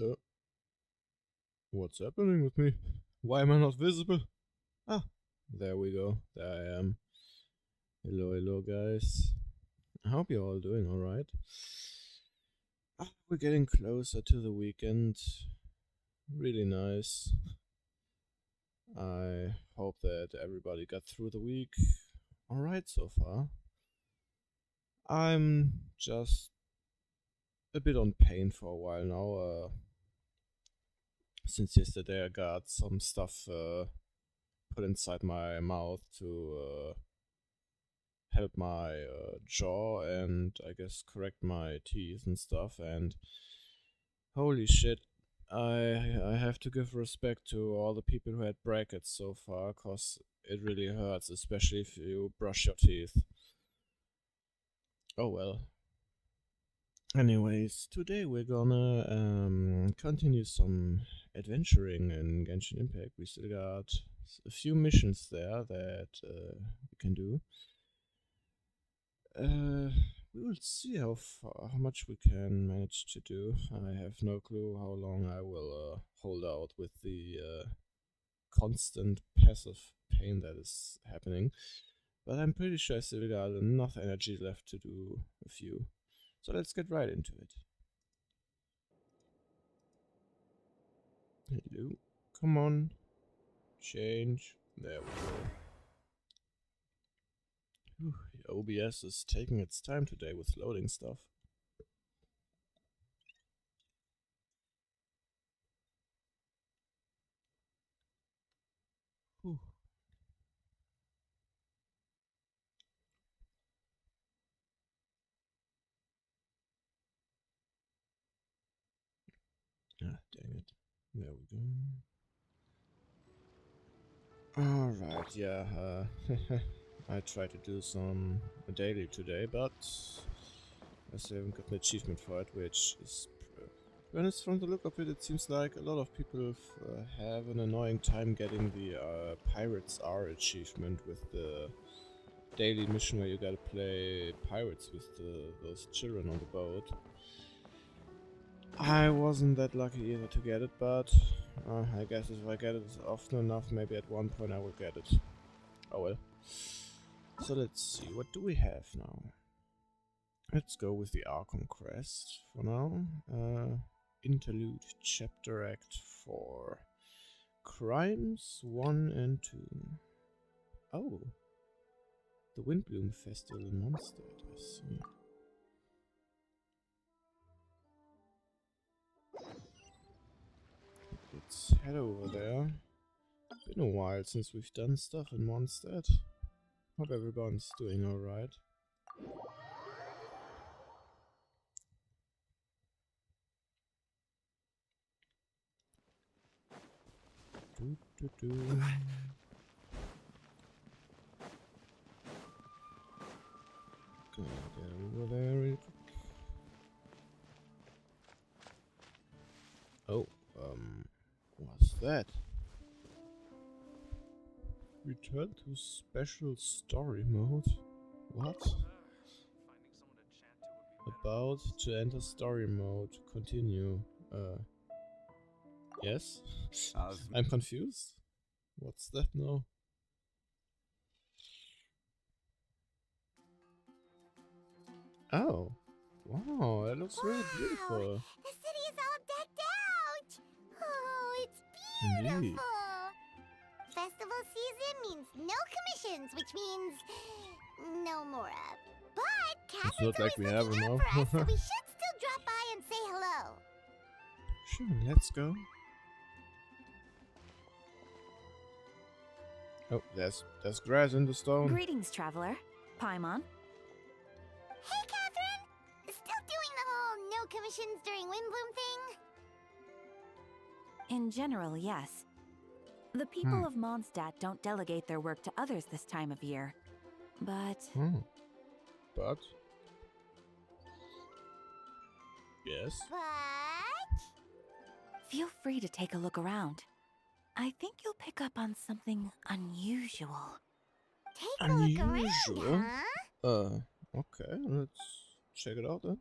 Uh, what's happening with me? Why am I not visible? Ah, there we go. There I am. Hello, hello, guys. I hope you're all doing alright. We're getting closer to the weekend. Really nice. I hope that everybody got through the week alright so far. I'm just a bit on pain for a while now. Since yesterday, I got some stuff put inside my mouth to help my jaw and I guess correct my teeth and stuff. And holy shit, I have to give respect to all the people who had brackets so far, cause it really hurts, especially if you brush your teeth. Oh well. Anyways, today we're gonna continue some adventuring in Genshin Impact. We still got a few missions there that we can do. We will see how much we can manage to do. I have no clue how long I will hold out with the constant passive pain that is happening. But I'm pretty sure I still got enough energy left to do a few. So let's get right into it. Hello. Come on. Change. There we go. Whew, the OBS is taking its time today with loading stuff. Whew. Ah, dang it. There we go. Alright, yeah, I tried to do some daily today, but I still haven't got an achievement for it, which is... To be honest, from the look of it, it seems like a lot of people have an annoying time getting the Pirates R achievement with the daily mission where you gotta play pirates with those children on the boat. I wasn't that lucky either to get it, but I guess if I get it often enough, maybe at one point I will get it. Oh well. So let's see, what do we have now? Let's go with the Archon Crest for now. Interlude Chapter Act 4. Crimes 1 and 2. Oh. The Windbloom Festival in Mondstadt, I see. Let's head over there. Been a while since we've done stuff in Mondstadt. Hope everyone's doing alright. Gonna get over there. Oh, what's that? Return to special story mode? What? About to enter story mode. Continue. Yes? I'm confused. What's that now? Oh. Wow, that looks really beautiful. The city is all decked out! Oh, it's Indeed. beautiful! Festival season means no commissions, which means no Mora. But It's Catherine's not like we always have looking out enough. for us, so we should still drop by and say hello. Sure, let's go. Oh, there's grass in the stone. Greetings, traveler. Paimon. Hey, Catherine! Still doing the whole no commissions during Windbloom thing? In general, yes. The people of Mondstadt don't delegate their work to others this time of year. But... But? Yes? But... feel free to take a look around. I think you'll pick up on something unusual. Take a look around, huh? Okay, let's check it out then.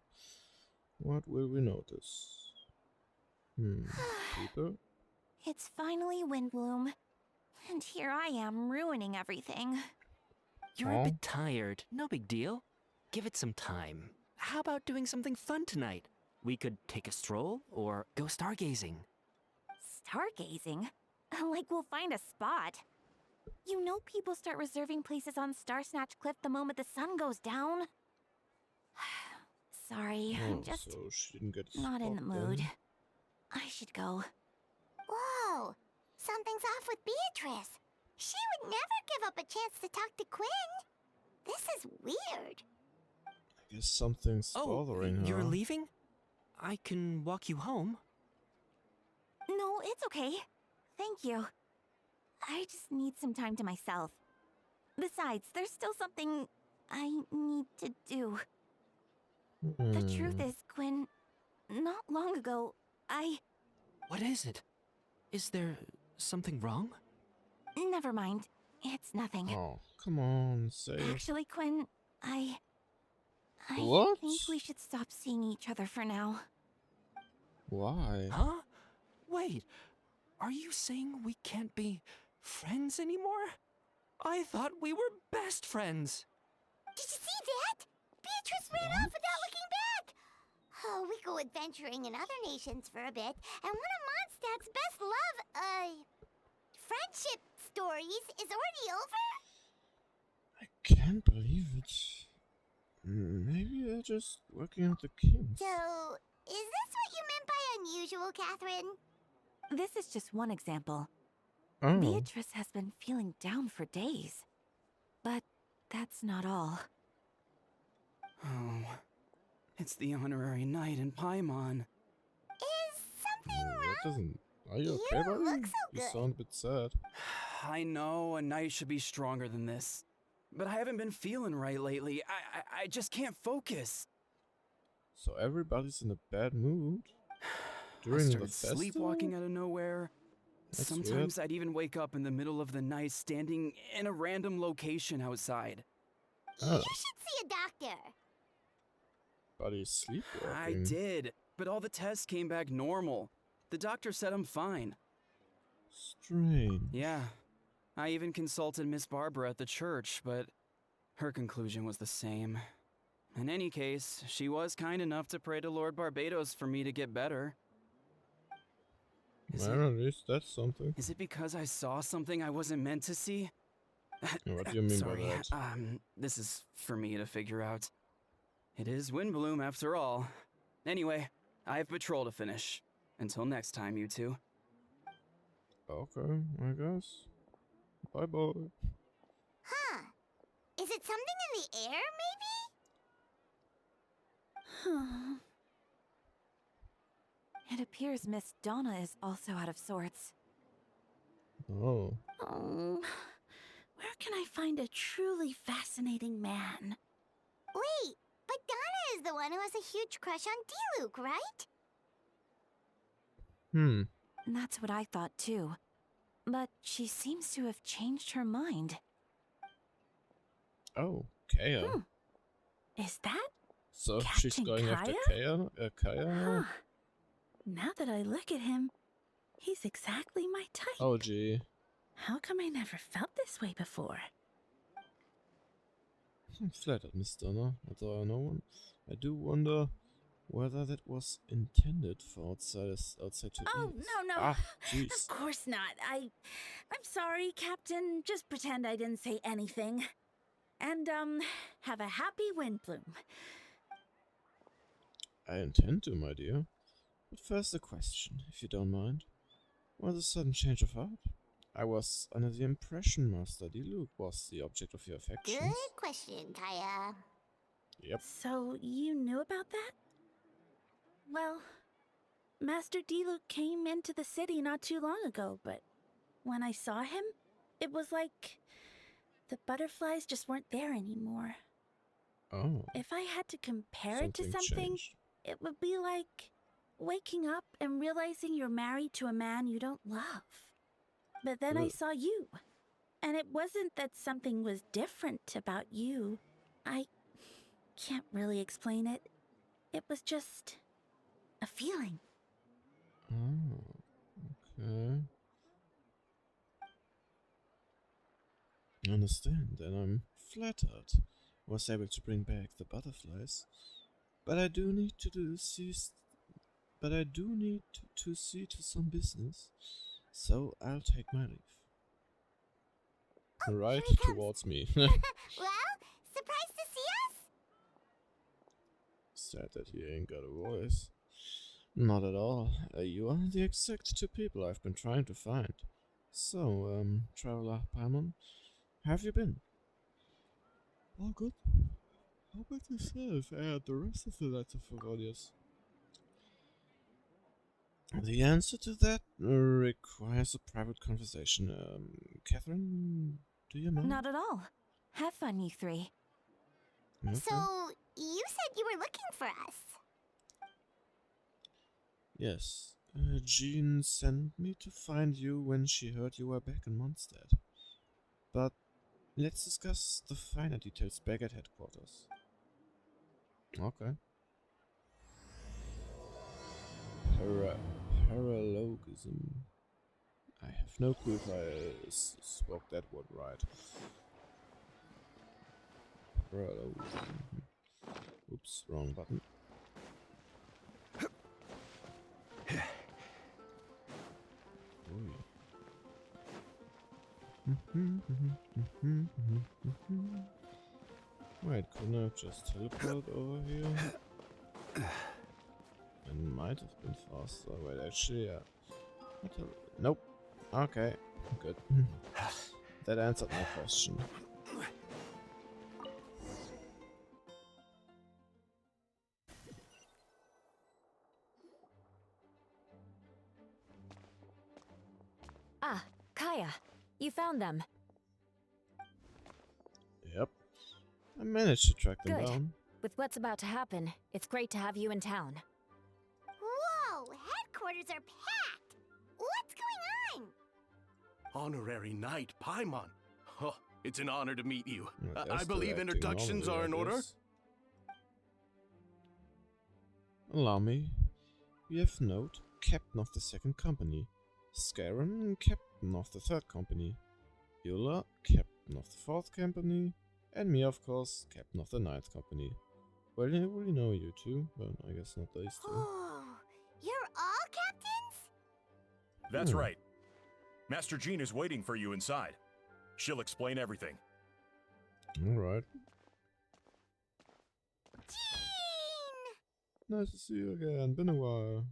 What will we notice? People? It's finally Windbloom. And here I am ruining everything. You're a Oh. bit tired. No big deal. Give it some time. How about doing something fun tonight? We could take a stroll or go stargazing. Stargazing? Like we'll find a spot. You know people start reserving places on Star Snatch Cliff the moment the sun goes down. Sorry, Oh, I'm just so she didn't get a not in the spot mood. then. I should go. Whoa! Something's off with Beatrice. She would never give up a chance to talk to Quinn. This is weird. I guess something's bothering her. You're leaving? I can walk you home. No, it's okay. Thank you. I just need some time to myself. Besides, there's still something I need to do. The truth is, Quinn, not long ago, What is it? Is there something wrong? Never mind. It's nothing. Oh, come on, say it. Actually, Quinn, I What? think we should stop seeing each other for now. Why? Huh? Wait, are you saying we can't be friends anymore? I thought we were best friends. Did you see that? Beatrice ran off without looking back. Oh, we go adventuring in other nations for a bit, and one of Mondstadt's best friendship stories is already over? I can't believe it. Maybe they're just working out the kinks. So, is this what you meant by unusual, Catherine? This is just one example. Oh, Beatrice has been feeling down for days. But that's not all. Oh, it's the honorary knight in Paimon. Is something that wrong? doesn't. Are you You okay, don't buddy? look so You good. sound a bit sad. I know a knight should be stronger than this, but I haven't been feeling right lately. I just can't focus. So everybody's in a bad mood I during the started festival? sleepwalking out of nowhere. That's Sometimes I'd even wake up in the middle of the night standing in a random location outside. Oh. You should see a doctor. Buddy's sleepwalking. I did, but all the tests came back normal. The doctor said I'm fine. Strange. Yeah, I even consulted Miss Barbara at the church, but her conclusion was the same. In any case, she was kind enough to pray to Lord Barbados for me to get better. Well, at least that's something. Is it because I saw something I wasn't meant to see? What do you mean Sorry, by that? this is for me to figure out. It is Windbloom after all. Anyway, I have patrol to finish. Until next time, you two. Okay, I guess. Bye bye. Huh. Is it something in the air, maybe? It appears Miss Donna is also out of sorts. Oh. Where can I find a truly fascinating man? Wait, but Donna is the one who has a huge crush on D-Luke, right? That's what I thought too. But she seems to have changed her mind. Oh, Kaya. Is that? So she's Captain going after Kaya? Kaya now? Huh. Now that I look at him, he's exactly my type. Oh, gee. How come I never felt this way before? I'm flattered, Miss Donna, although I know I do wonder whether that was intended for outsiders outside to Oh, eat. no. Ah, Of jeez. course not. I'm sorry, Captain. Just pretend I didn't say anything. And, have a happy Windbloom. I intend to, my dear. But first a question, if you don't mind. Why the sudden change of heart? I was under the impression Master D-Luke was the object of your affections. Good question, Kaya. Yep. So, you knew about that? Well, Master D-Luke came into the city not too long ago, but when I saw him, it was like the butterflies just weren't there anymore. Oh. If I had to compare it to something, changed. it would be like waking up and realizing you're married to a man you don't love. But then I Ugh. saw you, and it wasn't that something was different about you. I can't really explain it. It was just a feeling. Oh, okay. I understand, and I'm flattered. Was able to bring back the butterflies, but I do need to see to some business, so I'll take my leave. Right Here he comes. towards me. Well, surprised to see us? Sad that he ain't got a voice. Not at all. You are the exact two people I've been trying to find. So, Traveler Paimon, how have you been? All good. How about yourself and the rest of the Knights of Favonius? The answer to that requires a private conversation. Catherine, do you mind? Not at all. Have fun, you three. Okay. So, you said you were looking for us. Yes. Jean sent me to find you when she heard you were back in Mondstadt. But let's discuss the finer details back at headquarters. Okay. Paralogism. I have no clue if I spoke that word right. Paralogism. Oops, wrong button. Wait, couldn't I just teleport over here? It might have been faster. Wait, actually, yeah. Nope. Okay, good. That answered my question. Ah, Kaya. You found them. Yep. I managed to track them Good. down. With what's about to happen, it's great to have you in town. Whoa, headquarters are packed. What's going on? Honorary Knight Paimon. Oh, it's an honor to meet you. Well, I guess believe they're acting introductions normally, are in I order. guess. Allow me. We have Note, Captain of the Second Company. Scaron, Captain of the Third Company. Eula, Captain of the Fourth Company. And me, of course, Captain of the Ninth Company. Well, I really know you two, but I guess not these two. Oh, you're all captains? That's right. Master Jean is waiting for you inside. She'll explain everything. Alright. Jean! Nice to see you again. Been a while.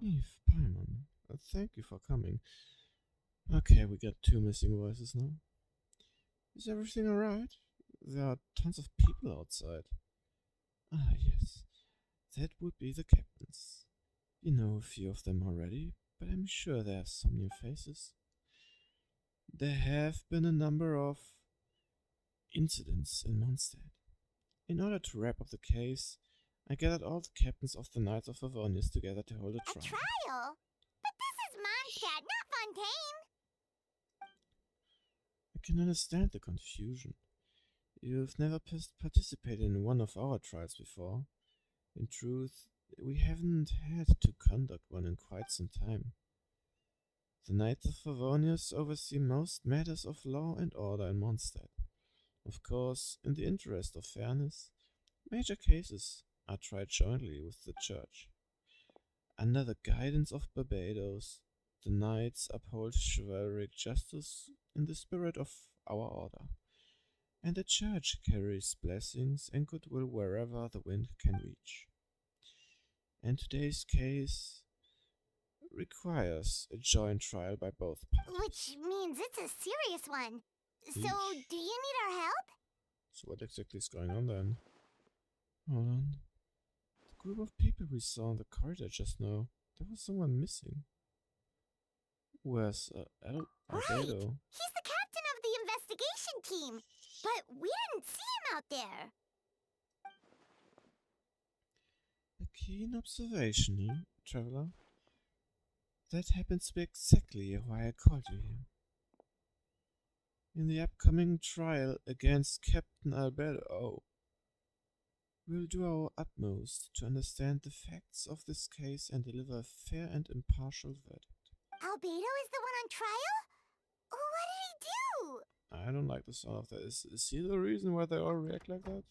Eve, Paimon, thank you for coming. Okay, we got two missing voices now. Is everything alright? There are tons of people outside. Ah, yes. That would be the captains. You know a few of them already, but I'm sure there are some new faces. There have been a number of incidents in Mondstadt. In order to wrap up the case, I gathered all the captains of the Knights of Favonius together to hold a A trial. trial? But this is Mondstadt, not Fontaine. I can understand the confusion. You've never participated in one of our trials before. In truth, we haven't had to conduct one in quite some time. The Knights of Favonius oversee most matters of law and order in Mondstadt. Of course, in the interest of fairness, major cases are tried jointly with the Church. Under the guidance of Barbados, the Knights uphold chivalric justice in the spirit of our order, and the Church carries blessings and goodwill wherever the wind can reach. And today's case requires a joint trial by both parties. Which means it's a serious one. So, Yeesh. do you need our help? So what exactly is going on then? Hold on. The group of people we saw in the corridor just now, there was someone missing. Where's Right! Albedo? He's the captain of the investigation team. But we didn't see him out there. A keen observation, traveler. That happens to be exactly why I called you here. In the upcoming trial against Captain Albedo, We'll do our utmost to understand the facts of this case and deliver a fair and impartial verdict. Albedo is the one on trial? What did he do? I don't like the sound of that. Is he the reason why they all react like that?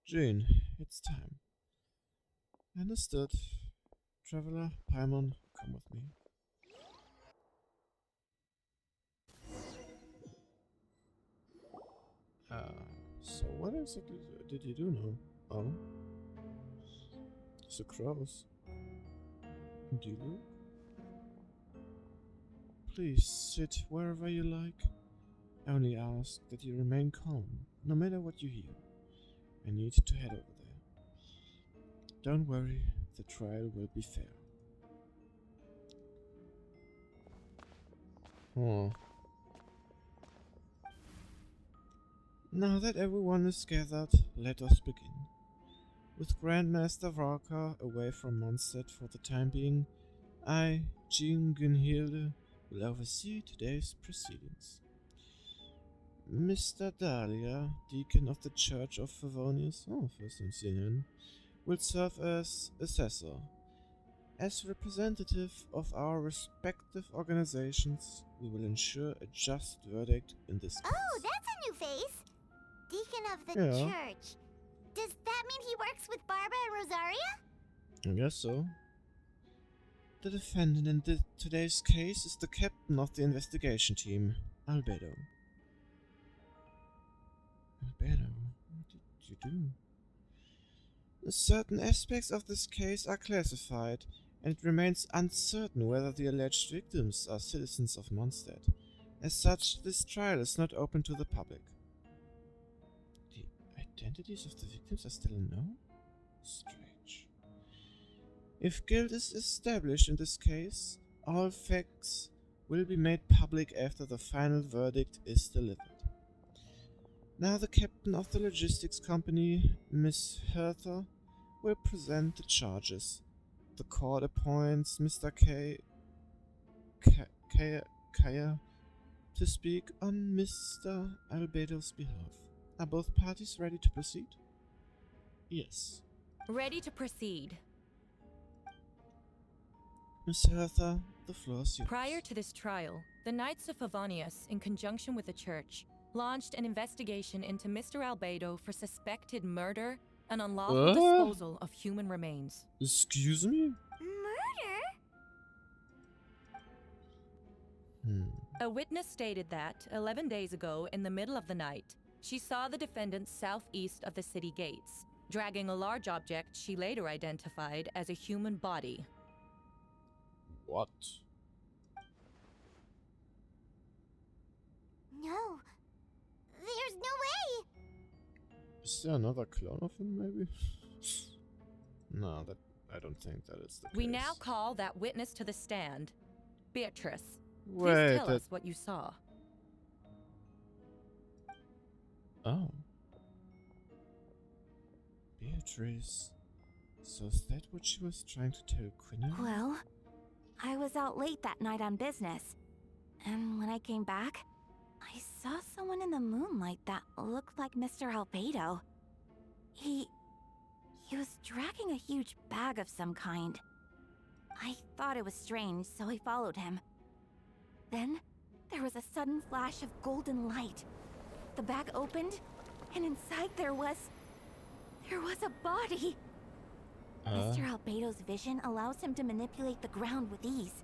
Jane, it's time. Understood. Traveler, Paimon, come with me. So what exactly did you do now? Oh? So crows. Do you look? Please sit wherever you like. I only ask that you remain calm, no matter what you hear. I need to head over there. Don't worry, the trial will be fair. Oh. Now that everyone is gathered, let us begin. With Grandmaster Varka away from Mondstadt for the time being, I, Genhsin, will oversee today's proceedings. Mr. Dahlia, Deacon of the Church of Favonius, first time seeing him, will serve as assessor. As representative of our respective organizations, we will ensure a just verdict in this case. Oh, that's a new face. Deacon of the church. Does that mean he works with Barbara and Rosaria? I guess so. The defendant in today's case is the captain of the investigation team, Albedo. Albedo, what did you do? Certain aspects of this case are classified, and it remains uncertain whether the alleged victims are citizens of Mondstadt. As such, this trial is not open to the public. The identities of the victims are still unknown? Strange. If guilt is established in this case, all facts will be made public after the final verdict is delivered. Now the captain of the logistics company, Miss Hertha, will present the charges. The court appoints Mr. Kaya to speak on Mr. Albedo's behalf. Are both parties ready to proceed? Yes. Ready to proceed. Miss Hertha, the floor is yours. Prior to this trial, the Knights of Favonius, in conjunction with the church, launched an investigation into Mr. Albedo for suspected murder and unlawful disposal of human remains. Excuse me? Murder? A witness stated that, 11 days ago, in the middle of the night, she saw the defendant southeast of the city gates, dragging a large object she later identified as a human body. What? No. There's no way! Is there another clone of him, maybe? No, I don't think that is the case. We now call that witness to the stand. Beatrice, Wait, please tell us what you saw. Oh. Beatrice. So is that what she was trying to tell Quinn? Well, I was out late that night on business, and when I came back, I saw someone in the moonlight that looked like Mr. Albedo. He was dragging a huge bag of some kind. I thought it was strange, so I followed him. Then, there was a sudden flash of golden light. The bag opened, and inside there was a body. Mr. Albedo's vision allows him to manipulate the ground with ease.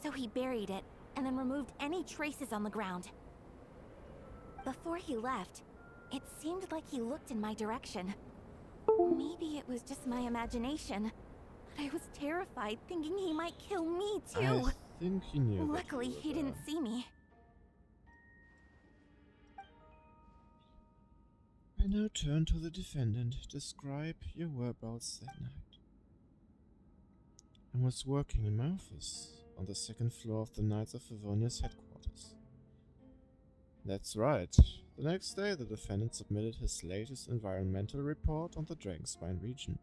So he buried it, and then removed any traces on the ground. Before he left, it seemed like he looked in my direction. Maybe it was just my imagination, but I was terrified thinking he might kill me too. I think he knew. Luckily, he didn't see me. I now turn to the defendant. Describe your whereabouts that night. I was working in my office on the second floor of the Knights of Favonius headquarters. That's right. The next day, the defendant submitted his latest environmental report on the Dragonspine region.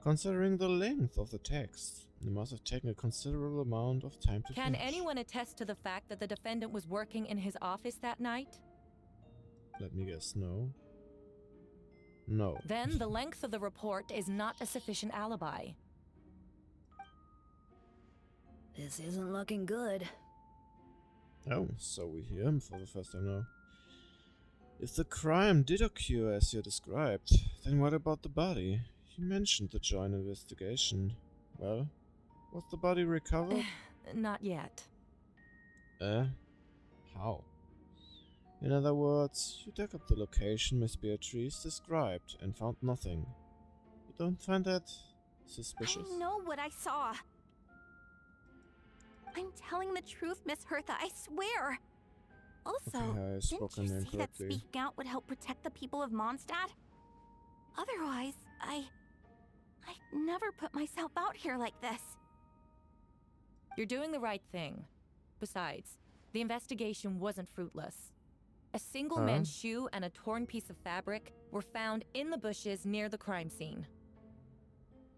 Considering the length of the text, it must have taken a considerable amount of time to Can finish. anyone attest to the fact that the defendant was working in his office that night? Let me guess, no. No. Then the length of the report is not a sufficient alibi. This isn't looking good. Oh, so we hear him for the first time now. If the crime did occur as you described, then what about the body? You mentioned the joint investigation. Well, was the body recovered? Not yet. How? In other words, you dug up the location Miss Beatrice described and found nothing. You don't find that suspicious? I know what I saw. I'm telling the truth, Miss Hertha, I swear. Also, Okay, I didn't spoke her you name see that correctly. speaking out would help protect the people of Mondstadt? Otherwise, I'd never put myself out here like this. You're doing the right thing. Besides, the investigation wasn't fruitless. A single men's shoe and a torn piece of fabric were found in the bushes near the crime scene.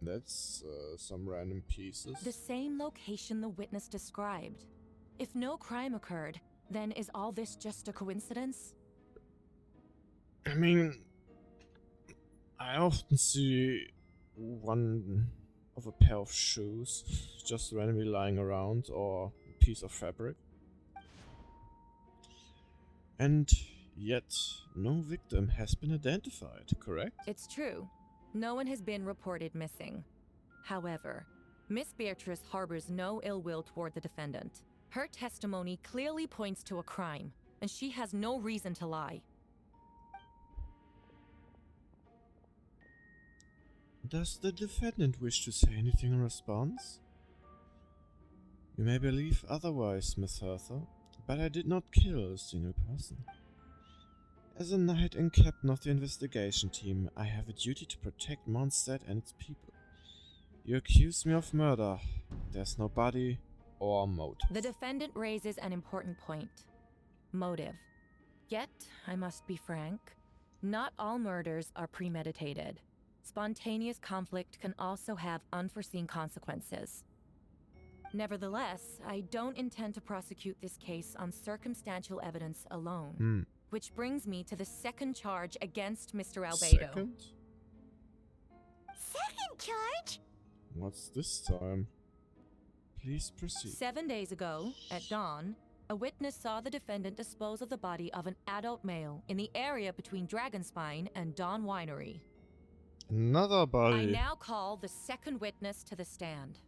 That's some random pieces. The same location the witness described. If no crime occurred, then is all this just a coincidence? I mean, I often see one of a pair of shoes just randomly lying around, or a piece of fabric. And yet, no victim has been identified, correct? It's true. No one has been reported missing. However, Miss Beatrice harbors no ill will toward the defendant. Her testimony clearly points to a crime, and she has no reason to lie. Does the defendant wish to say anything in response? You may believe otherwise, Miss Hertha, but I did not kill a single person. As a knight and captain of the investigation team, I have a duty to protect Mondstadt and its people. You accuse me of murder. There's no body or motive. The defendant raises an important point. Motive. Yet, I must be frank, not all murders are premeditated. Spontaneous conflict can also have unforeseen consequences. Nevertheless, I don't intend to prosecute this case on circumstantial evidence alone. Which brings me to the second charge against Mr. Albedo. Second charge? What's this time? Please proceed. 7 days ago, at dawn, a witness saw the defendant dispose of the body of an adult male in the area between Dragonspine and Dawn Winery. Another body. I now call the second witness to the stand.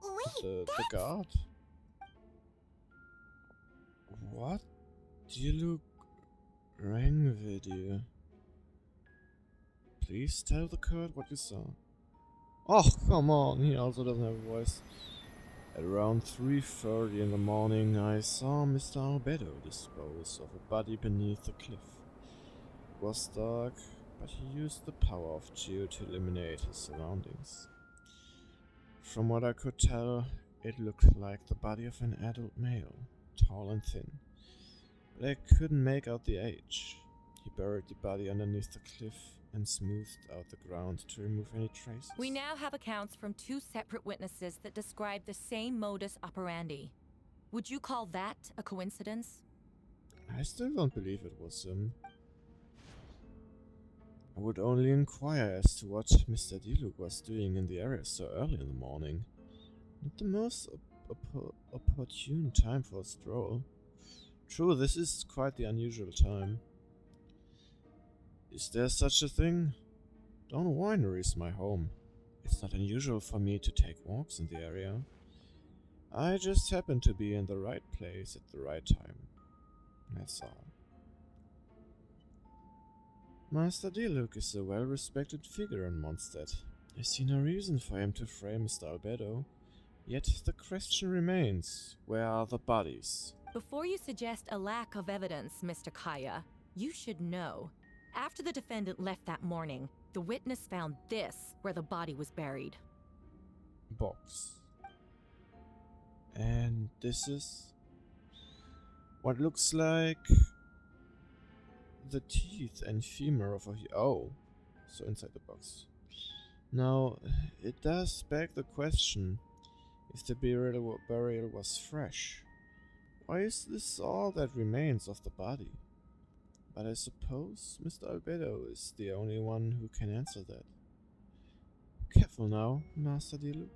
Wait, The guard? What? Do you look rang video? Please tell the court what you saw. Oh, come on, he also doesn't have a voice. At around 3:30 in the morning, I saw Mr. Albedo dispose of a body beneath the cliff. It was dark, but he used the power of Geo to eliminate his surroundings. From what I could tell, it looked like the body of an adult male, tall and thin, but I couldn't make out the age. He buried the body underneath the cliff and smoothed out the ground to remove any traces. We now have accounts from two separate witnesses that describe the same modus operandi. Would you call that a coincidence? I still don't believe it was him. I would only inquire as to what Mr. Diluc was doing in the area so early in the morning. Not the most opportune time for a stroll. True, this is quite the unusual time. Is there such a thing? Dawn Winery is my home. It's not unusual for me to take walks in the area. I just happened to be in the right place at the right time. That's all. Master Diluc is a well-respected figure in Mondstadt. I see no reason for him to frame Mr. Albedo. Yet the question remains, where are the bodies? Before you suggest a lack of evidence, Mr. Kaya, you should know. After the defendant left that morning, the witness found this where the body was buried. Box. And this is what looks like the teeth and femur of a oh, so inside the box. Now, it does beg the question, if the burial was fresh, why is this all that remains of the body? but I suppose Mr. Albedo is the only one who can answer that. Careful now, Master Diluc.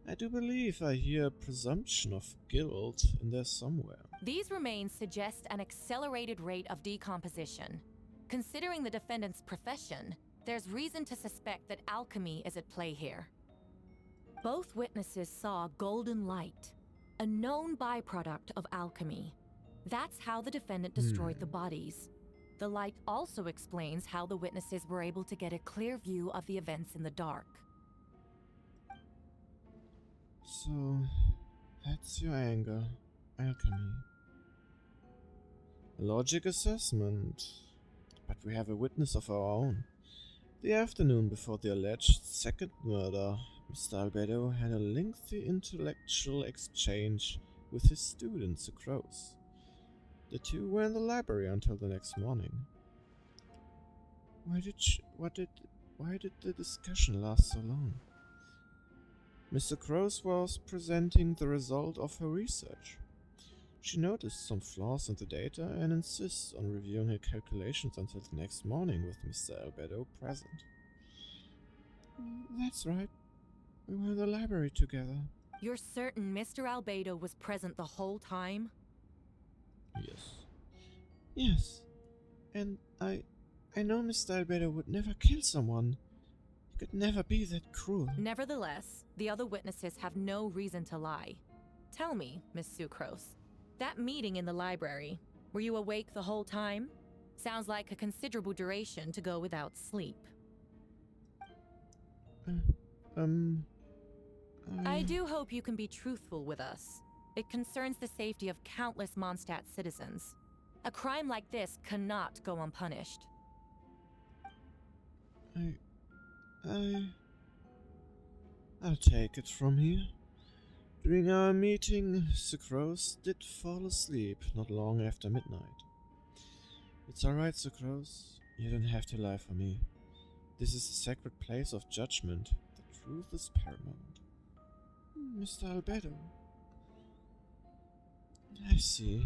I do believe I hear a presumption of guilt in there somewhere. These remains suggest an accelerated rate of decomposition. Considering the defendant's profession, there's reason to suspect that alchemy is at play here. Both witnesses saw golden light, a known byproduct of alchemy. That's how the defendant destroyed the bodies. The light also explains how the witnesses were able to get a clear view of the events in the dark. So, that's your angle. Alchemy. Logic assessment. But we have a witness of our own. The afternoon before the alleged second murder, Mr. Albedo had a lengthy intellectual exchange with his student, Sucrose. The two were in the library until the next morning. Why did the discussion last so long? Mr. Crows was presenting the result of her research. She noticed some flaws in the data and insists on reviewing her calculations until the next morning with Mr. Albedo present. That's right. We were in the library together. You're certain Mr. Albedo was present the whole time? Yes. Yes. And I know Mr. Albedo would never kill someone. He could never be that cruel. Nevertheless, the other witnesses have no reason to lie. Tell me, Miss Sucrose, that meeting in the library, were you awake the whole time? Sounds like a considerable duration to go without sleep. I do hope you can be truthful with us. It concerns the safety of countless Mondstadt citizens. A crime like this cannot go unpunished. I'll take it from here. During our meeting, Sucrose did fall asleep not long after midnight. It's alright, Sucrose. You don't have to lie for me. This is a sacred place of judgment. The truth is paramount. Mr. Albedo. I see.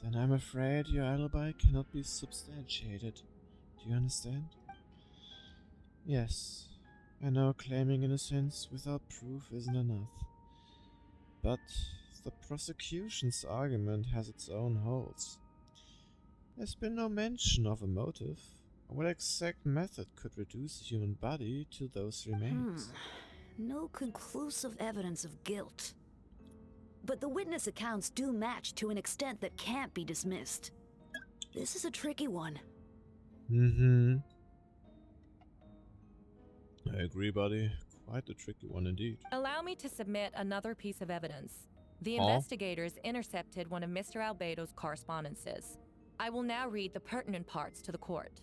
Then I'm afraid your alibi cannot be substantiated. Do you understand? Yes. I know claiming innocence without proof isn't enough. But the prosecution's argument has its own holes. There's been no mention of a motive. What exact method could reduce a human body to those remains? No conclusive evidence of guilt. But the witness accounts do match to an extent that can't be dismissed. This is a tricky one. I agree, buddy. Quite a tricky one indeed. Allow me to submit another piece of evidence. The investigators intercepted one of Mr. Albedo's correspondences. I will now read the pertinent parts to the court.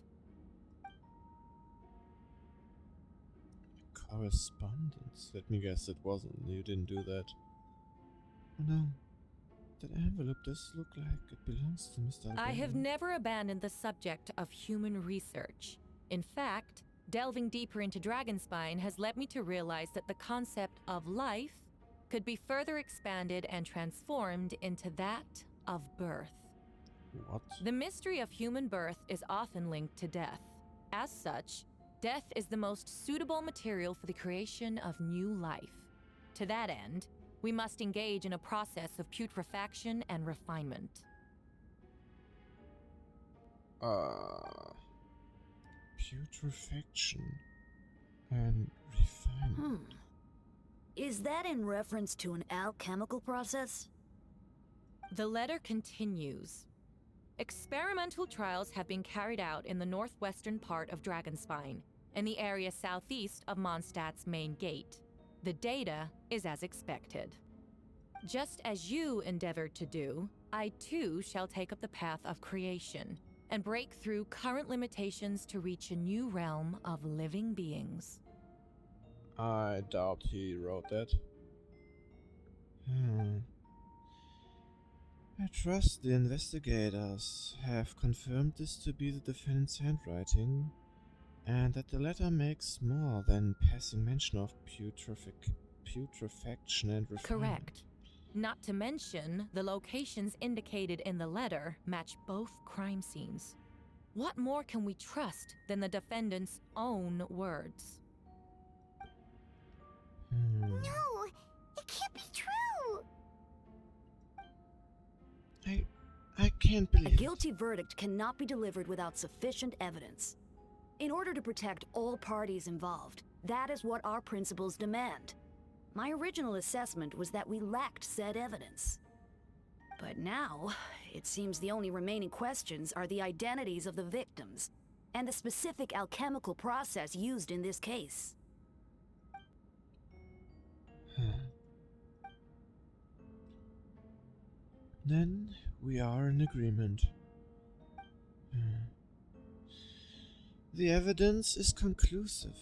Correspondence? Let me guess, it wasn't. You didn't do that. Oh no. That envelope does look like it belongs to Mr. Albedo. I have never abandoned the subject of human research. In fact, delving deeper into Dragonspine has led me to realize that the concept of life could be further expanded and transformed into that of birth. What? The mystery of human birth is often linked to death. As such, death is the most suitable material for the creation of new life. To that end, we must engage in a process of putrefaction and refinement. Putrefaction and refinement. Is that in reference to an alchemical process? The letter continues. Experimental trials have been carried out in the northwestern part of Dragonspine, in the area southeast of Mondstadt's main gate. The data is as expected. Just as you endeavored to do, I too shall take up the path of creation and break through current limitations to reach a new realm of living beings. I doubt he wrote that. I trust the investigators have confirmed this to be the defendant's handwriting, and that the letter makes more than passing mention of putrefaction and refinement. Correct. Not to mention, the locations indicated in the letter match both crime scenes. What more can we trust than the defendant's own words? No, it can't be true. I can't A believe it. guilty verdict cannot be delivered without sufficient evidence. In order to protect all parties involved, that is what our principles demand. My original assessment was that we lacked said evidence. But now, it seems the only remaining questions are the identities of the victims and the specific alchemical process used in this case. Then we are in agreement. The evidence is conclusive.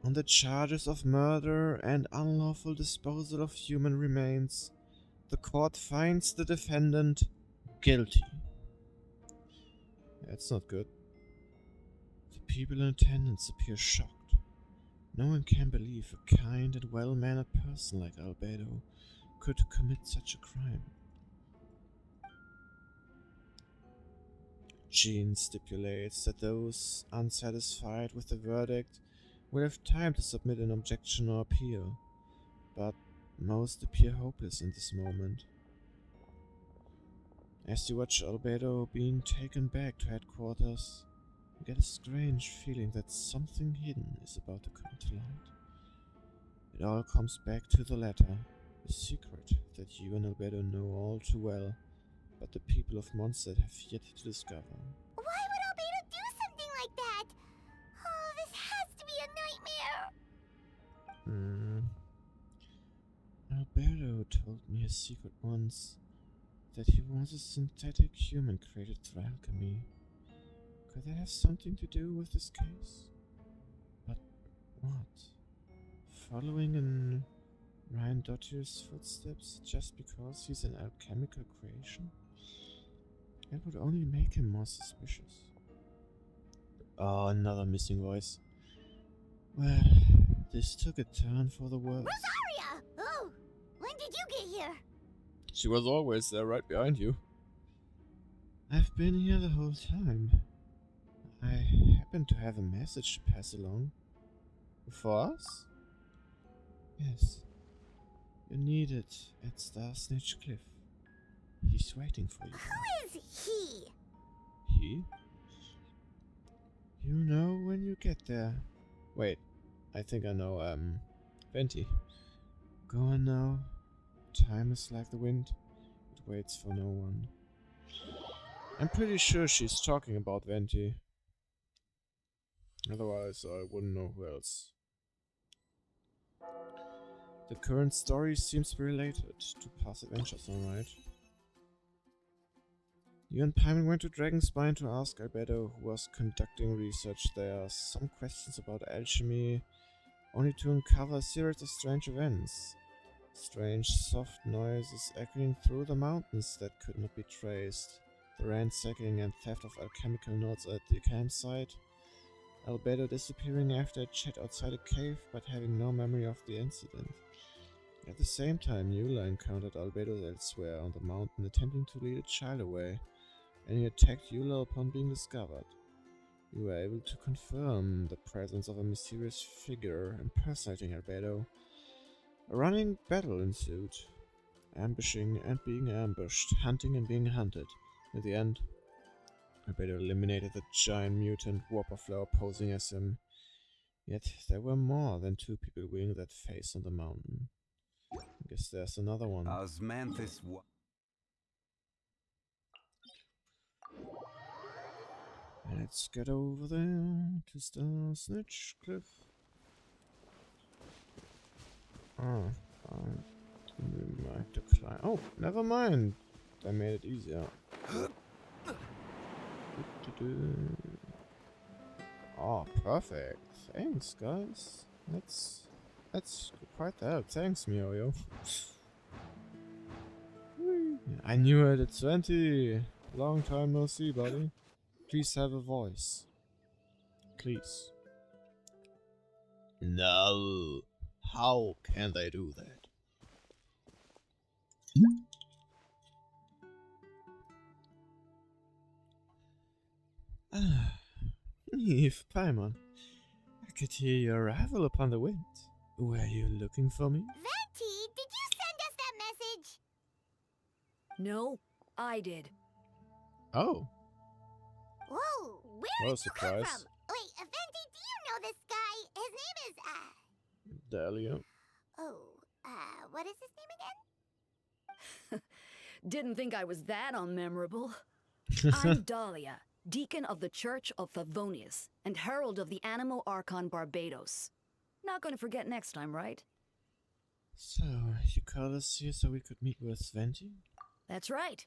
On the charges of murder and unlawful disposal of human remains, the court finds the defendant guilty. That's not good. The people in attendance appear shocked. No one can believe a kind and well-mannered person like Albedo could commit such a crime. Jean stipulates that those unsatisfied with the verdict will have time to submit an objection or appeal, but most appear hopeless in this moment. As you watch Albedo being taken back to headquarters, you get a strange feeling that something hidden is about to come to light. It all comes back to the letter, the secret that you and Albedo know all too well, but the people of Mondstadt have yet to discover. Why would Albedo do something like that? Oh, this has to be a nightmare. Albedo told me a secret once, that he was a synthetic human created through alchemy. Could that have something to do with this case? But what? Following in Ryan Dottier's footsteps just because he's an alchemical creation? That would only make him more suspicious. Oh, another missing voice. Well, this took a turn for the worse. Rosaria! Oh, when did you get here? She was always there, right behind you. I've been here the whole time. I happen to have a message to pass along. For us? Yes. You're needed at Star Snitch Cliff. He's waiting for you. Who is he? He? You know when you get there. Wait, I think I know, Venti. Go on now. Time is like the wind. It waits for no one. I'm pretty sure she's talking about Venti. Otherwise, I wouldn't know who else. The current story seems to be related to past adventures, alright. You and Paimon went to Dragonspine to ask Albedo, who was conducting research there, some questions about alchemy, only to uncover a series of strange events. Strange soft noises echoing through the mountains that could not be traced, the ransacking and theft of alchemical notes at the campsite, Albedo disappearing after a chat outside a cave but having no memory of the incident. At the same time, Eula encountered Albedo elsewhere on the mountain attempting to lead a child away, and he attacked Eula upon being discovered. You were able to confirm the presence of a mysterious figure impersonating Albedo. A running battle ensued, ambushing and being ambushed, hunting and being hunted. At the end, Albedo eliminated the giant mutant Whopperflower posing as him. Yet there were more than two people wearing that face on the mountain. I guess there's another one. Osmanthus. Let's get over there to Star Snitch Cliff. Oh, I didn't like to climb. Oh, never mind. They made it easier. Oh, perfect. Thanks, guys. That's quite the help. Thanks, Mioyo. I knew it. It's 20. Long time no see, buddy. Please have a voice. Please. No. How can they do that? Eve, Paimon. I could hear your arrival upon the wind. Were you looking for me? Venti, did you send us that message? No, I did. Oh, Whoa, where what a did you come surprise. from? Wait, Venti, do you know this guy? His name is, Dahlia. what is his name again? Didn't think I was that unmemorable. I'm Dahlia, Deacon of the Church of Favonius and Herald of the Animo Archon Barbados. Not gonna forget next time, right? So, you called us here so we could meet with Venti? That's right.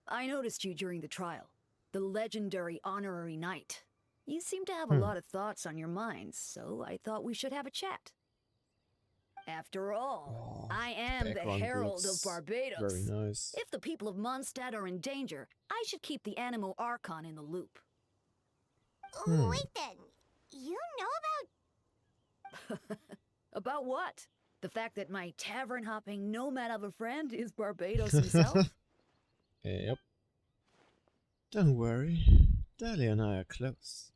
I noticed you during the trial. The legendary honorary knight. You seem to have a lot of thoughts on your minds, so I thought we should have a chat. After all, I am the background Herald of looks Barbados. very nice. If the people of Mondstadt are in danger, I should keep the Animo Archon in the loop. Wait then, you know about... About what? The fact that my tavern-hopping nomad of a friend is Barbados himself? Yep. Don't worry. Dahlia and I are close.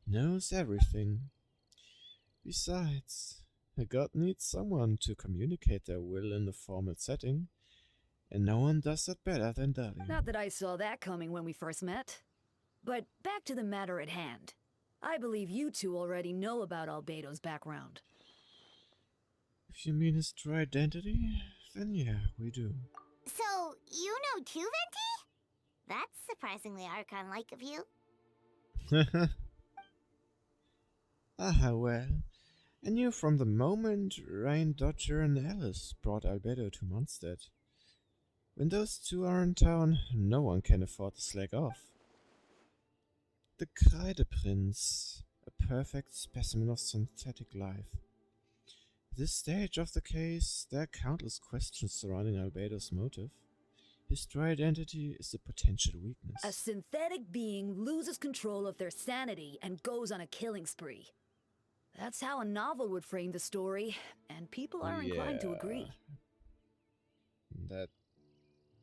Knows everything. Besides, a god needs someone to communicate their will in the formal setting, and no one does that better than Dahlia. Not that I saw that coming when we first met. But back to the matter at hand. I believe you two already know about Albedo's background. If you mean his true identity, then yeah, we do. So, you know too, Venti? That's surprisingly Archon-like of you. Well, I knew from the moment Ryan Dodger and Alice brought Albedo to Mondstadt. When those two are in town, no one can afford to slack off. The Kreide Prince, a perfect specimen of synthetic life. At this stage of the case, there are countless questions surrounding Albedo's motive. His true identity is a potential weakness. A synthetic being loses control of their sanity and goes on a killing spree. That's how a novel would frame the story, and people are inclined to agree. That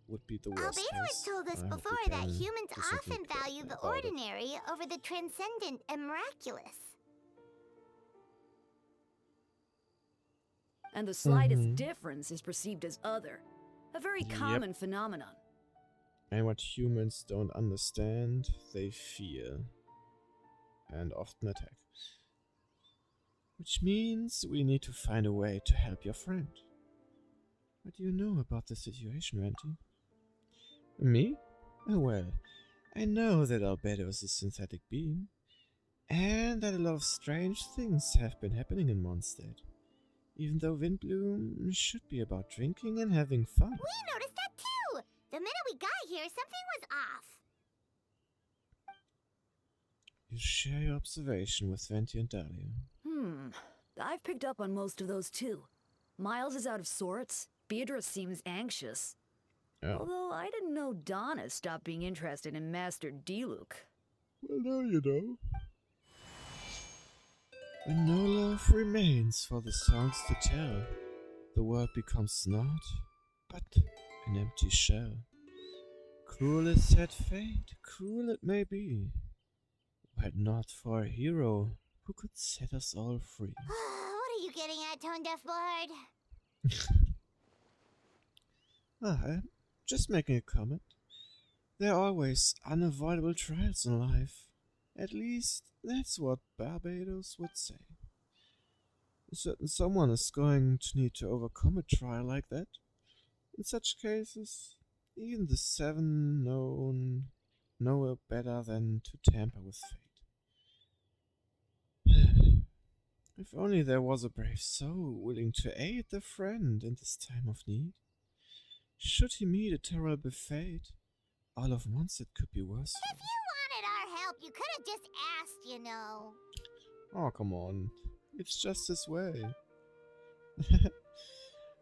would be the worst Albedo has case. told us I hope before we that can humans do something often value the about it. ordinary over the transcendent and miraculous. And the slightest difference is perceived as other. A very Yep. common phenomenon. And what humans don't understand, they fear. And often attack. Which means we need to find a way to help your friend. What do you know about the situation, Venti? Me? Oh well, I know that Albedo is a synthetic being, and that a lot of strange things have been happening in Mondstadt. Even though Windbloom should be about drinking and having fun. We noticed that too! The minute we got here, something was off. You share your observation with Venti and Dahlia. I've picked up on most of those too. Miles is out of sorts. Beatrice seems anxious. Oh. Although I didn't know Donna stopped being interested in Master Diluc. Well, now you know. When no love remains for the songs to tell, the world becomes naught but an empty shell. Cruel is sad fate, cruel it may be, but not for a hero who could set us all free. What are you getting at, Tone Deaf Bard? I'm just making a comment. There are always unavoidable trials in life. At least, that's what Barbados would say. A certain someone is going to need to overcome a trial like that. In such cases, even the seven know better than to tamper with fate. If only there was a brave soul willing to aid their friend in this time of need. Should he meet a terrible fate, all of Mondstadt could be worse. If you wanted our help, you could have just asked, you know. Oh, come on. It's just this way.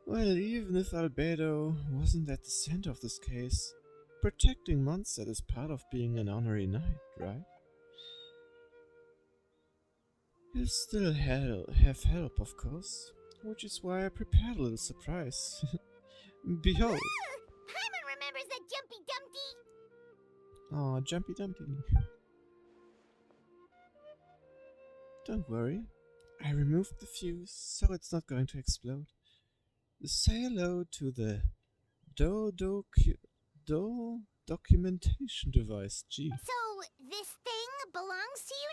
Well, even if Albedo wasn't at the center of this case, protecting Mondstadt is part of being an honorary knight, right? He'll still have help, of course, which is why I prepared a little surprise. Behold! Paimon remembers that Jumpy Dumpty! Oh, Jumpy Dumpty. Don't worry. I removed the fuse, so it's not going to explode. Say hello to the documentation device, G. So, this thing belongs to you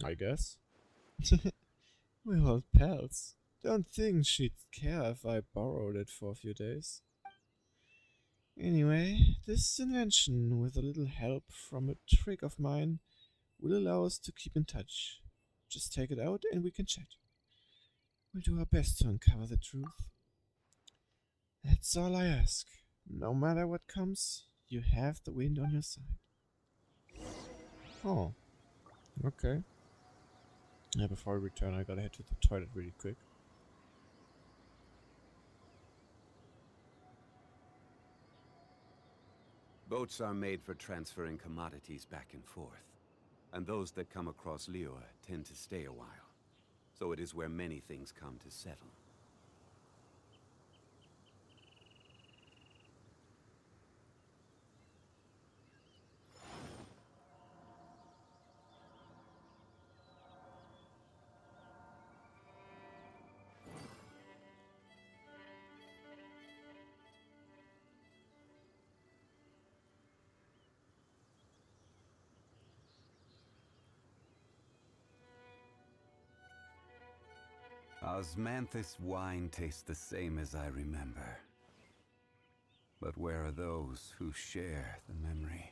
now? I guess. We're old pals. Don't think she'd care if I borrowed it for a few days. Anyway, this invention, with a little help from a trick of mine, will allow us to keep in touch. Just take it out and we can chat. We'll do our best to uncover the truth. That's all I ask. No matter what comes, you have the wind on your side. Oh, okay. Yeah, before I return, I gotta head to the toilet really quick. Boats are made for transferring commodities back and forth, and those that come across Liyue tend to stay a while. So it is where many things come to settle. Osmanthus wine tastes the same as I remember. But where are those who share the memory?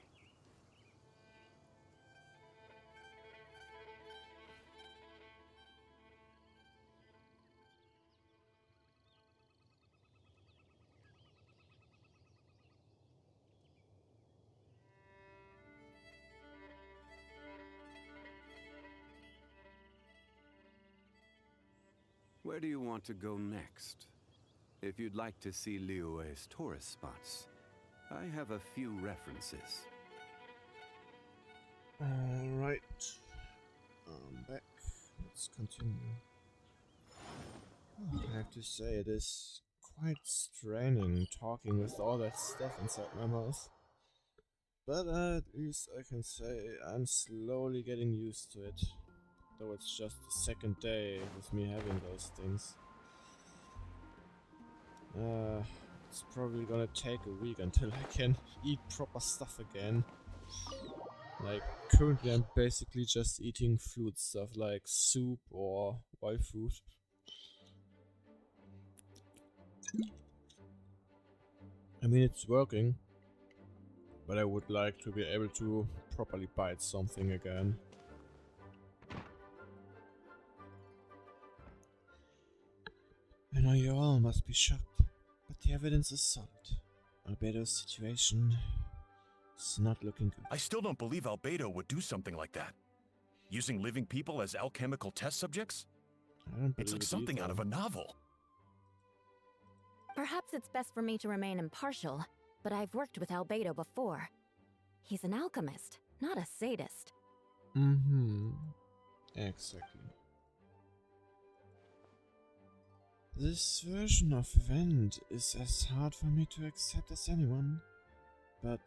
Where do you want to go next? If you'd like to see Liyue's tourist spots, I have a few references. Alright. I'm back. Let's continue. Oh, I have to say, it is quite straining talking with all that stuff inside my mouth. But at least I can say I'm slowly getting used to it. Though it's just the second day with me having those things. It's probably gonna take a week until I can eat proper stuff again. Like, currently I'm basically just eating food stuff like soup or wild food. I mean, it's working, but I would like to be able to properly bite something again. I know you all must be shocked, but the evidence is solid. Albedo's situation is not looking good. I still don't believe Albedo would do something like that. Using living people as alchemical test subjects? I don't believe It's like it something either. out of a novel. Perhaps it's best for me to remain impartial, but I've worked with Albedo before. He's an alchemist, not a sadist. Mm-hmm. Exactly. This version of event is as hard for me to accept as anyone, but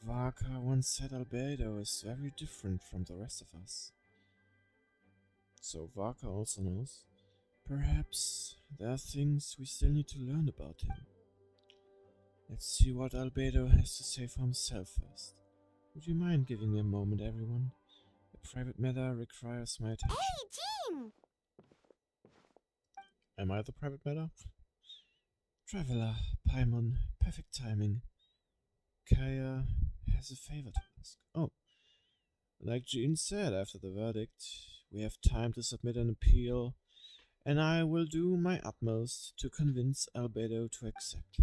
Varka once said Albedo is very different from the rest of us. So Varka also knows. Perhaps there are things we still need to learn about him. Let's see what Albedo has to say for himself first. Would you mind giving me a moment, everyone? A private matter requires my attention. Hey, Jean! Am I the private matter? Traveler, Paimon, perfect timing. Kaya has a favor to ask. Oh, like Jean said after the verdict, we have time to submit an appeal, and I will do my utmost to convince Albedo to accept.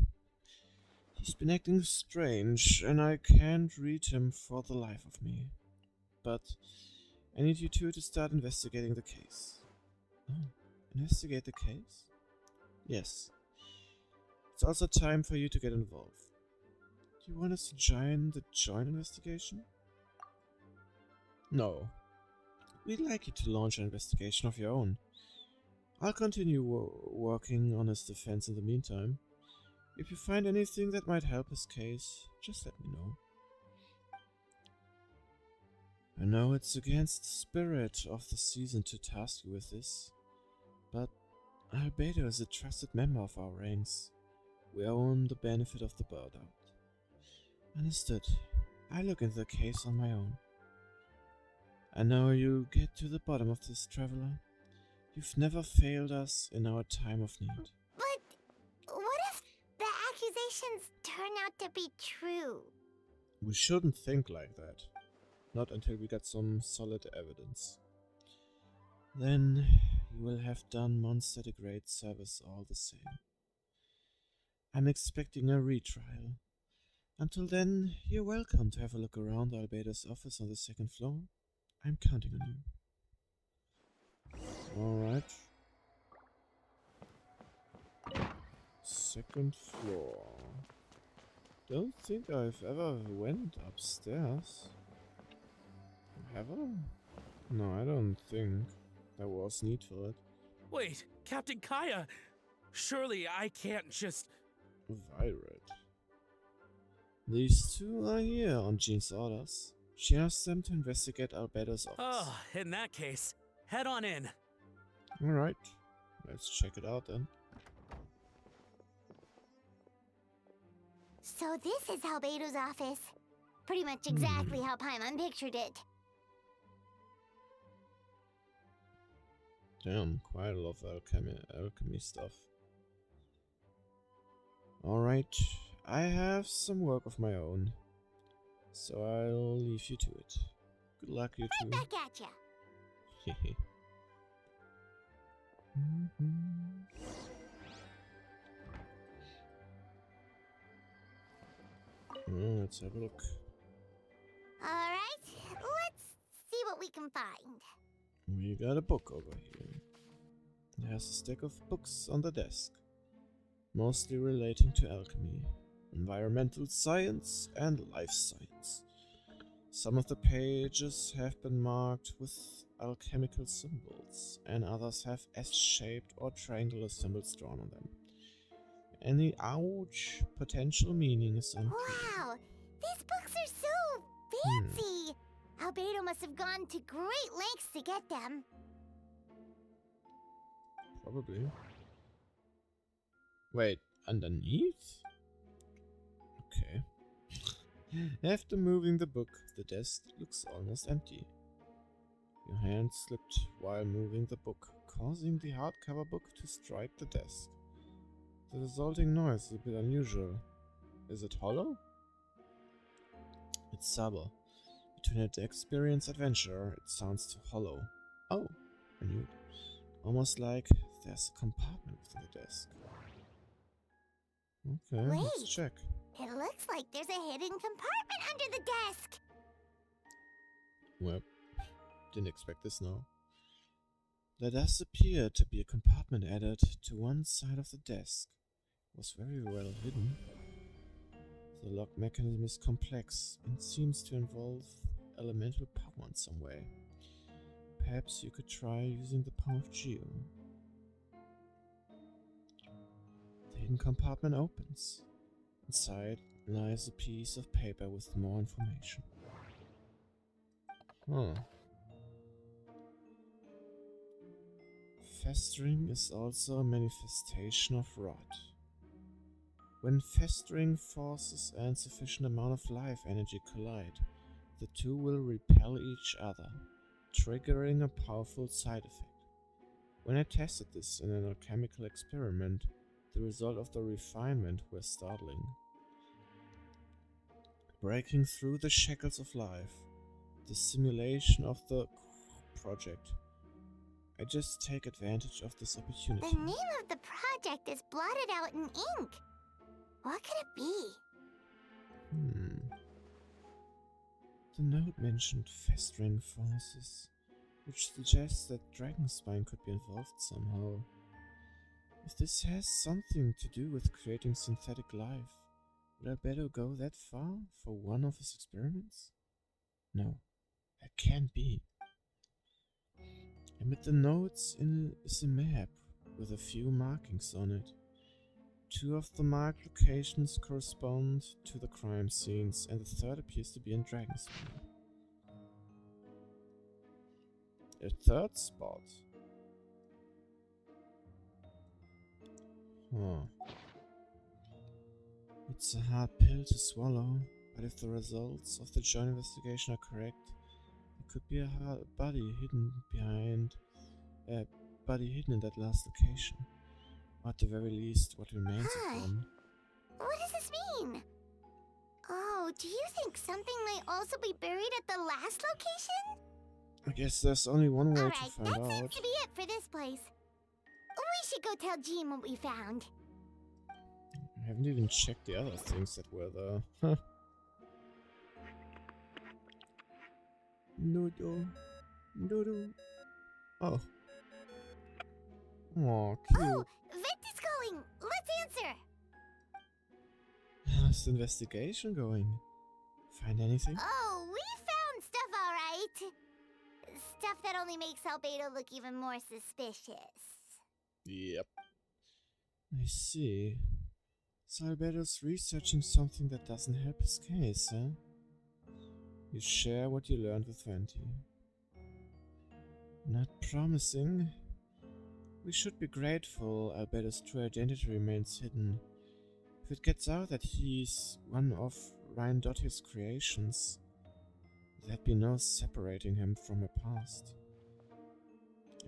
He's been acting strange, and I can't read him for the life of me. But I need you two to start investigating the case. Oh, investigate the case? Yes. It's also time for you to get involved. Do you want us to join the joint investigation? No. We'd like you to launch an investigation of your own. I'll continue working on his defense in the meantime. If you find anything that might help his case, just let me know. I know it's against the spirit of the season to task you with this, but Albedo is a trusted member of our ranks. We own the benefit of the bird out. Understood. I look into the case on my own. I know you'll get to the bottom of this, traveler. You've never failed us in our time of need. But what if the accusations turn out to be true? We shouldn't think like that. Not until we get some solid evidence. Then you will have done Monster a great service all the same. I'm expecting a retrial. Until then, you're welcome to have a look around Albedo's office on the second floor. I'm counting on you. Alright. Second floor. Don't think I've ever went upstairs. Have I? No, I don't think there was need for it. Wait, Captain Kaya! Surely I can't just... Violet. These two are here on Jean's orders. She asked them to investigate Albedo's office. Oh, in that case, head on in. Alright, let's check it out then. So this is Albedo's office. Pretty much exactly how Paimon pictured it. Damn, quite a lot of alchemy stuff. Alright, I have some work of my own, so I'll leave you to it. Good luck, you two. Right back at ya. Hehe. Let's have a look. Alright, let's see what we can find. We got a book over here. There's a stack of books on the desk, mostly relating to alchemy, environmental science, and life science. Some of the pages have been marked with alchemical symbols, and others have S-shaped or triangular symbols drawn on them. Any ouch potential meaning is unclear. Wow, these books are so fancy. Albedo must have gone to great lengths to get them. Probably. Wait, underneath? Okay. After moving the book, the desk looks almost empty. Your hand slipped while moving the book, causing the hardcover book to strike the desk. The resulting noise is a bit unusual. Is it hollow? It's Saba. Between an experienced adventurer, it sounds too hollow. Oh, I knew it. Almost like there's a compartment within the desk. Okay, let's check. It looks like there's a hidden compartment under the desk. Well, didn't expect this now. There does appear to be a compartment added to one side of the desk. It was very well hidden. The lock mechanism is complex and seems to involve elemental power in some way. Perhaps you could try using the power of Geo. The hidden compartment opens. Inside lies a piece of paper with more information. Festering is also a manifestation of rot. When festering forces and sufficient amount of life energy collide, the two will repel each other, triggering a powerful side effect. When I tested this in an alchemical experiment, the result of the refinement were startling. Breaking through the shackles of life, the simulation of the project. I just take advantage of this opportunity. The name of the project is blotted out in ink. What could it be? The note mentioned festering forces, which suggests that Dragonspine could be involved somehow. If this has something to do with creating synthetic life, would Albedo go that far for one of his experiments? No, that can't be. Amid the notes is a map with a few markings on it. Two of the marked locations correspond to the crime scenes, and the third appears to be in Dragonspine. A third spot. Huh. It's a hard pill to swallow, but if the results of the joint investigation are correct, there could be a body hidden in that last location. Or at the very least, what remains of one. What does this mean? Oh, do you think something might also be buried at the last location? I guess there's only one way to Alright, find that out. seems to be it for this place. We should go tell Jean what we found. I haven't even checked the other things that were there. Huh. Noodle. Noodle. Oh. Oh, cute. Oh, Vent is calling. Let's answer. How's the investigation going? Find anything? Oh, we found stuff, alright. Stuff that only makes Albedo look even more suspicious. Yep. I see. So Albedo's researching something that doesn't help his case, huh? You share what you learned with Venti. Not promising. We should be grateful Albedo's true identity remains hidden. If it gets out that he's one of Ryan Dottier's creations, there'd be no separating him from a past.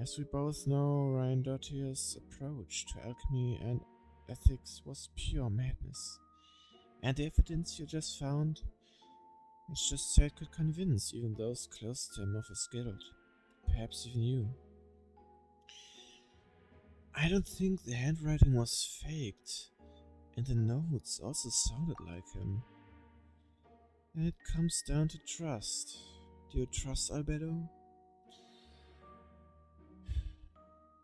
As we both know, Ryan Dottier's approach to alchemy and ethics was pure madness. And the evidence you just found, let's just say it could convince even those close to him of his guilt. Perhaps even you. I don't think the handwriting was faked, and the notes also sounded like him. And it comes down to trust. Do you trust Albedo?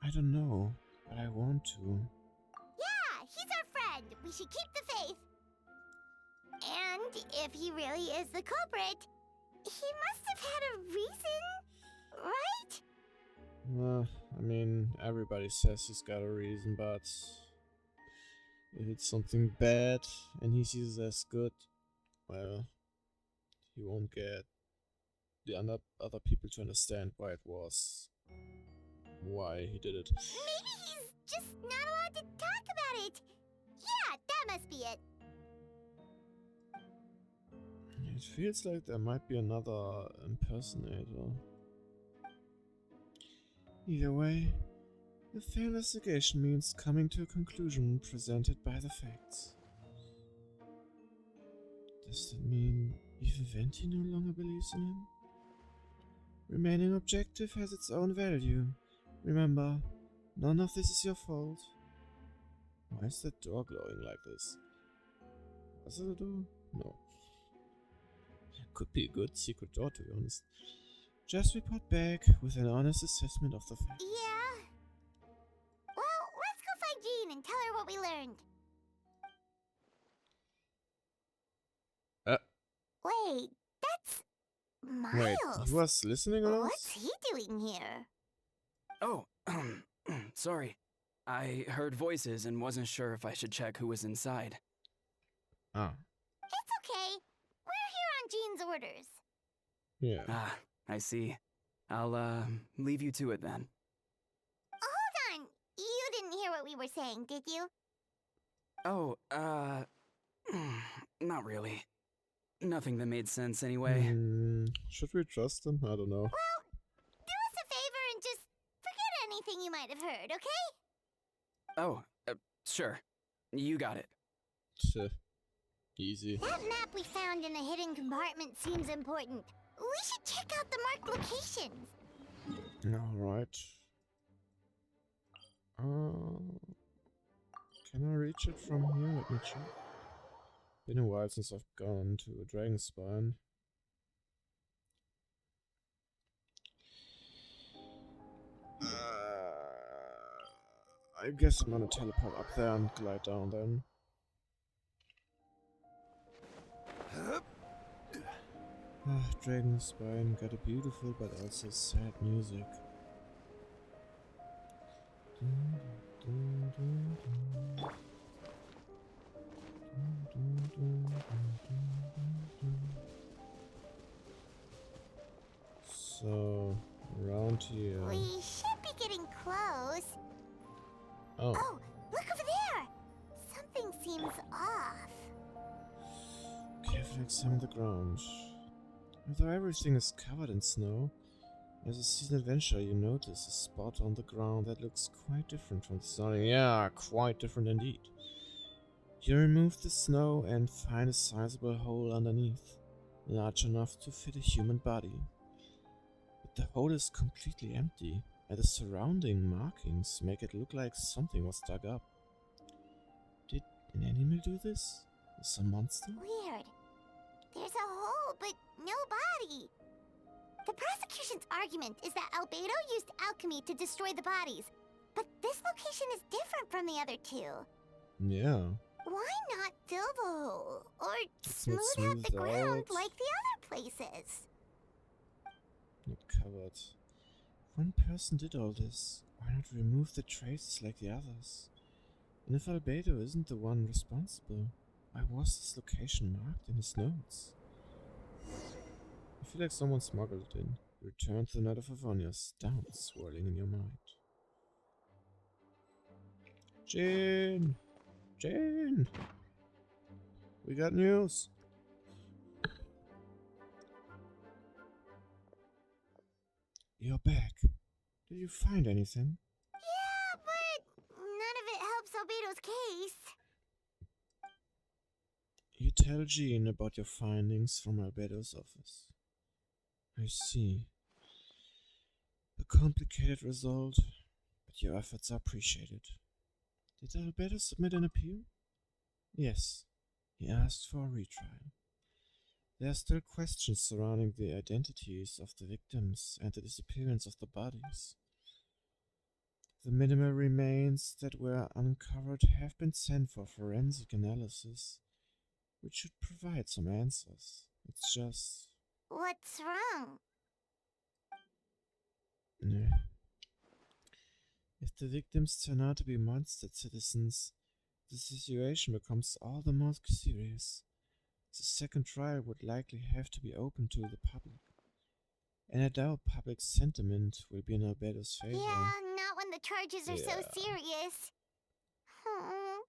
I don't know, but I want to. Yeah, he's our friend. We should keep the faith. And if he really is the culprit, he must have had a reason, right? I mean, everybody says he's got a reason, but if it's something bad and he sees it as good, well, he won't get the other people to understand why he did it. Maybe he's just not allowed to talk about it. Yeah, that must be it. It feels like there might be another impersonator. Either way, a fair investigation means coming to a conclusion presented by the facts. Does that mean even Venti no longer believes in him? Remaining objective has its own value. Remember, none of this is your fault. Why is that door glowing like this? Was it a door? No. Could be a good secret door, to be honest. Just report back with an honest assessment of the facts. Yeah. Well, let's go find Jean and tell her what we learned. Wait, that's Miles. Wait, he was listening on What's us? he doing here? Oh, sorry. I heard voices and wasn't sure if I should check who was inside. Ah, It's okay. We're here on Jean's orders. yeah. Ah, I see. I'll, leave you to it then. Hold on. You didn't hear what we were saying, did you? Oh, not really. Nothing that made sense anyway. Should we trust him? I don't know. Well, do us a favor and just forget anything you might have heard, okay? Oh, sure. You got it. Tch, easy. That map we found in the hidden compartment seems important. We should check out the marked locations. Alright. Can I reach it from here? Let me check. Been a while since I've gone to a dragon spine. I guess I'm gonna teleport up there and glide down then. Dragon spine got a beautiful but also sad music. So, around around here. We should be getting close. Oh. Oh, look over there! Something seems off. Carefully examine the ground. Although everything is covered in snow, as a seasoned adventurer you notice a spot on the ground that looks quite different from the surrounding. Yeah, quite different indeed. You remove the snow and find a sizable hole underneath, large enough to fit a human body. But the hole is completely empty, and the surrounding markings make it look like something was dug up. Did an animal do this? Is a monster? Weird. There's a hole, but no body. The prosecution's argument is that Albedo used alchemy to destroy the bodies, but this location is different from the other two. Yeah. Why not fill the hole? Or It's not smooth out the smoothed ground out. like the other places? Not covered. One person did all this. Why not remove the traces like the others? And if Albedo isn't the one responsible, why was this location marked in his notes? I feel like someone smuggled it in. Return to the night of Avonia's, doubts swirling in your mind. Jane! Jane! We got news! You're back. Did you find anything? Yeah, but none of it helps Albedo's case. You tell Jean about your findings from Albedo's office. I see. A complicated result, but your efforts are appreciated. Did Albedo submit an appeal? Yes. He asked for a retrial. There are still questions surrounding the identities of the victims and the disappearance of the bodies. The minimal remains that were uncovered have been sent for forensic analysis, which should provide some answers. It's just... What's wrong? Nah. If the victims turn out to be monstered citizens, the situation becomes all the more serious. The second trial would likely have to be open to the public. And I doubt public sentiment will be in Albedo's favor. Yeah, not when the charges are so Yeah. serious. Hmm.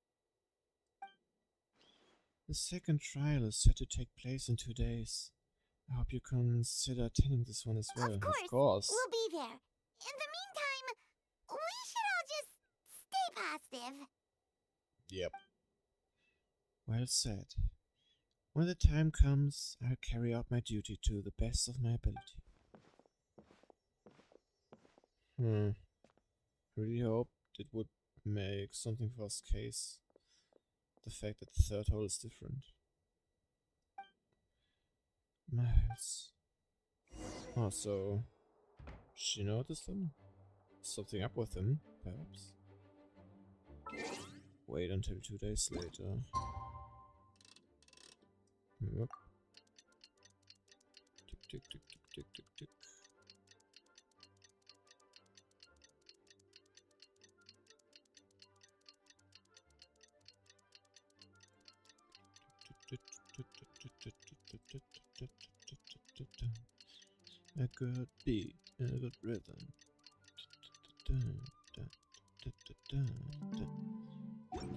The second trial is set to take place in 2 days. I hope you consider attending this one as well. Of course. We'll be there. In the meantime, we should all just stay positive. Yep. Well said. When the time comes, I'll carry out my duty to the best of my ability. Really hoped it would make something for his case. The fact that the third hole is different. Miles. Oh, so she noticed him? Something up with him, perhaps? Wait until 2 days later. Yep. Tick, tick, tick, tick, tick, tick, tick. A good beat and a good rhythm. There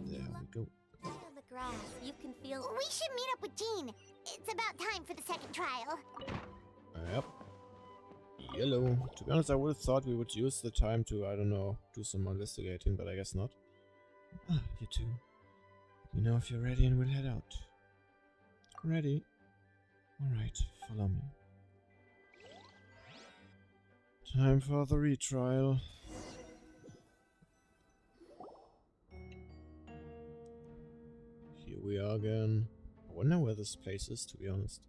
we go. Feel the grass. You can feel. We should meet up with Jean. It's about time for the second trial. Yep. Yellow. To be honest, I would have thought we would use the time to, I don't know, do some investigating, but I guess not. Ah, you two. Let me know if you're ready and we'll head out. Ready. Alright, follow me. Time for the retrial. Here we are again. I wonder where this place is, to be honest.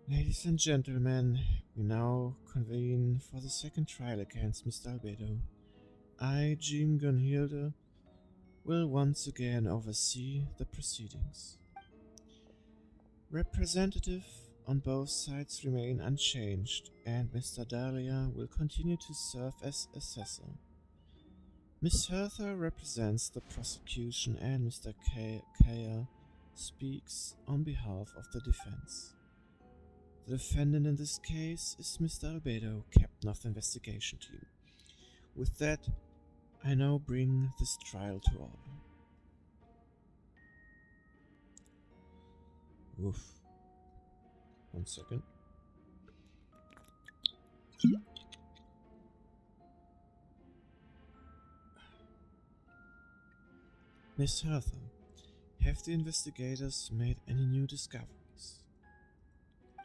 Ladies and gentlemen, we now convene for the second trial against Mr. Albedo. I, Jean Gunhilde, will once again oversee the proceedings. Representative on both sides remain unchanged, and Mr. Dahlia will continue to serve as assessor. Miss Hertha represents the prosecution, and Mr. Kaya speaks on behalf of the defense. The defendant in this case is Mr. Albedo, captain of the investigation team. With that, I now bring this trial to order. Oof. 1 second. Miss Hertha, have the investigators made any new discoveries?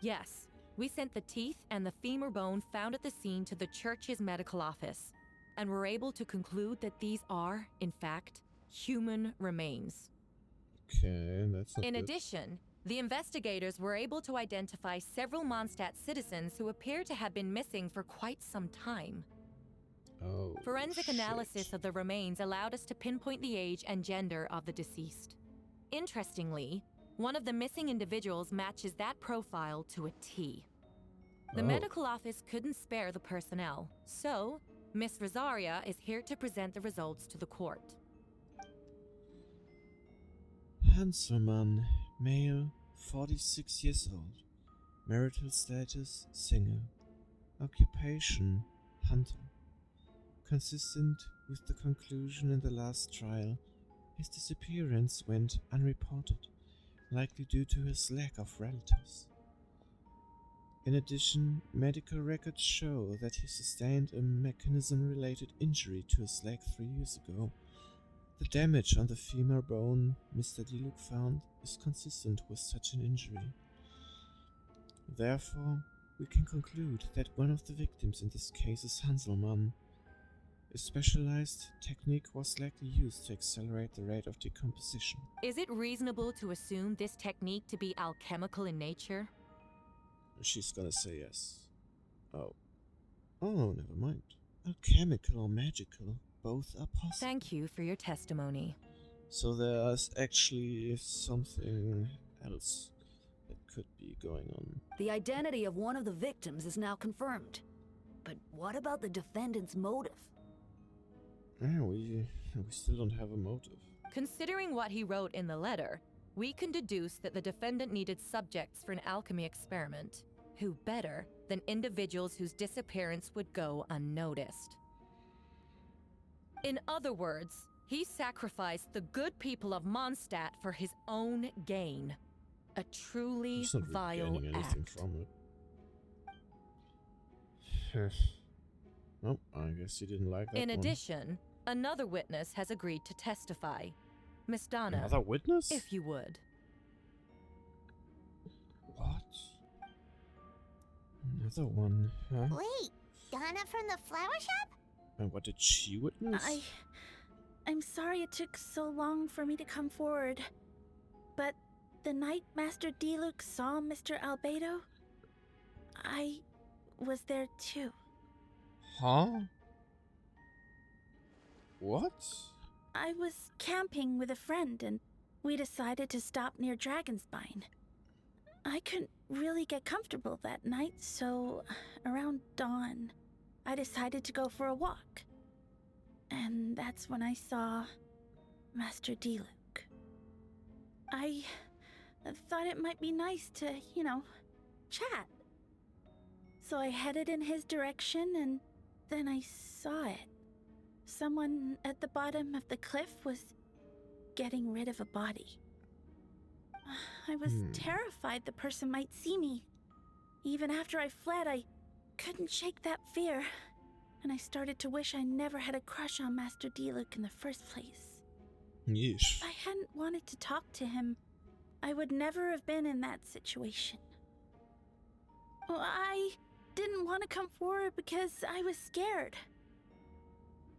Yes, we sent the teeth and the femur bone found at the scene to the church's medical office, and were able to conclude that these are, in fact, human remains. Okay, that's not In good. addition, the investigators were able to identify several Mondstadt citizens who appear to have been missing for quite some time. Oh, Forensic shit. analysis of the remains allowed us to pinpoint the age and gender of the deceased. Interestingly, one of the missing individuals matches that profile to a T. The Oh. medical office couldn't spare the personnel, so Miss Rosaria is here to present the results to the court. Hanselmann, male, 46 years old. Marital status, single. Occupation, hunter. Consistent with the conclusion in the last trial, his disappearance went unreported, likely due to his lack of relatives. In addition, medical records show that he sustained a mechanism-related injury to his leg 3 years ago. The damage on the femur bone Mr. Diluc found is consistent with such an injury. Therefore, we can conclude that one of the victims in this case is Hanselmann. A specialized technique was likely used to accelerate the rate of decomposition. Is it reasonable to assume this technique to be alchemical in nature? She's gonna say yes. Oh, never mind. Alchemical or magical, both are possible. Thank you for your testimony. So there's actually something else that could be going on. The identity of one of the victims is now confirmed. But what about the defendant's motive? Yeah, we still don't have a motive. Considering what he wrote in the letter, we can deduce that the defendant needed subjects for an alchemy experiment. Who better than individuals whose disappearance would go unnoticed? In other words, he sacrificed the good people of Mondstadt for his own gain. A truly He's not really vile gaining anything act. from it. Oh, I guess he didn't like that In one. addition, another witness has agreed to testify. Miss Donna, Another witness? if you would. What? Another one, huh? Wait, Donna from the flower shop? And what did she witness? I'm sorry it took so long for me to come forward. But the night Master Diluc saw Mr. Albedo, I was there too. Huh? What? I was camping with a friend and we decided to stop near Dragonspine. I couldn't really get comfortable that night, so around dawn, I decided to go for a walk. And that's when I saw Master Diluc. I thought it might be nice to, chat. So I headed in his direction and then I saw it. Someone at the bottom of the cliff was getting rid of a body. I was terrified the person might see me. Even after I fled, I couldn't shake that fear. And I started to wish I never had a crush on Master Diluc in the first place. Yeesh. If I hadn't wanted to talk to him, I would never have been in that situation. Well, I didn't want to come forward because I was scared.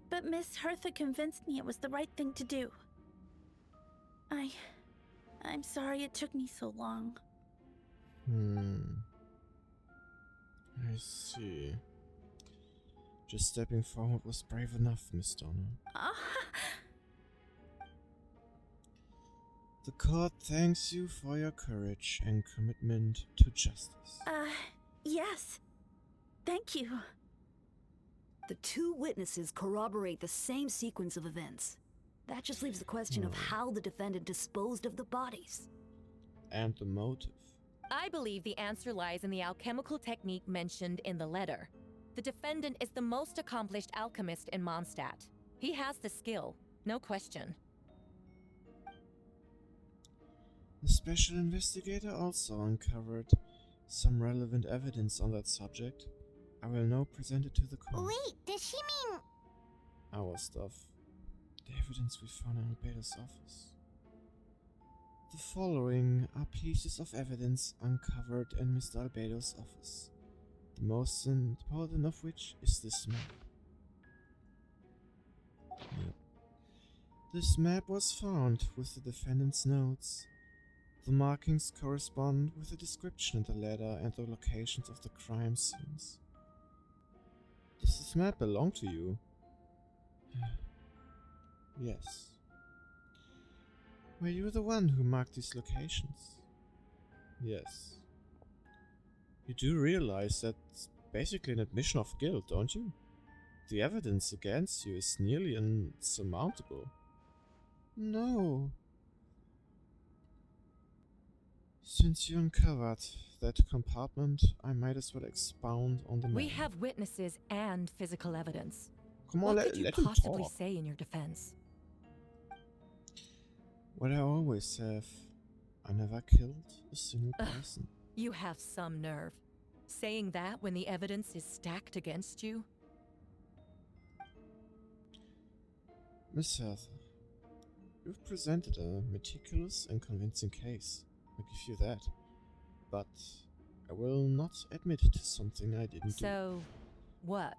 But Miss Hertha convinced me it was the right thing to do. I'm sorry it took me so long. I see. Just stepping forward was brave enough, Miss Donna. The court thanks you for your courage and commitment to justice. Yes. Thank you. The two witnesses corroborate the same sequence of events. That just leaves the question of how the defendant disposed of the bodies. And the motive. I believe the answer lies in the alchemical technique mentioned in the letter. The defendant is the most accomplished alchemist in Mondstadt. He has the skill, no question. The special investigator also uncovered some relevant evidence on that subject. I will now present it to the court. Wait, does she mean... Our stuff. The evidence we found in Albedo's office. The following are pieces of evidence uncovered in Mr. Albedo's office. The most important of which is this map. Yep. This map was found with the defendant's notes. The markings correspond with the description in the letter and the locations of the crime scenes. Does this map belong to you? Yes. Were you the one who marked these locations? Yes. You do realize that's basically an admission of guilt, don't you? The evidence against you is nearly insurmountable. No. Since you uncovered that compartment, I might as well expound on the matter. We have witnesses and physical evidence. Come on, what could you let him possibly talk. say in your defense? What I always have. I never killed a single person. You have some nerve. Saying that when the evidence is stacked against you? Miss Hertha, you've presented a meticulous and convincing case. I give you that. But I will not admit to something I didn't do. So, what?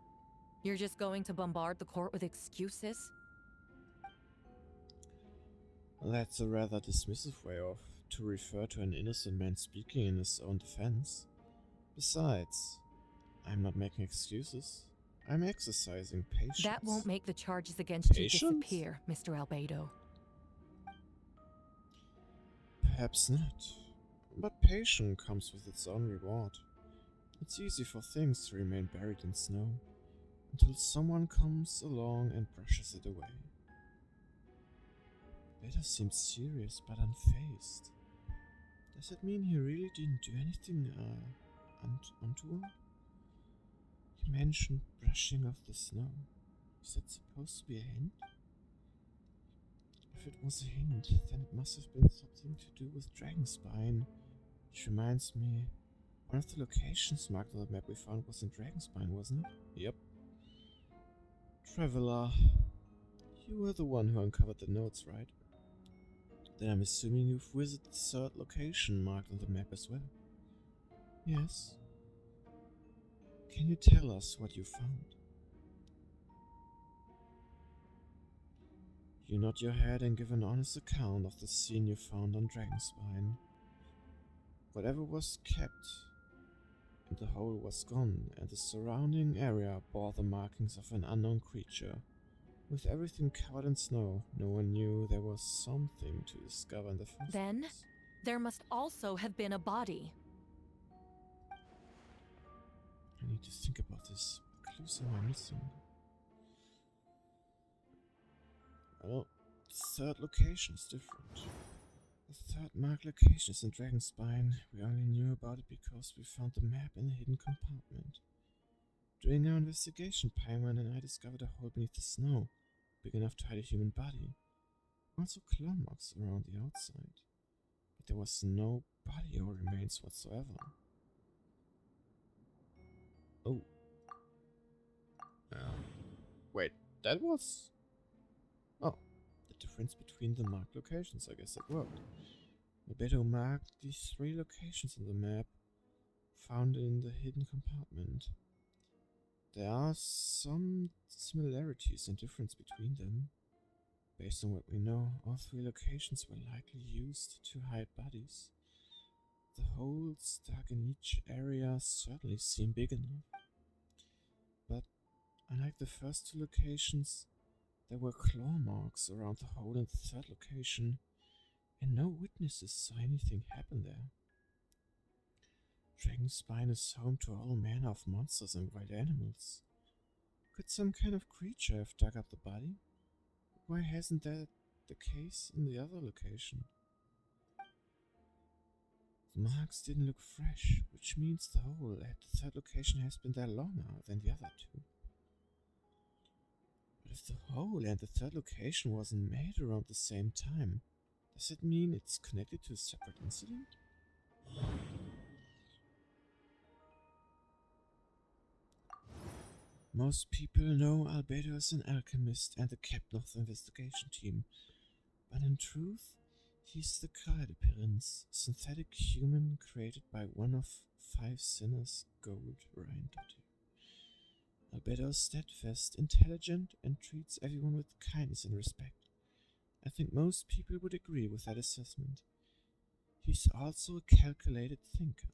You're just going to bombard the court with excuses? That's a rather dismissive way to refer to an innocent man speaking in his own defense. Besides, I'm not making excuses. I'm exercising patience. That won't make the charges against Patience? you disappear, Mr. Albedo. Perhaps not. But patience comes with its own reward. It's easy for things to remain buried in snow until someone comes along and brushes it away. Albedo seems serious but unfazed. Does it mean he really didn't do anything untoward? You mentioned brushing off the snow. Is that supposed to be a hint? If it was a hint, then it must have been something to do with Dragonspine. Which reminds me, one of the locations marked on the map we found was in Dragonspine, wasn't it? Yep. Traveler, you were the one who uncovered the notes, right? Then I'm assuming you've visited the third location marked on the map as well. Yes. Can you tell us what you found? You nod your head and give an honest account of the scene you found on Dragonspine. Whatever was kept in the hole was gone, and the surrounding area bore the markings of an unknown creature. With everything covered in snow, no one knew there was something to discover in the first Then, place. there must also have been a body. I need to think about this. What clues am I missing? Well, the third location is different. The third marked location is in Dragonspine. We only knew about it because we found the map in a hidden compartment. During our investigation, Paimon and I discovered a hole beneath the snow, big enough to hide a human body. Also claw marks around the outside. But there was no body or remains whatsoever. Oh. Wait, that was... Oh, the difference between the marked locations, I guess that worked. Albedo marked these 3 locations on the map, found in the hidden compartment. There are some similarities and difference between them. Based on what we know, all 3 locations were likely used to hide bodies. The holes dug in each area certainly seem big enough. But unlike the first 2 locations, there were claw marks around the hole in the third location, and no witnesses saw anything happen there. Dragonspine is home to all manner of monsters and wild animals. Could some kind of creature have dug up the body? Why hasn't that the case in the other location? marks didn't look fresh, which means the hole at the third location has been there longer than the other two. But if the hole and the third location wasn't made around the same time, does it mean it's connected to a separate incident? Most people know Albedo is an alchemist and the captain of the investigation team, but in truth, he's the card appearance, synthetic human created by one of 5 sinners, Gold Reindotti. Albedo is steadfast, intelligent, and treats everyone with kindness and respect. I think most people would agree with that assessment. He's also a calculated thinker.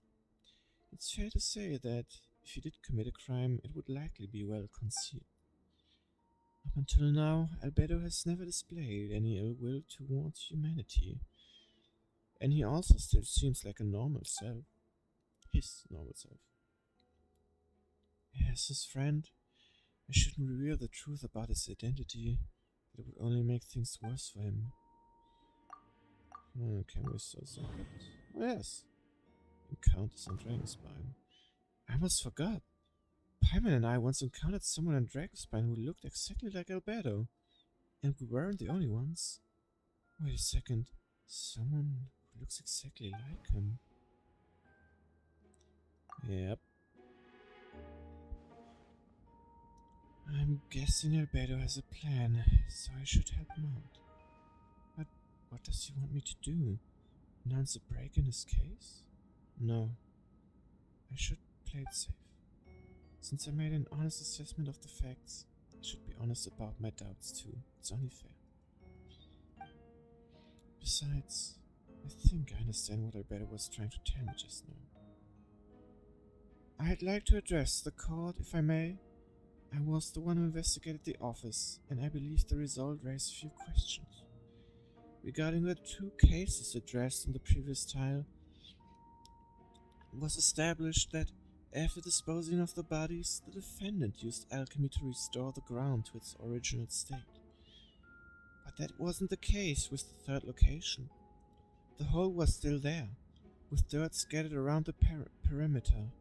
It's fair to say that if he did commit a crime, it would likely be well concealed. Up until now, Albedo has never displayed any ill will towards humanity, and he also still seems like a normal self. His normal self. As his friend, I shouldn't reveal the truth about his identity. It would only make things worse for him. Can we still say that? Oh, yes. Encounters on Dragonspine. I almost forgot. Paimon and I once encountered someone on Dragonspine who looked exactly like Albedo. And we weren't the only ones. Wait a second. Someone who looks exactly like him. Yep. I'm guessing Albedo has a plan, so I should help him out. But what does he want me to do? Announce a break in his case? No. I should play it safe. Since I made an honest assessment of the facts, I should be honest about my doubts too. It's only fair. Besides, I think I understand what Albedo was trying to tell me just now. I'd like to address the court, if I may. I was the one who investigated the office, and I believe the result raised few questions. Regarding the 2 cases addressed in the previous tile, it was established that after disposing of the bodies, the defendant used alchemy to restore the ground to its original state. But that wasn't the case with the 3rd location. The hole was still there, with dirt scattered around the perimeter.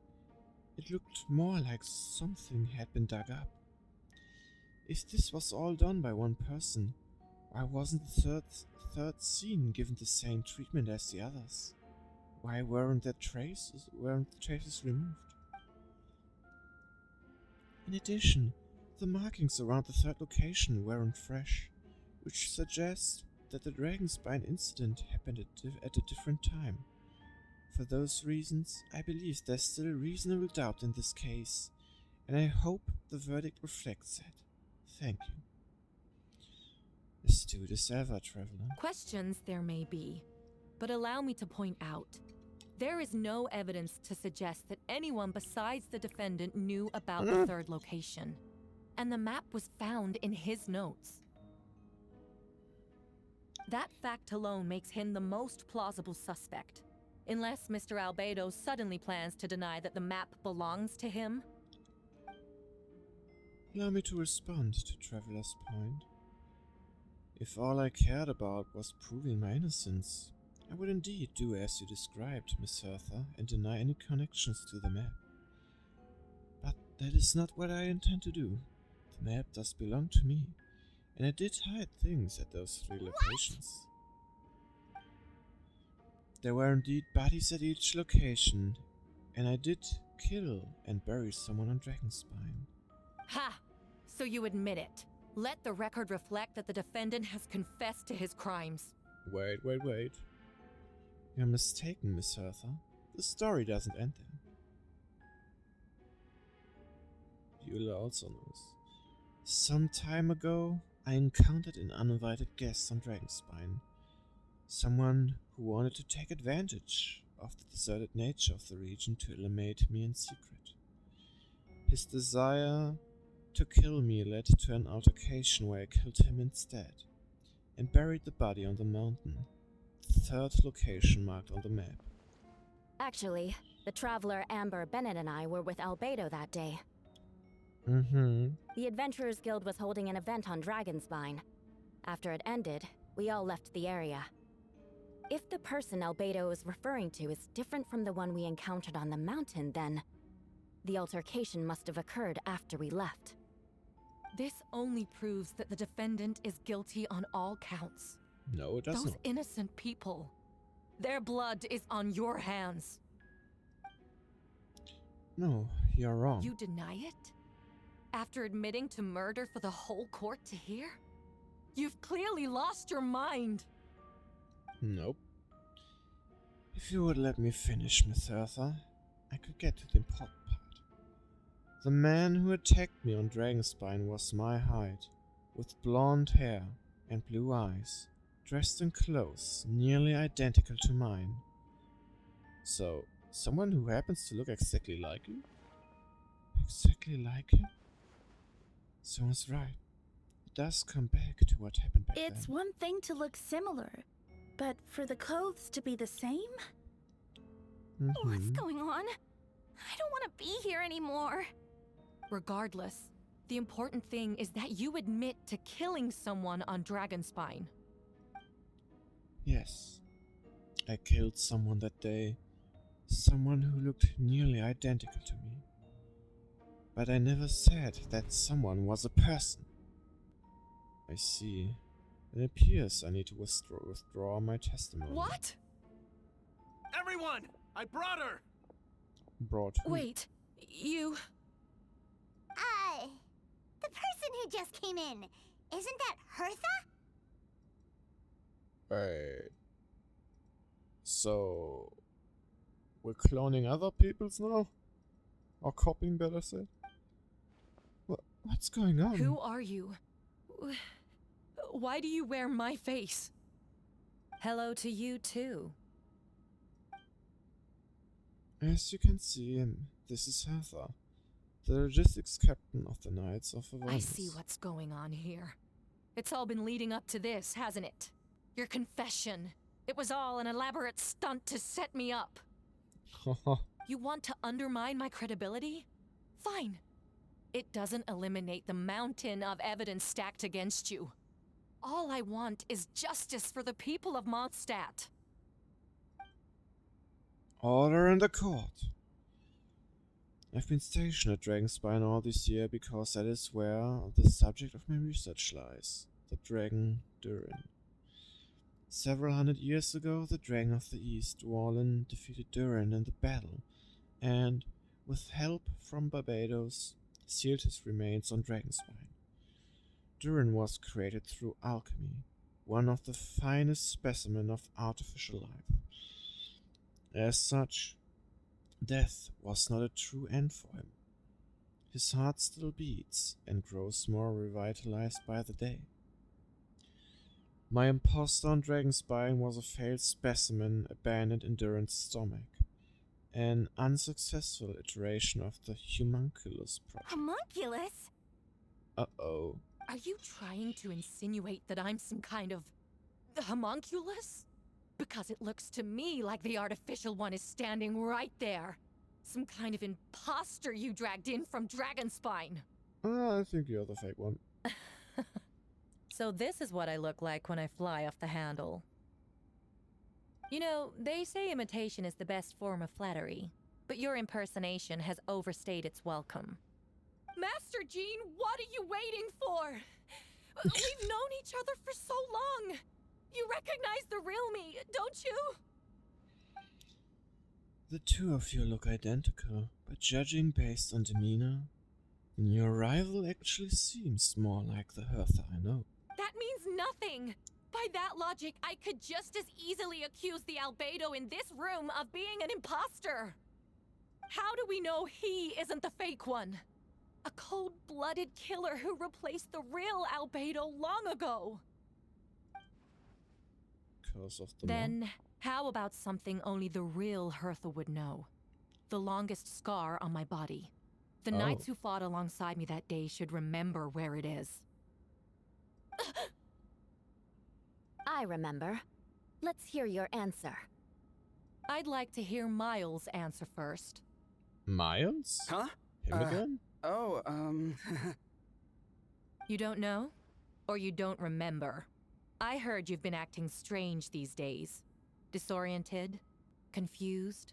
It looked more like something had been dug up. If this was all done by one person, why wasn't the third scene given the same treatment as the others? Why weren't the traces removed? In addition, the markings around the 3rd location weren't fresh, which suggests that the Dragonspine incident happened at a different time. For those reasons, I believe there's still reasonable doubt in this case, and I hope the verdict reflects that. Thank you. Astute as ever, Traveler. Questions there may be, but allow me to point out. There is no evidence to suggest that anyone besides the defendant knew about the 3rd location, and the map was found in his notes. That fact alone makes him the most plausible suspect. Unless Mr. Albedo suddenly plans to deny that the map belongs to him. Allow me to respond to Traveler's point. If all I cared about was proving my innocence, I would indeed do as you described, Miss Hertha, and deny any connections to the map. But that is not what I intend to do. The map does belong to me, and I did hide things at those 3 locations. There were indeed bodies at each location, and I did kill and bury someone on Dragonspine. Ha! So you admit it. Let the record reflect that the defendant has confessed to his crimes. Wait. You're mistaken, Miss Hertha. The story doesn't end there. Beulah also knows. Some time ago, I encountered an uninvited guest on Dragonspine. Someone who wanted to take advantage of the deserted nature of the region to eliminate me in secret. His desire to kill me led to an altercation where I killed him instead, and buried the body on the mountain, the 3rd location marked on the map. Actually, the traveler Amber, Bennett, and I were with Albedo that day. The Adventurers Guild was holding an event on Dragonspine. After it ended, we all left the area. If the person Albedo is referring to is different from the one we encountered on the mountain, then the altercation must have occurred after we left. This only proves that the defendant is guilty on all counts. No, it doesn't. Those innocent people, their blood is on your hands. No, you're wrong. You deny it? After admitting to murder for the whole court to hear? You've clearly lost your mind. Nope. If you would let me finish, Miss Hertha, I could get to the important part. The man who attacked me on Dragonspine was my height, with blonde hair and blue eyes, dressed in clothes nearly identical to mine. So, someone who happens to look exactly like you? Exactly like you? Someone's right. It does come back to what happened back It's then. one thing to look similar, but for the clothes to be the same? What's going on? I don't want to be here anymore. Regardless, the important thing is that you admit to killing someone on Dragonspine. Yes. I killed someone that day. Someone who looked nearly identical to me. But I never said that someone was a person. I see. It appears I need to withdraw my testimony. What? Everyone! I brought her! Brought who? Wait, you... The person who just came in, isn't that Hertha? Wait. So... we're cloning other people's now? Or copying, better said? What's going on? Who are you? Why do you wear my face? Hello to you too. As you can see, this is Hertha, the logistics captain of the Knights of Avernus. I see what's going on here. It's all been leading up to this, hasn't it? Your confession. It was all an elaborate stunt to set me up. You want to undermine my credibility? Fine. It doesn't eliminate the mountain of evidence stacked against you. All I want is justice for the people of Mondstadt. Order in the court. I've been stationed at Dragonspine all this year because that is where the subject of my research lies. The dragon Durin. Several hundred years ago, the Dragon of the East, Warlin, defeated Durin in the battle, and, with help from Barbados, sealed his remains on Dragonspine. Durin was created through alchemy, one of the finest specimens of artificial life. As such, death was not a true end for him. His heart still beats and grows more revitalized by the day. My imposter on Dragonspine was a failed specimen abandoned in Durin's stomach, an unsuccessful iteration of the homunculus project. Homunculus? Uh-oh. Are you trying to insinuate that I'm some kind of homunculus? Because it looks to me like the artificial one is standing right there. Some kind of imposter you dragged in from Dragonspine. I think you're the fake one. So this is what I look like when I fly off the handle. You know, they say imitation is the best form of flattery, but your impersonation has overstayed its welcome. Master Jean, what are you waiting for? We've known each other for so long. You recognize the real me, don't you? The two of you look identical, but judging based on demeanor, your rival actually seems more like the Hertha I know. That means nothing. By that logic, I could just as easily accuse the Albedo in this room of being an imposter. How do we know he isn't the fake one? A cold-blooded killer who replaced the real Albedo long ago. Curse of the Then, how about something only the real Hertha would know? The longest scar on my body. The knights who fought alongside me that day should remember where it is. I remember. Let's hear your answer. I'd like to hear Miles' answer first. Miles? Huh? Him again? Oh, You don't know? Or you don't remember? I heard you've been acting strange these days. Disoriented? Confused?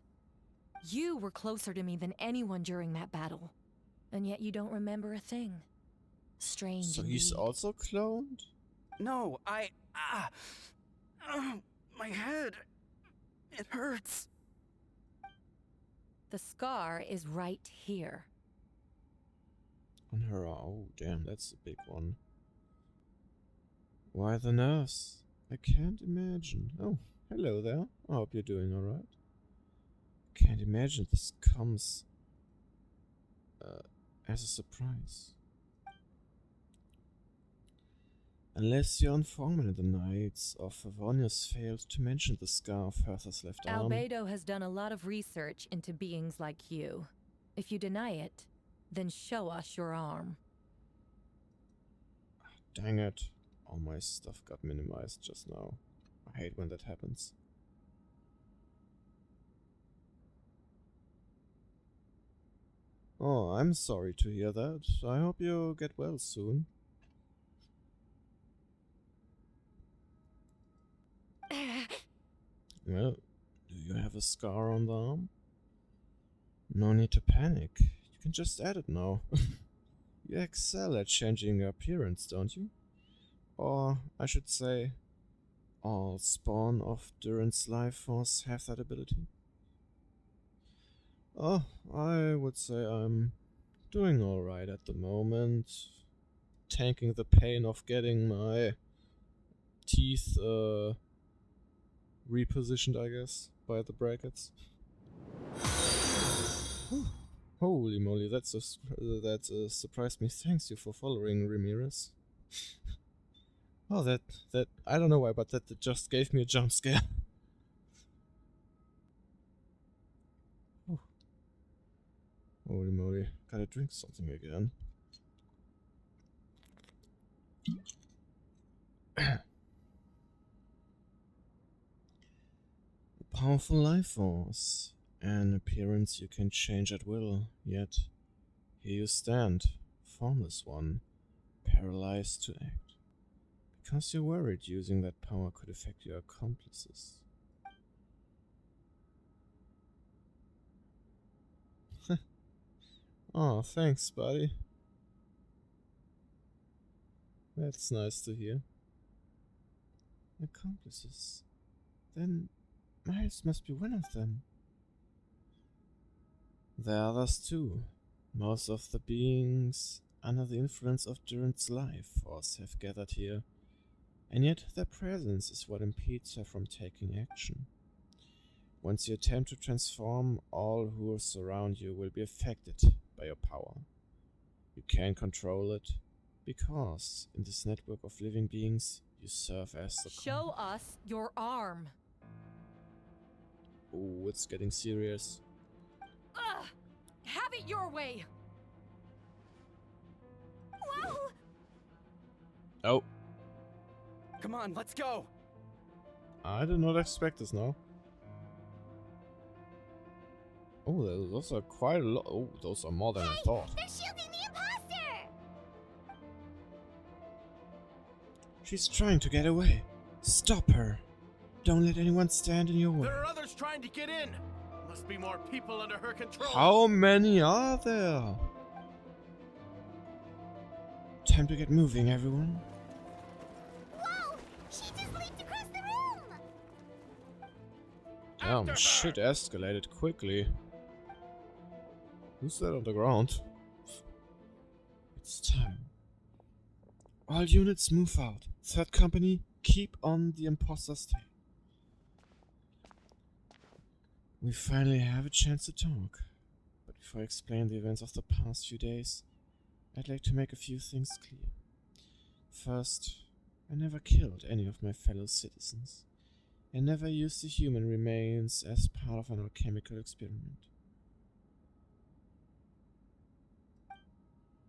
You were closer to me than anyone during that battle. And yet you don't remember a thing. Strange So he's indeed. also cloned? No, my head. It hurts. The scar is right here. On her, oh damn, that's a big one. Why the nerves? I can't imagine. Oh, hello there. I hope you're doing alright. Can't imagine this comes as a surprise. Unless your informant in the Knights of Favonius failed to mention the scar of Hertha's left arm. Albedo has done a lot of research into beings like you. If you deny it, then show us your arm. Dang it. All my stuff got minimized just now. I hate when that happens. Oh, I'm sorry to hear that. I hope you get well soon. Well, do you have a scar on the arm? No need to panic. You can just add it now. You excel at changing your appearance, don't you? Or, I should say, all spawn of Duran's life force have that ability. Oh, I would say I'm doing alright at the moment. Tanking the pain of getting my teeth repositioned, I guess, by the brackets. Holy moly, that surprised me. Thanks you for following, Ramirez. Oh, that I don't know why, but that just gave me a jump scare. Oh. Holy moly, gotta drink something again. A powerful life force, an appearance you can change at will, yet here you stand, formless one, paralyzed to act. Because you're worried using that power could affect your accomplices. Oh, thanks, buddy. That's nice to hear. Accomplices. Then Miles must be one of them. There are others too. Most of the beings under the influence of Duran's life force have gathered here, and yet their presence is what impedes her from taking action. Once you attempt to transform, all who surround you will be affected by your power. You can't control it, because in this network of living beings, you serve as the Show us your arm. Oh, it's getting serious. Ugh! Have it your way! Whoa! Oh, Come on, let's go. I did not expect this now. Oh, those are quite a lot. Oh, those are more than I thought. They're shielding the imposter! She's trying to get away. Stop her. Don't let anyone stand in your way. There are others trying to get in. Must be more people under her control. How many are there? Time to get moving, everyone. Whoa! She just leaped across the room! Damn, After her. shit escalated quickly. Who's that on the ground? It's time. All units move out. Third company, keep on the imposter's tail. We finally have a chance to talk. But before I explain the events of the past few days, I'd like to make a few things clear. First, I never killed any of my fellow citizens. I never used the human remains as part of an alchemical experiment.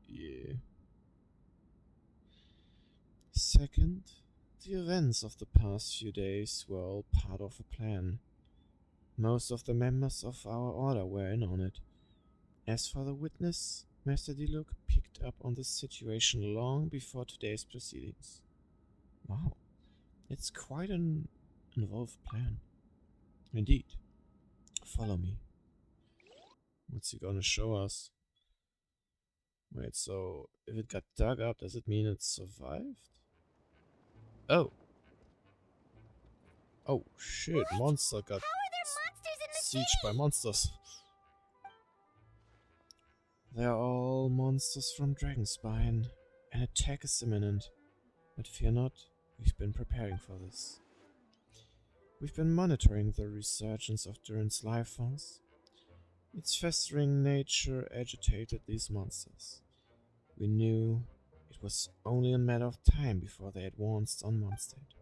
Yeah. Second, the events of the past few days were all part of a plan. Most of the members of our order were in on it. As for the witness, Master Diluc picked up on the situation long before today's proceedings. Wow, it's quite an involved plan. Indeed. Follow me. What's he gonna show us? Wait, so if it got dug up, does it mean it survived? Oh. Oh shit, What? monster got How are there monsters in the sieged by monsters. They're all monsters from Dragonspine. An attack is imminent. But fear not, we've been preparing for this. We've been monitoring the resurgence of Durin's life force. Its festering nature agitated these monsters. We knew it was only a matter of time before they advanced on Mondstadt.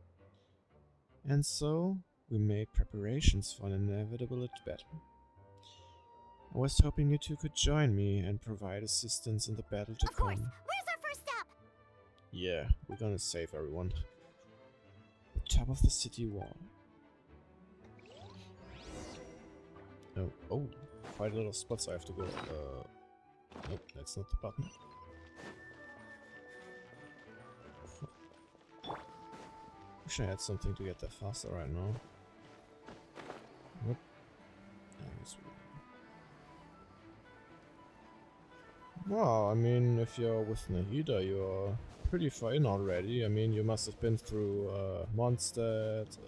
And so, we made preparations for an inevitable battle. I was hoping you two could join me and provide assistance in the battle to Of course. come. Where's our first stop? Yeah, we're gonna save everyone. The top of the city wall. Oh, quite a lot of spots I have to go. Nope, that's not the button. Wish I had something to get there faster right now. Whoop. Well, I mean, if you're with Nahida, you're pretty far in already. I mean, you must have been through Mondstadt,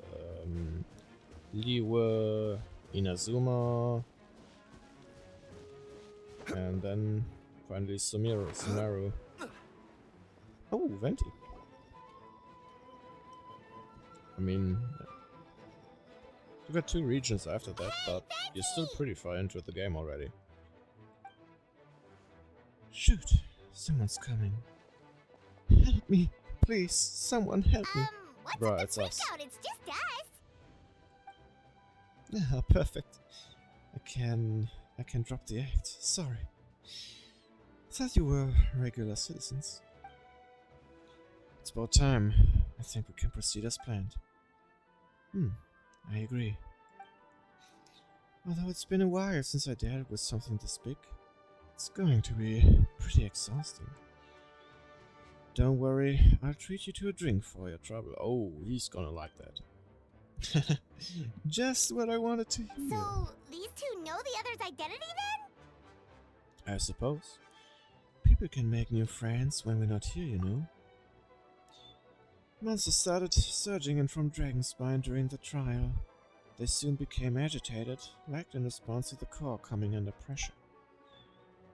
Liyue, Inazuma, and then finally Sumeru. Oh, Venti. I mean, you got 2 regions after that, but you're still pretty far into the game already. Shoot, someone's coming. Help me, please, someone help me. What's Bruh, with it's the us. freak out? It's just us. Ah, perfect. I can drop the act. Sorry. Thought you were regular citizens. It's about time. I think we can proceed as planned. I agree. Although it's been a while since I dealt with something this big, it's going to be pretty exhausting. Don't worry, I'll treat you to a drink for your trouble. Oh, he's gonna like that. Just what I wanted to hear. So, these two know the other's identity then? I suppose. People can make new friends when we're not here, you know. Monsters started surging in from Dragonspine during the trial. They soon became agitated, lagged in response to the core coming under pressure.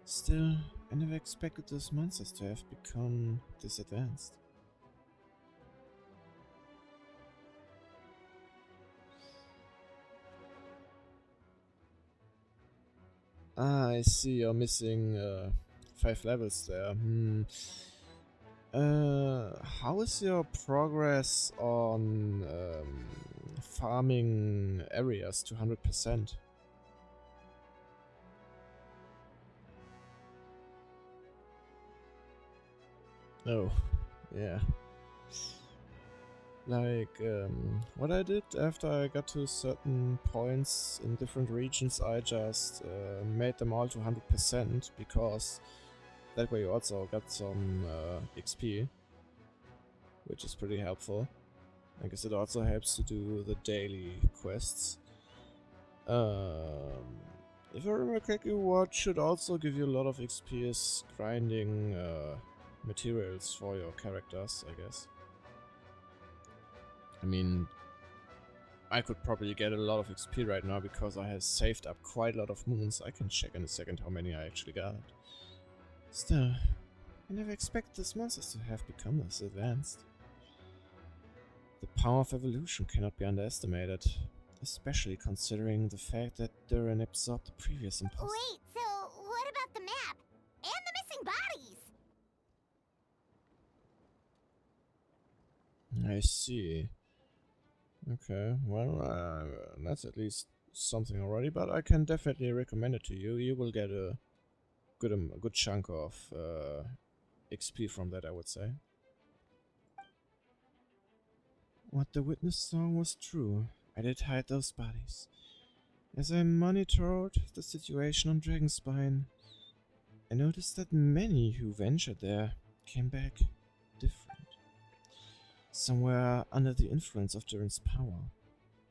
Still, I never expected those monsters to have become this advanced. Ah, I see you're missing 5 levels there. How is your progress on farming areas to 100%? Oh, yeah. Like, what I did after I got to certain points in different regions, I just made them all to 100% because that way you also got some XP, which is pretty helpful. I guess it also helps to do the daily quests. If I remember correctly, what should also give you a lot of XP is grinding materials for your characters, I guess. I mean, I could probably get a lot of XP right now because I have saved up quite a lot of moons. I can check in a second how many I actually got. Still, I never expected these monsters to have become this advanced. The power of evolution cannot be underestimated, especially considering the fact that Durin absorbed the previous imposter. Wait, so what about the map? And the missing bodies? I see. Okay, well, that's at least something already, but I can definitely recommend it to you. You will get a good chunk of XP from that, I would say. What the witness saw was true. I did hide those bodies. As I monitored the situation on Dragonspine, I noticed that many who ventured there came back different. Some were under the influence of Durin's power,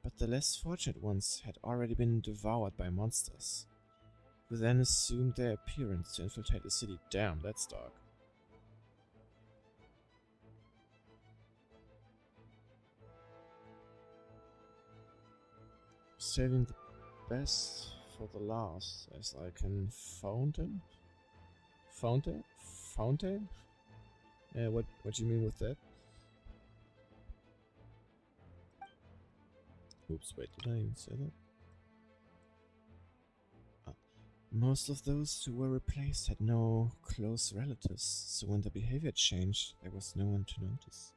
but the less fortunate ones had already been devoured by monsters, who then assumed their appearance to infiltrate the city. Damn, that's dark. Saving the best for the last, as I can fountain? Fountain? Fountain? Yeah, what do you mean with that? Oops, wait, did I even say that? Most of those who were replaced had no close relatives, so when their behavior changed, there was no one to notice.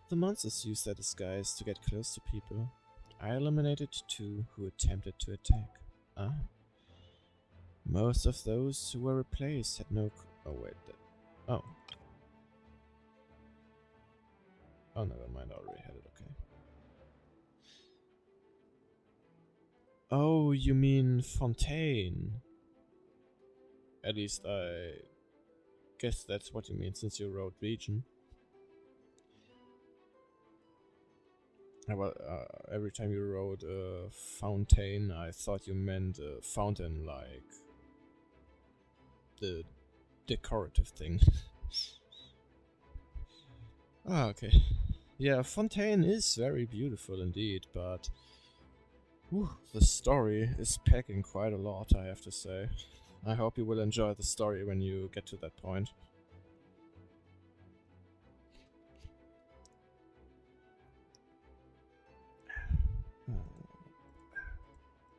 The monsters used their disguise to get close to people. I eliminated 2 who attempted to attack. Most of those who were replaced had no... Oh, wait. Oh. Oh, never mind. I already had it. Okay. Oh, you mean Fontaine. At least I guess that's what you mean, since you wrote region. Well, every time you wrote Fontaine, I thought you meant fountain, like the decorative thing. Ah, okay. Yeah, Fontaine is very beautiful indeed, but the story is packing quite a lot, I have to say. I hope you will enjoy the story when you get to that point.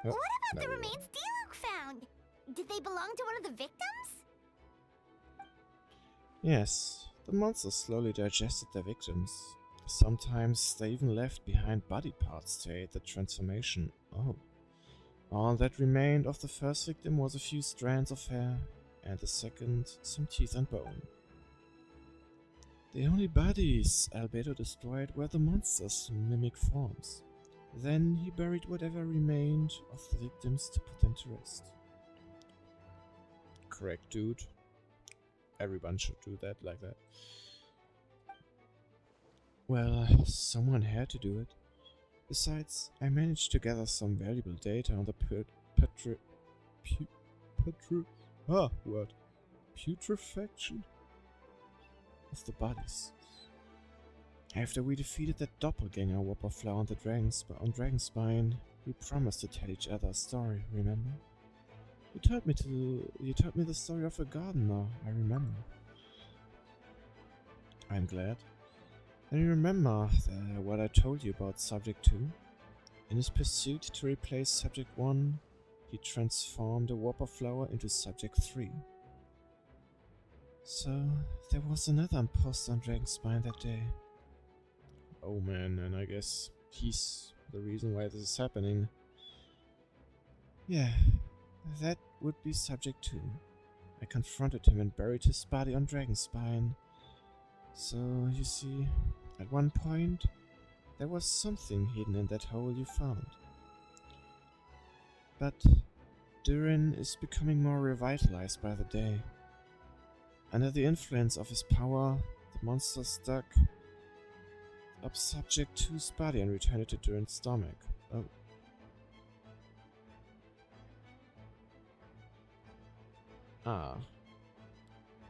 What about the remains Diluc found? Did they belong to one of the victims? Yes, the monsters slowly digested their victims. Sometimes they even left behind body parts to aid the transformation. Oh. All that remained of the first victim was a few strands of hair, and the second, some teeth and bone. The only bodies Albedo destroyed were the monsters' mimic forms. Then he buried whatever remained of the victims to put them to rest. Correct, dude. Everyone should do that like that. Well, someone had to do it. Besides, I managed to gather some valuable data on the putrefaction of the bodies. After we defeated that doppelganger Whopperflower on Dragonspine, we promised to tell each other a story, remember? You told me the story of a gardener, I remember. I'm glad. And you remember what I told you about Subject 2? In his pursuit to replace Subject 1, he transformed a Whopperflower into Subject 3. So, there was another imposter on Dragonspine that day. Oh man, and I guess he's the reason why this is happening. Yeah, that would be Subject 2. I confronted him and buried his body on Dragonspine. So, you see, at one point, there was something hidden in that hole you found. But Durin is becoming more revitalized by the day. Under the influence of his power, the monster stuck up Subject 2's body and returned it to Durin's stomach. Oh. Ah.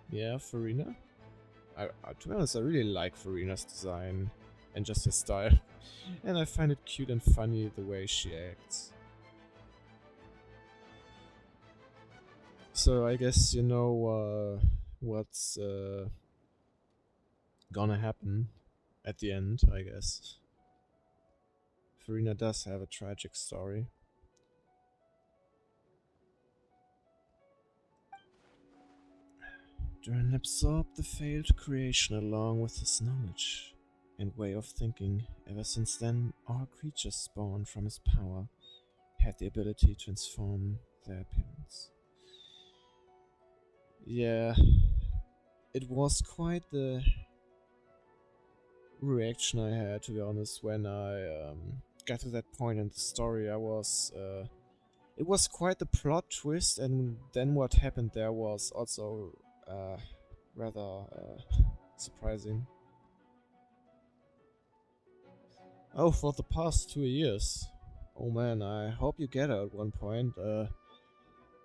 Yeah, Farina? To be honest, I really like Farina's design and just her style. And I find it cute and funny the way she acts. So I guess you know what's gonna happen at the end, I guess. Farina does have a tragic story. Durin absorbed the failed creation along with his knowledge and way of thinking. Ever since then, all creatures spawned from his power had the ability to transform their appearance. Yeah, it was quite the reaction I had, to be honest, when I got to that point in the story. It was quite the plot twist, and then what happened there was also rather surprising. Oh, for the past 2 years. Oh man, I hope you get her at one point.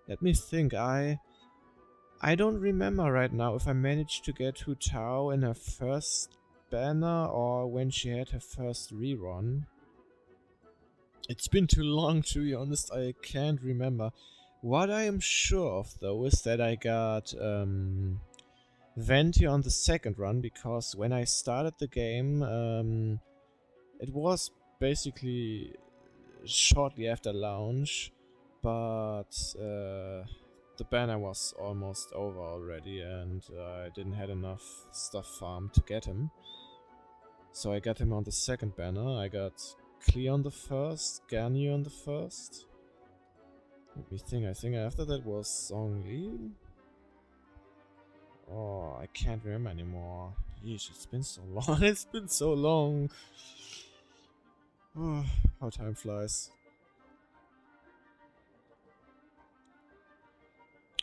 Let me think. I don't remember right now if I managed to get Hu Tao in her first banner or when she had her first rerun. It's been too long, to be honest. I can't remember. What I am sure of though is that I got Venti on the second run, because when I started the game, it was basically shortly after launch, but the banner was almost over already, and I didn't have enough stuff farmed to get him. So I got him on the second banner. I got Klee on the first, Garnier on the first. Let me think. I think after that was Zhongli. Oh, I can't remember anymore. Yeesh, it's been so long. It's been so long. Oh, how time flies.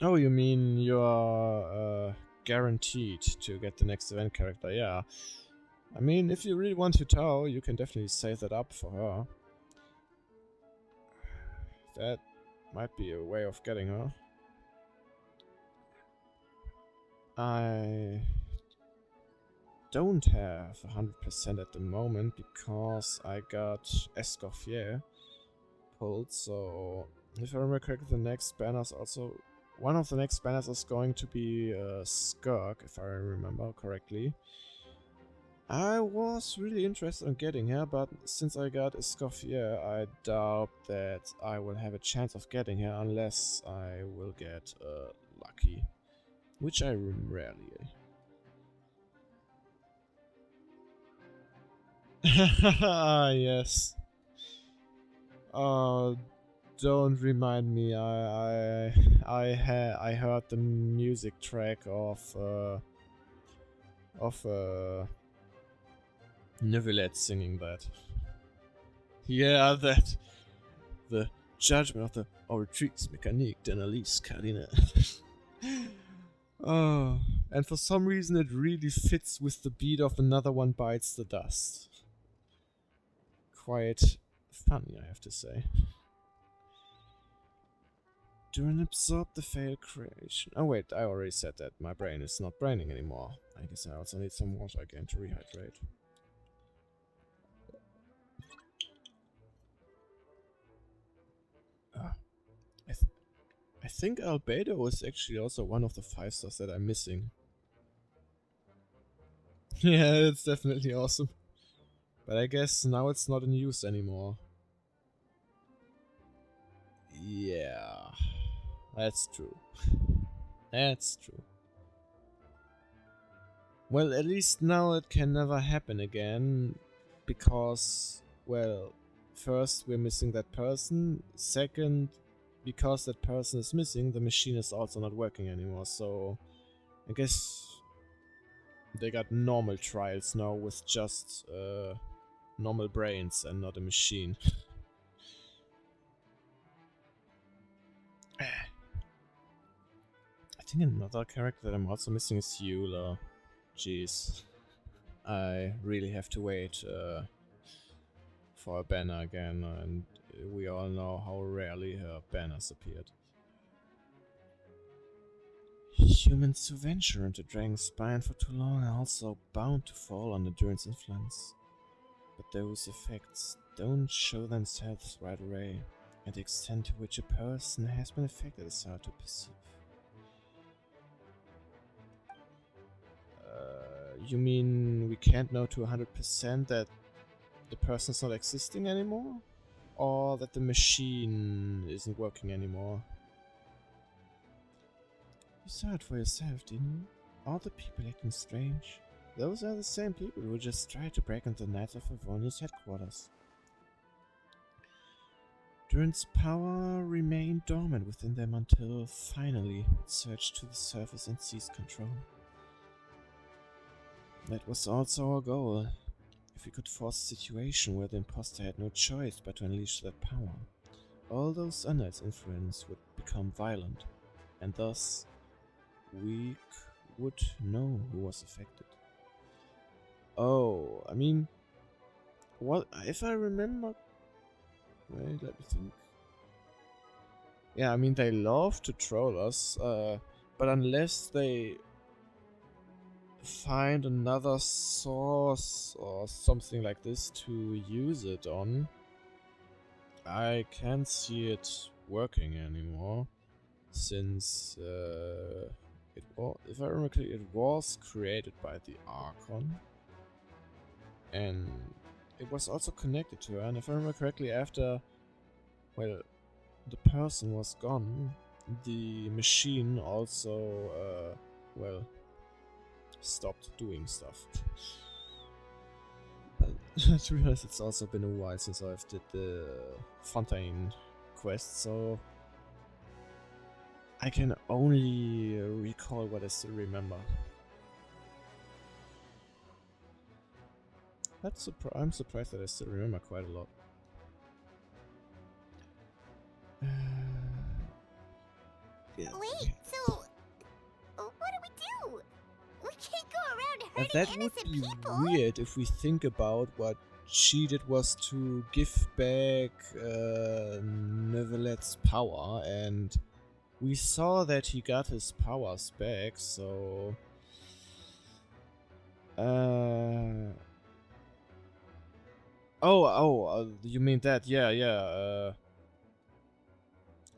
Oh, you mean you're guaranteed to get the next event character? Yeah. I mean, if you really want to Tao, you can definitely save that up for her. That might be a way of getting her. I don't have 100% at the moment because I got Escoffier pulled, so if I remember correctly, the next banners also... One of the next banners is going to be Skirk, if I remember correctly. I was really interested in getting her, but since I got Escoffier, I doubt that I will have a chance of getting her unless I will get lucky, which I rarely. Yes. Don't remind me. I heard the music track of Neuvillette singing that. Yeah, that the judgment of the Oratrix Mécanique d'Analyse Carina. Oh, and for some reason it really fits with the beat of Another One Bites the Dust. Quite funny, I have to say. During absorb the failed creation. Oh wait, I already said that. My brain is not braining anymore. I guess I also need some water again to rehydrate. I think Albedo is actually also one of the 5 stars that I'm missing. Yeah, it's definitely awesome. But I guess now it's not in use anymore. Yeah, that's true. That's true. Well, at least now it can never happen again, because, well, first we're missing that person, second, because that person is missing, the machine is also not working anymore, so I guess they got normal trials now with just normal brains and not a machine. I think another character that I'm also missing is Eula. Jeez. I really have to wait for a banner again, and we all know how rarely her banners appeared. Humans who venture into Dragon's Spine for too long are also bound to fall under Durin's influence. But those effects don't show themselves right away, and the extent to which a person has been affected is hard to perceive. You mean we can't know to 100% that the person's not existing anymore? Or that the machine isn't working anymore? You saw it for yourself, didn't you? All the people acting strange. Those are the same people who just tried to break into the Knights of Favonius headquarters. Durin's power remained dormant within them until, finally, it surged to the surface and seized control. That was also our goal. If we could force a situation where the imposter had no choice but to unleash that power, all those under its influence would become violent, and thus we would know who was affected. Oh, I mean, What if I remember? Wait, let me think. Yeah, I mean they love to troll us, but unless they find another source or something like this to use it on, I can't see it working anymore. Since it was, if I remember correctly, it was created by the Archon, and it was also connected to her. And if I remember correctly, after, well, the person was gone, the machine also, well, stopped doing stuff. But to be honest, it's also been a while since I've did the Fontaine quest, so I can only recall what I still remember. I'm surprised that I still remember quite a lot. Yeah. Wait, so what do? We can't go around hurting That would innocent be people. weird if we think about what she did was to give back Nevelet's power, and we saw that he got his powers back, so... you mean that? Yeah.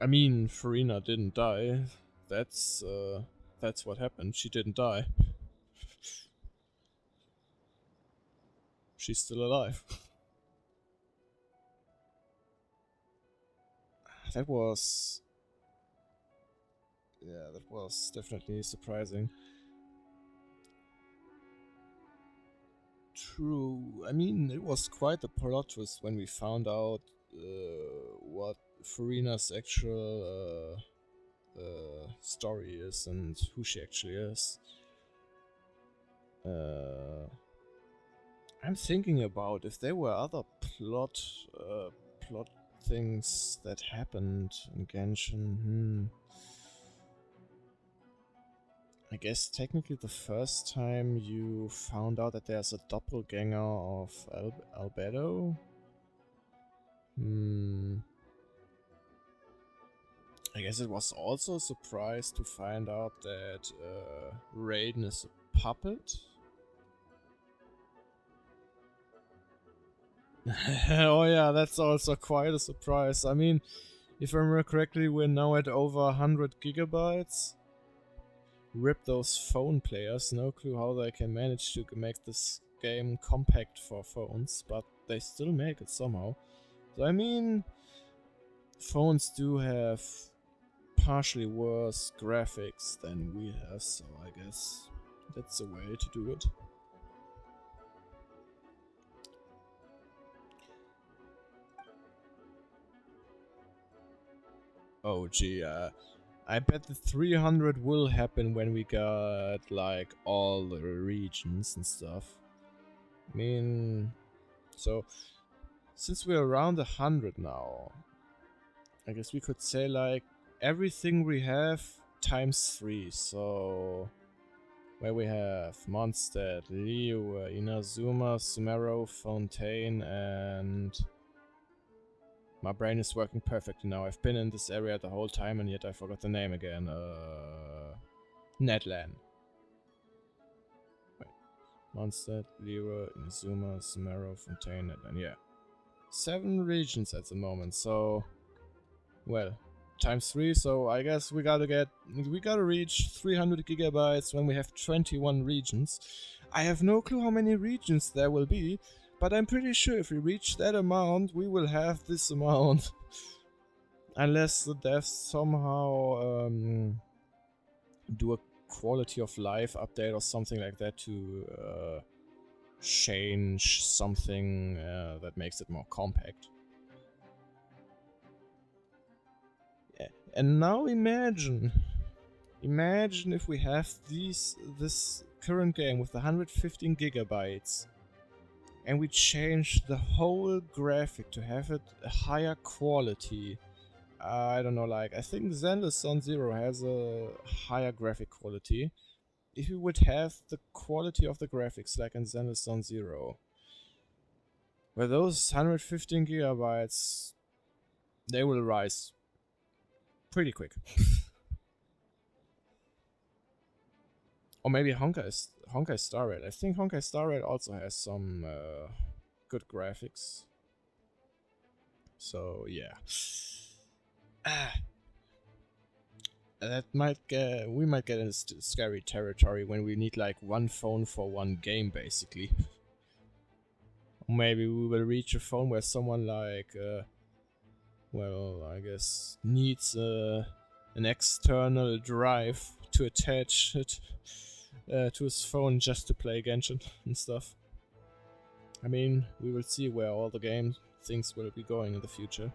I mean, Farina didn't die. That's what happened. She didn't die. She's still alive. That was... yeah, that was definitely surprising. True. I mean, it was quite a plot twist when we found out what Farina's actual story is and who she actually is. I'm thinking about if there were other plot things that happened in Genshin. I guess technically the first time you found out that there's a doppelganger of Albedo. I guess it was also a surprise to find out that Raiden is a puppet. Oh yeah, that's also quite a surprise. I mean, if I remember correctly, we're now at over 100 gigabytes. Rip those phone players, no clue how they can manage to make this game compact for phones, but they still make it somehow. So I mean, phones do have partially worse graphics than we have, so I guess that's the way to do it. Oh gee, I bet the 300 will happen when we got like all the regions and stuff. I mean, so since we're around 100 now, I guess we could say like everything we have times 3. So where we have Mondstadt, Liyue, Inazuma, Sumeru, Fontaine, and my brain is working perfectly now. I've been in this area the whole time and yet I forgot the name again. Netland. Wait. Mondstadt, Liyue, Inazuma, Sumeru, Fontaine, Netland. Yeah. 7 regions at the moment, so... well, times 3, so I guess we gotta reach 300 gigabytes when we have 21 regions. I have no clue how many regions there will be, but I'm pretty sure if we reach that amount, we will have this amount. Unless the devs somehow do a quality of life update or something like that to change something that makes it more compact. Yeah. And now imagine if we have this current game with 115 gigabytes and we change the whole graphic to have it a higher quality. I don't know, like I think Zenless Zero has a higher graphic quality. If we would have the quality of the graphics like in Zenless Zero, Well, those 115 gigabytes, they will rise pretty quick. Or maybe Honkai Star Rail. I think Honkai Star Rail also has some good graphics. So yeah, that might we might get into scary territory when we need like one phone for one game, basically. Maybe we will reach a phone where someone like, well, I guess needs an external drive to attach it to his phone just to play Genshin and stuff. I mean, we will see where all the game things will be going in the future.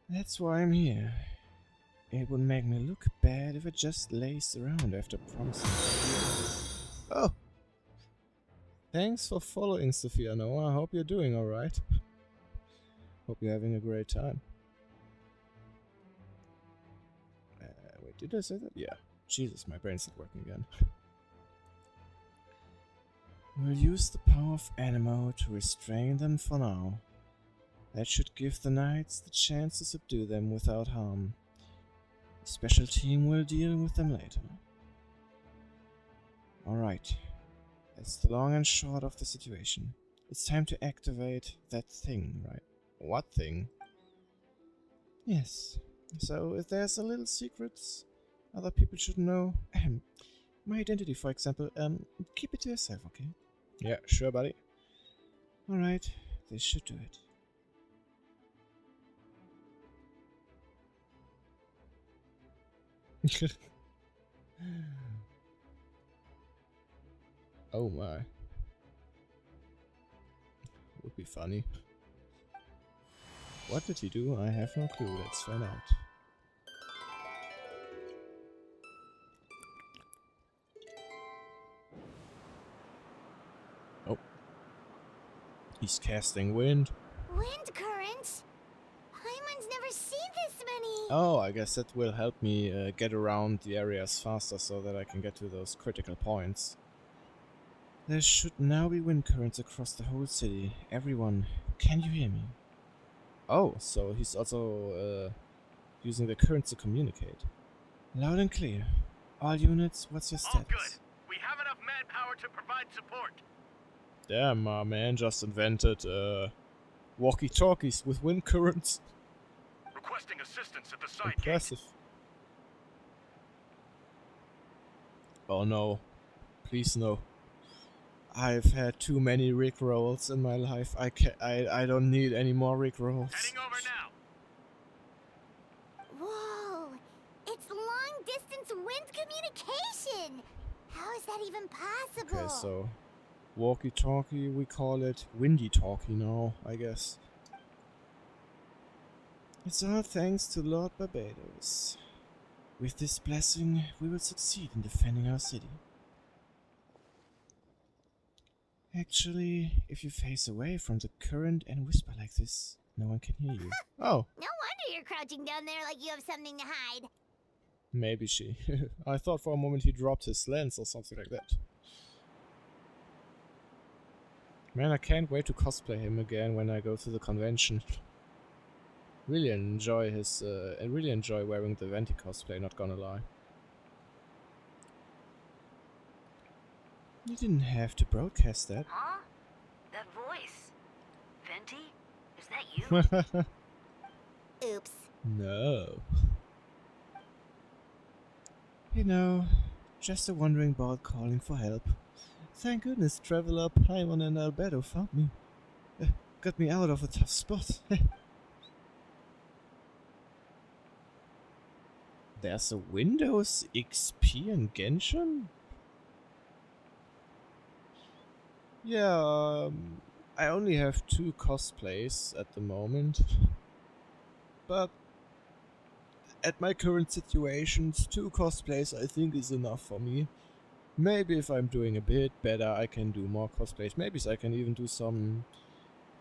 That's why I'm here. It would make me look bad if I just laze around after promising. Oh! Thanks for following, Sophia Noah. I hope you're doing alright. Hope you're having a great time. Wait, did I say that? Yeah. Jesus, my brain's not working again. We'll use the power of Animo to restrain them for now. That should give the knights the chance to subdue them without harm. The special team will deal with them later. Alright. That's the long and short of the situation. It's time to activate that thing, right? What thing? Yes. So if there's a little secrets other people should know, my identity, for example, keep it to yourself, okay? Yeah, sure, buddy. Alright, this should do it. Oh my. Would be funny. What did he do? I have no clue. Let's find out. Oh. He's casting wind. Wind currents? Paimon's never seen this many. Oh, I guess that will help me get around the areas faster so that I can get to those critical points. There should now be wind currents across the whole city. Everyone, can you hear me? Oh, so he's also using the currents to communicate. Loud and clear. All units, what's your status? All good. We have enough manpower to provide support. Damn, my man just invented walkie-talkies with wind currents. Requesting assistance at the side gate. Impressive. Oh no. Please no. I've had too many rickrolls in my life. I don't need any more rickrolls. Heading over now. Whoa! It's long-distance wind communication! How is that even possible? Okay, so walkie-talkie, we call it windy-talkie now, I guess. It's all thanks to Lord Barbados. With this blessing, we will succeed in defending our city. Actually, if you face away from the current and whisper like this, no one can hear you. Oh! No wonder you're crouching down there like you have something to hide. Maybe she. I thought for a moment he dropped his lens or something like that. Man, I can't wait to cosplay him again when I go to the convention. Really enjoy his, I really enjoy wearing the Venti cosplay, not gonna lie. You didn't have to broadcast that. Huh? That voice. Venti? Is that you? Oops. No. You know, just a wandering bard calling for help. Thank goodness Traveler, Paimon and Albedo found me. Got me out of a tough spot. There's a Windows XP in Genshin? Yeah, I only have 2 cosplays at the moment. But at my current situations, 2 cosplays I think is enough for me. Maybe if I'm doing a bit better, I can do more cosplays. Maybe I can even do some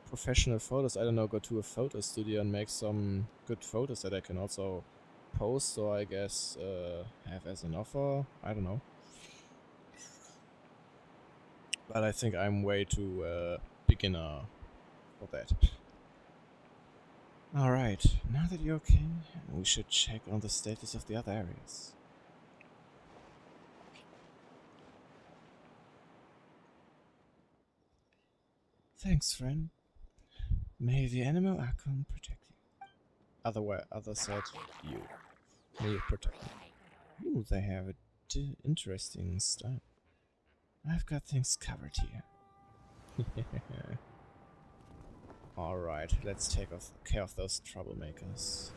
professional photos. I don't know, go to a photo studio and make some good photos that I can also post, so I guess have as an offer. I don't know. But I think I'm way too beginner for that. Alright, now that you're king, we should check on the status of the other areas. Thanks, friend. May the animal Archon protect you. Other said you. May you protect me. Ooh, they have a interesting style. I've got things covered here. Alright, let's take care of those troublemakers.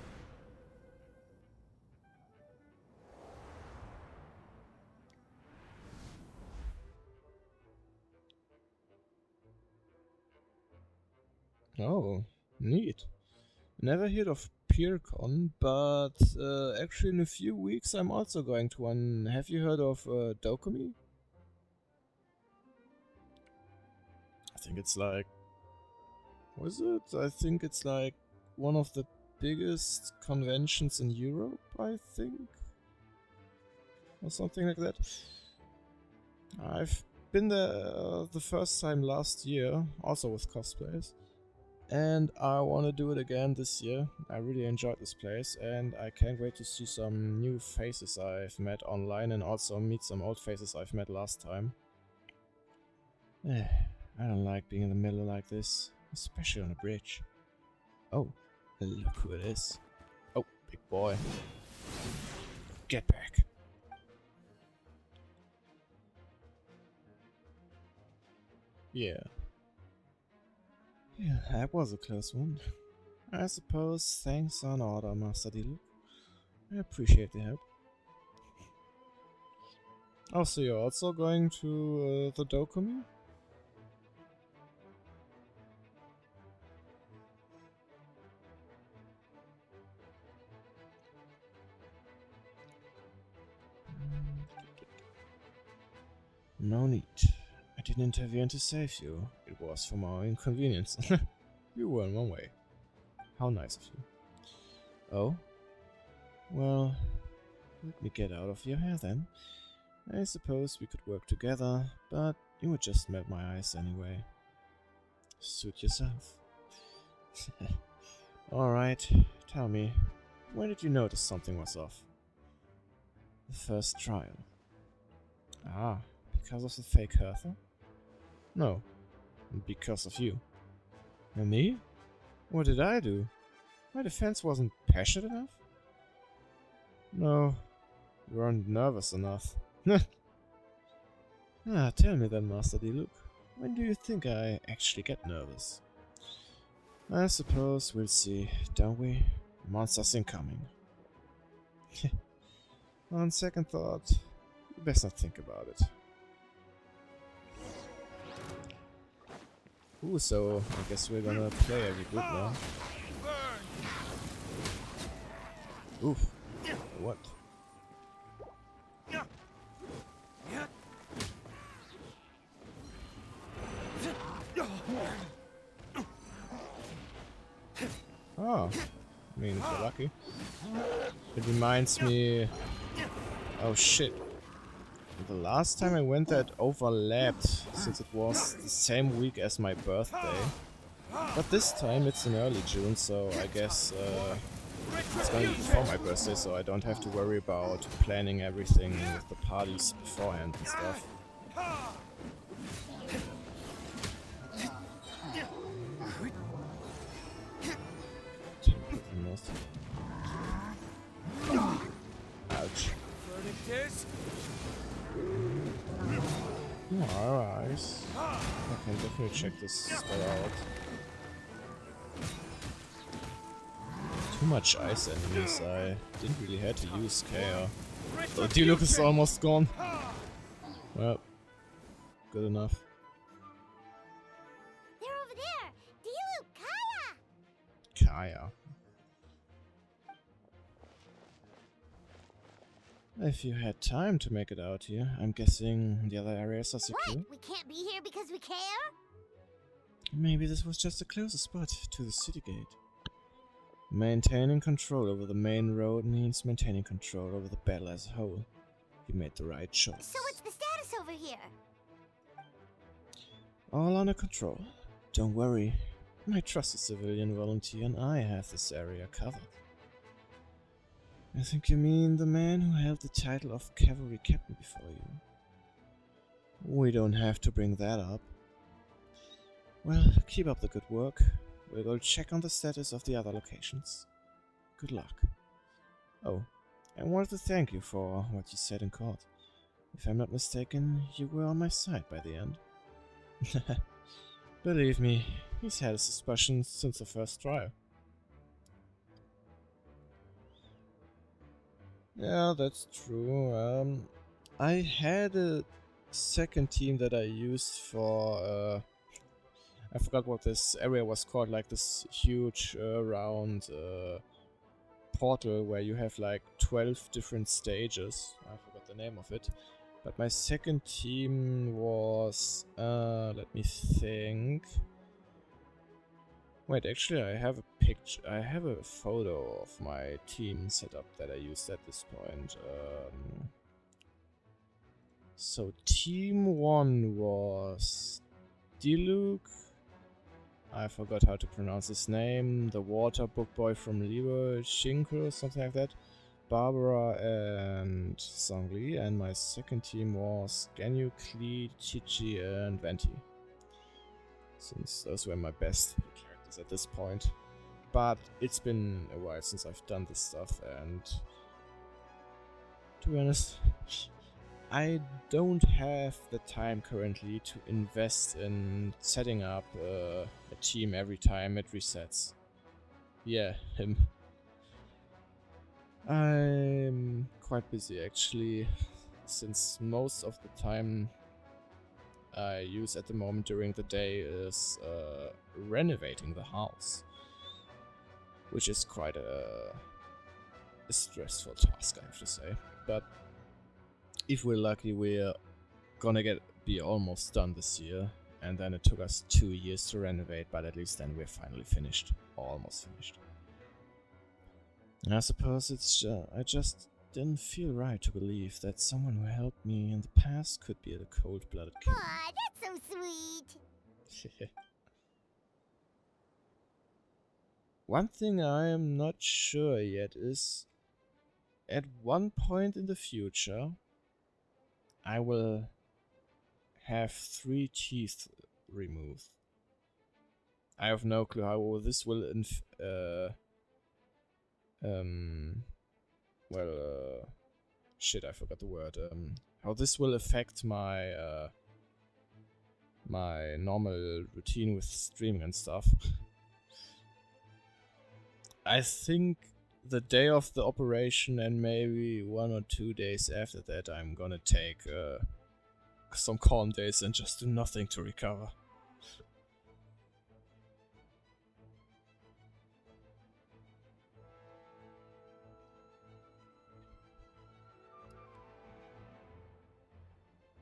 Oh, neat. Never heard of PeerCon, but actually in a few weeks I'm also going to one. Have you heard of Dokumi? I think it's like... Was it? I think it's like one of the biggest conventions in Europe, I think? Or something like that. I've been there the first time last year, also with cosplays. And I want to do it again this year. I really enjoyed this place and I can't wait to see some new faces I've met online and also meet some old faces I've met last time. I don't like being in the middle like this, especially on a bridge. Oh, look who it is. Oh, big boy. Get back. Yeah. Yeah, that was a close one. I suppose thanks on order, Master Diluc. I appreciate the help. Oh, so you're also going to the Dokumi? No need. I didn't intervene to save you. It was for my inconvenience. You were in one way. How nice of you. Oh? Well, let me get out of your hair then. I suppose we could work together, but you would just melt my eyes anyway. Suit yourself. Alright, tell me, when did you notice something was off? The first trial. Ah, because of the fake Hertha? No, because of you. And me? What did I do? My defense wasn't passionate enough? No, you weren't nervous enough. Tell me then, Master Diluc, when do you think I actually get nervous? I suppose we'll see, don't we? Monsters incoming. On second thought, you best not think about it. Ooh, so I guess we're gonna play every group now. Oof. What? Oh, I mean, if you're lucky. It reminds me... Oh shit. The last time I went there it overlapped, since it was the same week as my birthday. But this time it's in early June, so I guess it's going to be before my birthday, so I don't have to worry about planning everything with the parties beforehand and stuff. Ouch. Alright. I can definitely check this spell out. Too much ice enemies, I didn't really have to use KO. The Diluc is almost gone. Well, good enough. They're over there! Diluc, Kaya! Kaya. If you had time to make it out here, I'm guessing the other areas are secure? What? We can't be here because we care? Maybe this was just the closest spot to the city gate. Maintaining control over the main road means maintaining control over the battle as a whole. You made the right choice. So what's the status over here? All under control. Don't worry, my trusted civilian volunteer and I have this area covered. I think you mean the man who held the title of cavalry captain before you. We don't have to bring that up. Well, keep up the good work. We'll go check on the status of the other locations. Good luck. Oh, I wanted to thank you for what you said in court. If I'm not mistaken, you were on my side by the end. Believe me, he's had his suspicions since the first trial. Yeah, that's true. I had a second team that I used for, I forgot what this area was called, like this huge round portal where you have like 12 different stages. I forgot the name of it. But my second team was, let me think. Wait, actually I have a picture, I have a photo of my team setup that I used at this point. So team 1 was Diluc, I forgot how to pronounce his name, the water book boy from Liber, Shinko, something like that, Barbara and Sangli, and my second team was Ganyu, Klee, Chichi and Venti. Since those were my best characters at this point. But it's been a while since I've done this stuff, and to be honest, I don't have the time currently to invest in setting up a team every time it resets. Yeah, him. I'm quite busy actually, since most of the time I use at the moment during the day is renovating the house, which is quite a stressful task, I have to say. But if we're lucky, we're gonna be almost done this year, and then it took us 2 years to renovate, but at least then we're finally finished, almost finished. I suppose it's I just didn't feel right to believe that someone who helped me in the past could be a cold-blooded killer. Aw, that's so sweet. One thing I am not sure yet is, at one point in the future, I will have 3 teeth removed. I have no clue how this will shit, I forgot the word. How this will affect my my normal routine with streaming and stuff. I think the day of the operation and maybe 1 or 2 days after that, I'm gonna take some calm days and just do nothing to recover.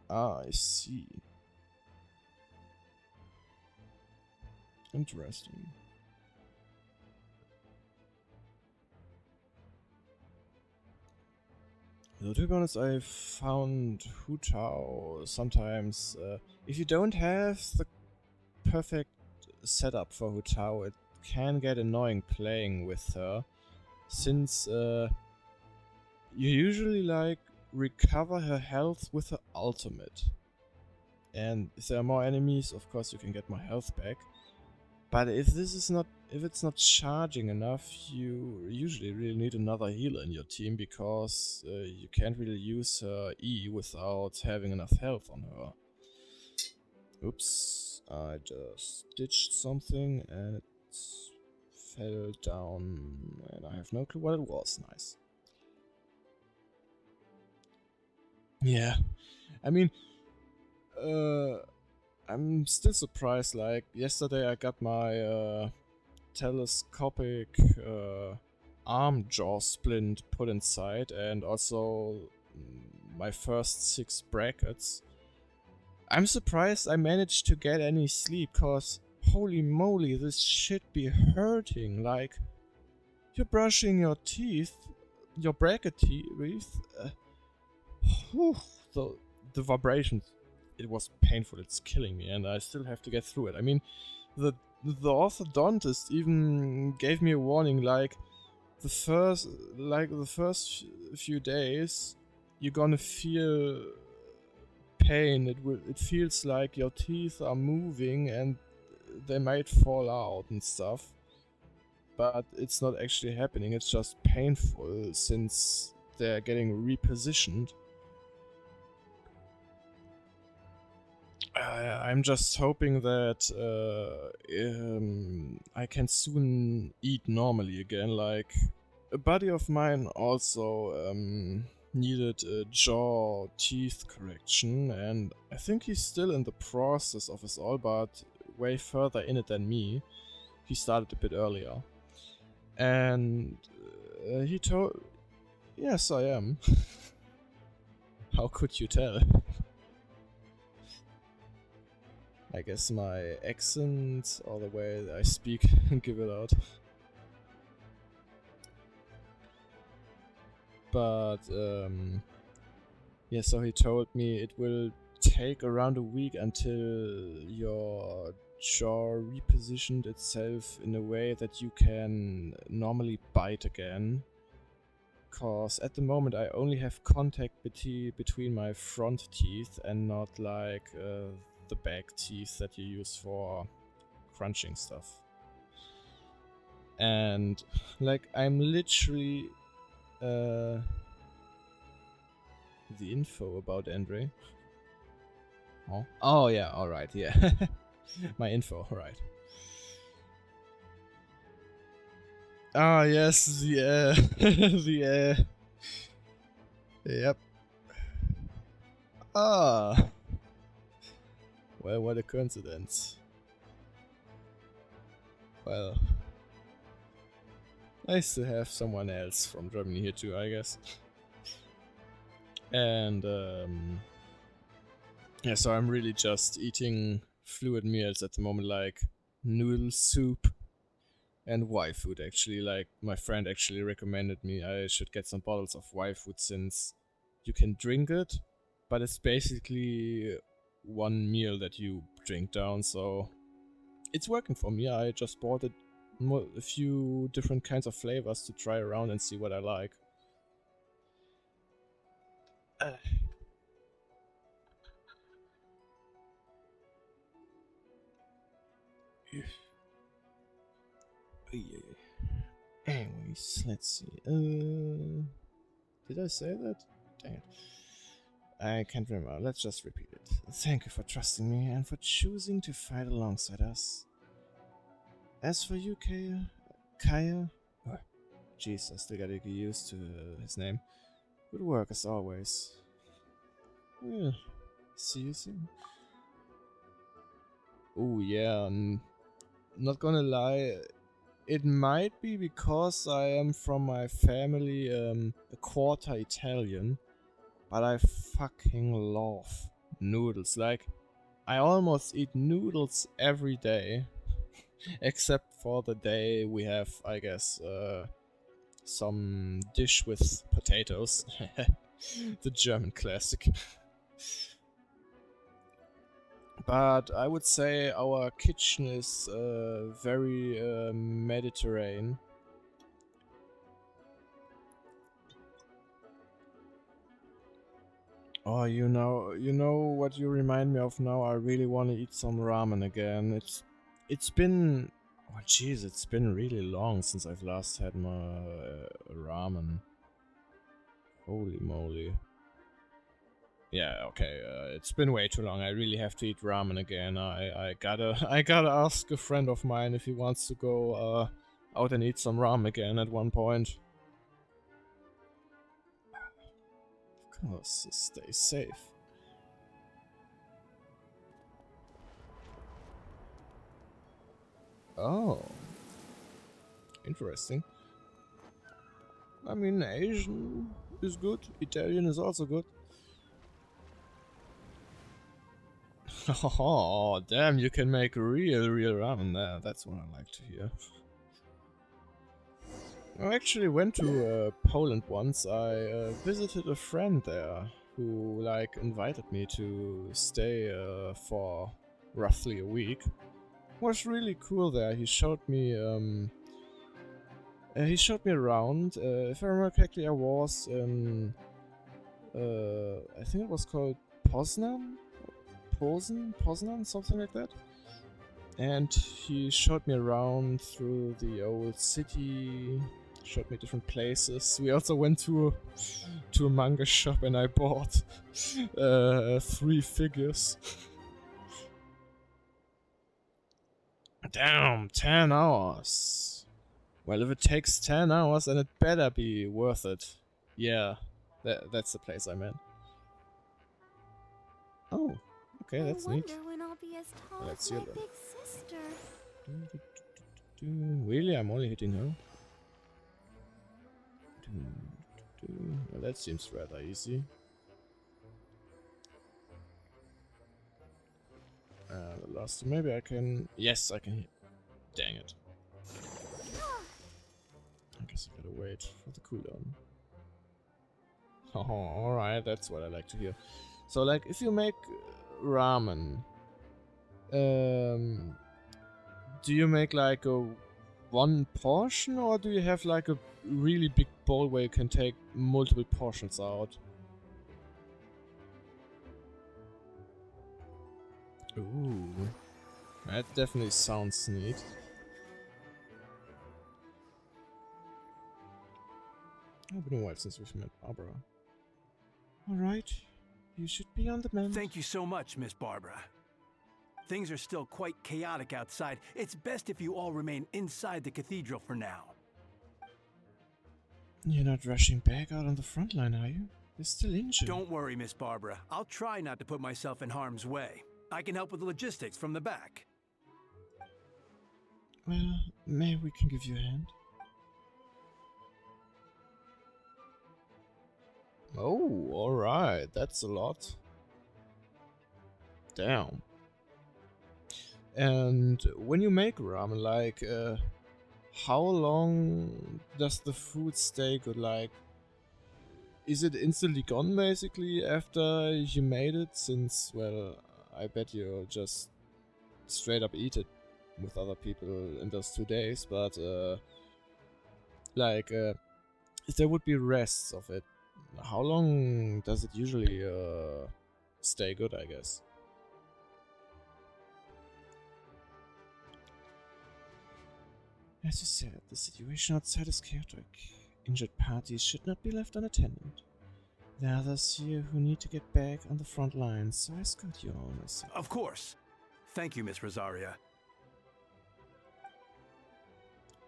Ah, I see. Interesting. So to be honest, I found Hu Tao sometimes, if you don't have the perfect setup for Hu Tao, it can get annoying playing with her, since you usually like recover her health with her ultimate. And if there are more enemies, of course you can get more health back. But if it's not charging enough, you usually really need another healer in your team, because you can't really use her E without having enough health on her. Oops, I just ditched something and it fell down and I have no clue what it was. Nice. Yeah, I mean, I'm still surprised, like, yesterday I got my telescopic arm jaw splint put inside, and also my first 6 brackets. I'm surprised I managed to get any sleep, cause holy moly, this shit be hurting. Like, you're brushing your teeth, your bracket teeth, the vibrations, it was painful, it's killing me, and I still have to get through it. I mean, the orthodontist even gave me a warning, like the first few days you're gonna feel pain. It feels like your teeth are moving and they might fall out and stuff. But it's not actually happening, it's just painful since they're getting repositioned. I'm just hoping that I can soon eat normally again. Like, a buddy of mine also needed a jaw teeth correction, and I think he's still in the process of his all, but way further in it than me. He started a bit earlier. And he told... Yes, I am. How could you tell? I guess my accent or the way I speak give it out. But yeah, so he told me it will take around a week until your jaw repositioned itself in a way that you can normally bite again. Cause at the moment I only have contact between my front teeth and not like the back teeth that you use for crunching stuff. And like I'm literally the info about Andre. Oh yeah, alright, yeah. My info, right. Ah yes, the the yep. Ah. Well, what a coincidence. Well, nice to have someone else from Germany here too, I guess. And yeah, so I'm really just eating fluid meals at the moment, like noodle soup and Y food actually. Like, my friend actually recommended me I should get some bottles of Y food since you can drink it, but it's basically one meal that you drink down, so it's working for me. I just bought it a few different kinds of flavors to try around and see what I like. Anyways, let's see. Did I say that? Dang it. I can't remember. Let's just repeat it. Thank you for trusting me and for choosing to fight alongside us. As for you, Kaya... Oh, jeez, I still gotta get used to his name. Good work as always. Well, see you soon. Oh yeah, not gonna lie, it might be because I am from my family a quarter Italian, but I fucking love noodles. Like, I almost eat noodles every day, except for the day we have, I guess, some dish with potatoes. The German classic. But I would say our kitchen is very Mediterranean. Oh, you know what you remind me of now? I really want to eat some ramen again. It's been, oh jeez, it's been really long since I've last had my ramen. Holy moly. Yeah, okay, it's been way too long. I really have to eat ramen again. I gotta ask a friend of mine if he wants to go out and eat some ramen again at one point. Of course, stay safe. Oh, interesting. I mean, Asian is good. Italian is also good. Oh, damn, you can make real ramen there. That's what I like to hear. I actually went to Poland once. I visited a friend there who, like, invited me to stay for roughly a week. was really cool there. He showed me around. If I remember correctly, I was in I think it was called Poznan, something like that. And he showed me around through the old city, showed me different places. We also went to a manga shop and I bought 3 figures. Damn, 10 hours. Well, if it takes 10 hours, then it better be worth it. Yeah, that's the place I'm in. Oh, okay, that's neat. I wonder when I'll be as tall Let's as see my it. big sister. Really? I'm only hitting her? Well, that seems rather easy. The last two, maybe I can... Yes, I can hit. Dang it. I guess I gotta wait for the cooldown. Oh, alright, that's what I like to hear. So, like, if you make ramen, do you make like a one portion, or do you have like a really big bowl where you can take multiple portions out? Ooh, that definitely sounds neat. It's been a while since we've met Barbara. Alright, you should be on the mend. Thank you so much, Miss Barbara. Things are still quite chaotic outside. It's best if you all remain inside the cathedral for now. You're not rushing back out on the front line, are you? You're still injured. Don't worry, Miss Barbara. I'll try not to put myself in harm's way. I can help with the logistics from the back. Well, maybe we can give you a hand. Oh, alright, that's a lot. Damn. And when you make ramen, like, how long does the food stay good? Like, is it instantly gone basically after you made it? Since, well, I bet you'll just straight up eat it with other people in those 2 days, but, like, if there would be rests of it, how long does it usually, stay good, I guess? As you said, the situation outside is chaotic. Injured parties should not be left unattended. There are others here who need to get back on the front lines, so I escort you all myself. Of course. Thank you, Miss Rosaria.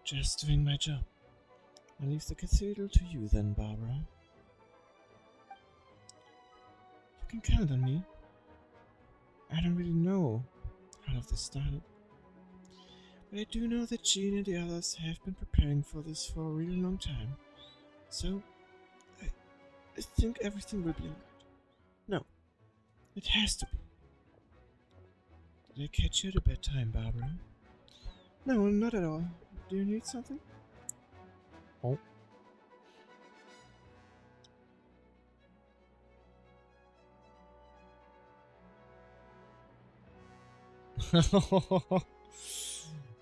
Just doing my job. I leave the cathedral to you then, Barbara. You can count on me. I don't really know how all of this started. But I do know that Jean and the others have been preparing for this for a really long time. So, I think everything will be alright. No, it has to be. Did I catch you at a bad time, Barbara? No, not at all. Do you need something? Oh.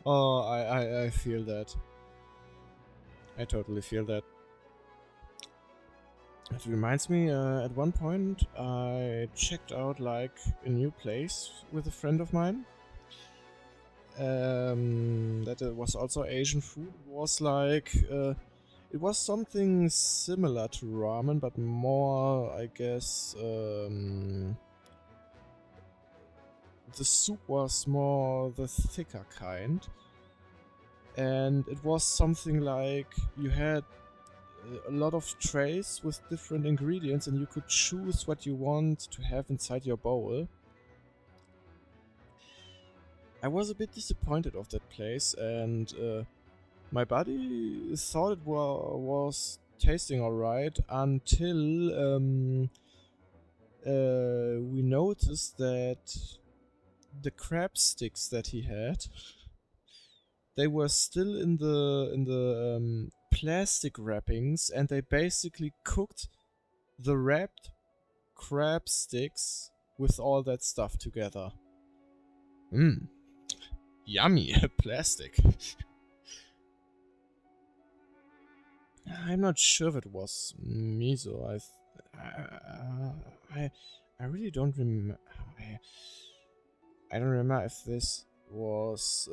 Oh, I feel that. I totally feel that. It reminds me, at one point I checked out like a new place with a friend of mine. That it was also Asian food. It was like, it was something similar to ramen, but more, I guess, the soup was more the thicker kind, and it was something like you had a lot of trays with different ingredients and you could choose what you want to have inside your bowl. I was a bit disappointed of that place, and my buddy thought it was tasting alright until we noticed that the crab sticks that he had, they were still in the plastic wrappings, and they basically cooked the wrapped crab sticks with all that stuff together. Yummy, plastic. I'm not sure if it was miso. I really don't remember. I don't remember if this was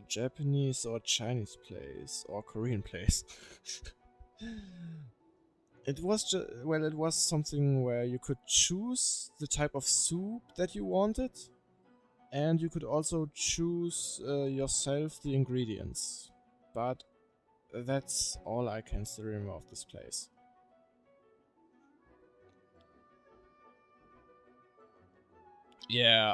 Japanese or Chinese place or Korean place. It was well, it was something where you could choose the type of soup that you wanted, and you could also choose yourself the ingredients. But that's all I can still remember of this place. Yeah,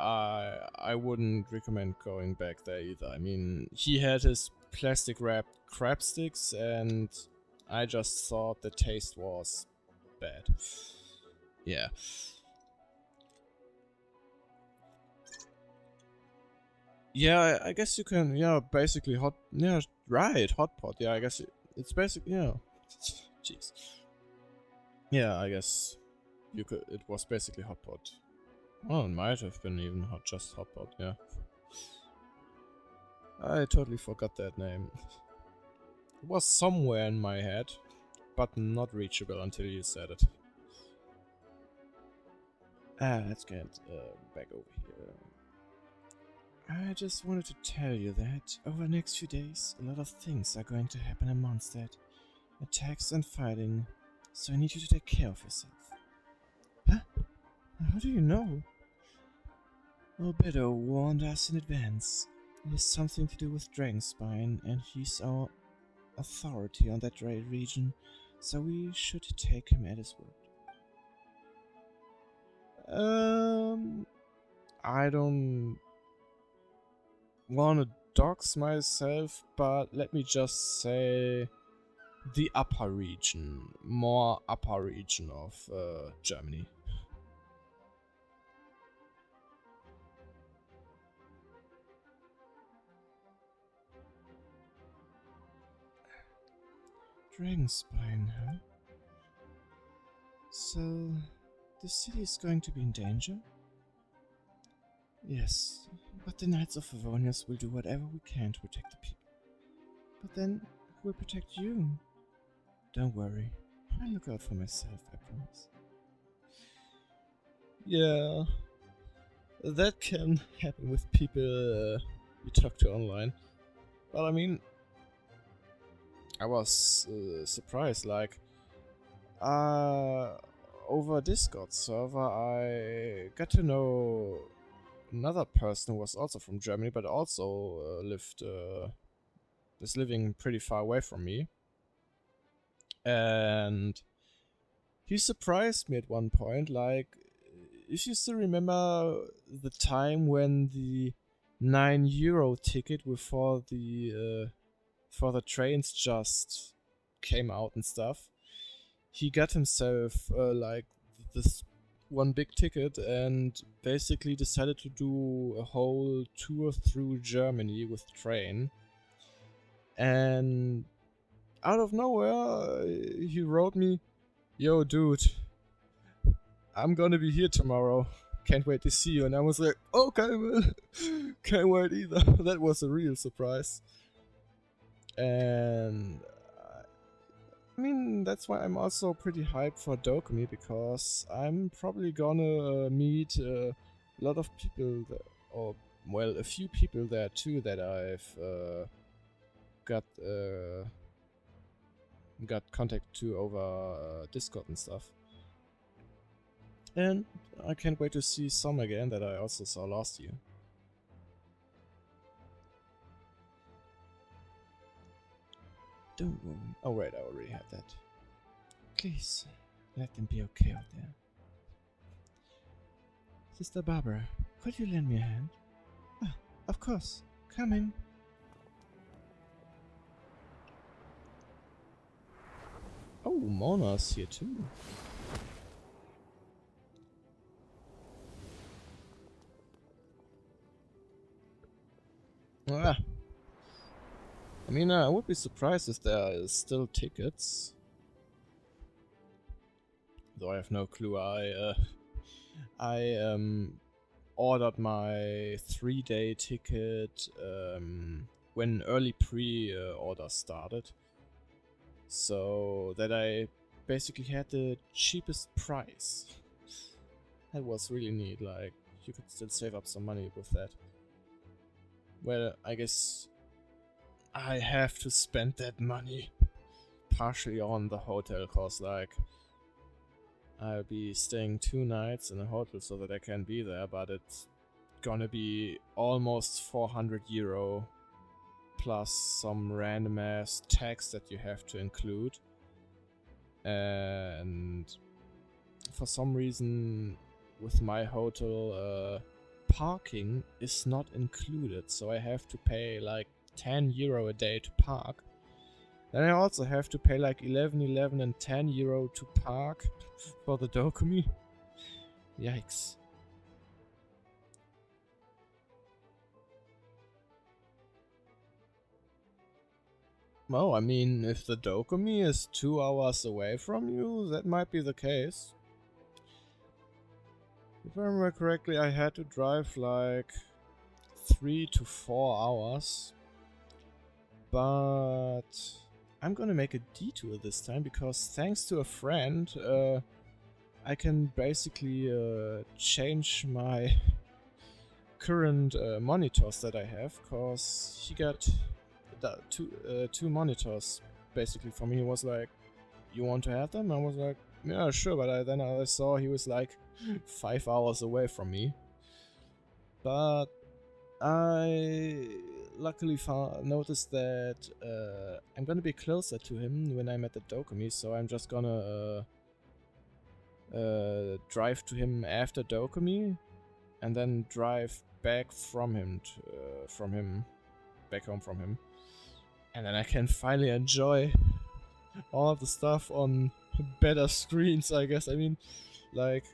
I wouldn't recommend going back there either. I mean, he had his plastic wrapped crab sticks, and I just thought the taste was bad. Yeah. Yeah, I guess you can, yeah, basically hot, yeah, right, hot pot, yeah, I guess it's basically, yeah. Jeez. Yeah, I guess you could, it was basically hot pot. Oh, it might have been even just hot pot, yeah. I totally forgot that name. It was somewhere in my head, but not reachable until you said it. Let's get back over here. I just wanted to tell you that over the next few days, a lot of things are going to happen in Mondstadt. Attacks and fighting, so I need you to take care of yourself. Huh? How do you know? Albedo warned us in advance. It has something to do with Dragonspine, and he's our authority on that region, so we should take him at his word. I don't want to dox myself, but let me just say the upper region, more upper region of Germany. Dragonspine, huh? So, the city is going to be in danger? Yes, but the Knights of Favonius will do whatever we can to protect the people. But then, who will protect you? Don't worry, I'll look out for myself, I promise. Yeah, that can happen with people you talk to online. But I mean, I was surprised, like, over Discord server I got to know another person who was also from Germany, but also is living pretty far away from me. And he surprised me at one point, like, if you still remember the time when the €9 ticket for the trains just came out and stuff, he got himself like this one big ticket and basically decided to do a whole tour through Germany with train. And out of nowhere, he wrote me, "Yo, dude, I'm gonna be here tomorrow. Can't wait to see you." And I was like, "Okay, man, can't wait either." That was a real surprise. And I mean, that's why I'm also pretty hyped for Dokumi, because I'm probably gonna meet a lot of people, or well, a few people there too that I've got contact to over Discord and stuff. And I can't wait to see some again that I also saw last year. Don't worry. Oh right, I already had that. Please, let them be okay out there. Sister Barbara, could you lend me a hand? Ah, of course. Come in. Oh, Mona's here too. Ah. I mean, I would be surprised if there are still tickets. Though I have no clue. I ordered my 3-day ticket when early pre-order started, so that I basically had the cheapest price. That was really neat, like, you could still save up some money with that. Well, I guess I have to spend that money partially on the hotel, cause like, I'll be staying 2 nights in a hotel so that I can be there, but it's gonna be almost 400 euro plus some random ass tax that you have to include. And for some reason with my hotel, parking is not included, so I have to pay like 10 euro a day to park. Then I also have to pay like 11 and 10 euro to park for the Dokumi. Yikes. Well, I mean, if the Dokumi is 2 hours away from you, that might be the case. If I remember correctly, I had to drive like 3 to 4 hours. But I'm gonna make a detour this time, because thanks to a friend, I can basically change my current monitors that I have, cause he got two monitors basically for me. He was like, "You want to have them?" I was like, "Yeah, sure," but then I saw he was like 5 hours away from me. But I luckily noticed that I'm gonna be closer to him when I'm at the Dokumi, so I'm just gonna drive to him after Dokumi, and then drive back from him back home from him, and then I can finally enjoy all of the stuff on better screens, I guess. I mean, like,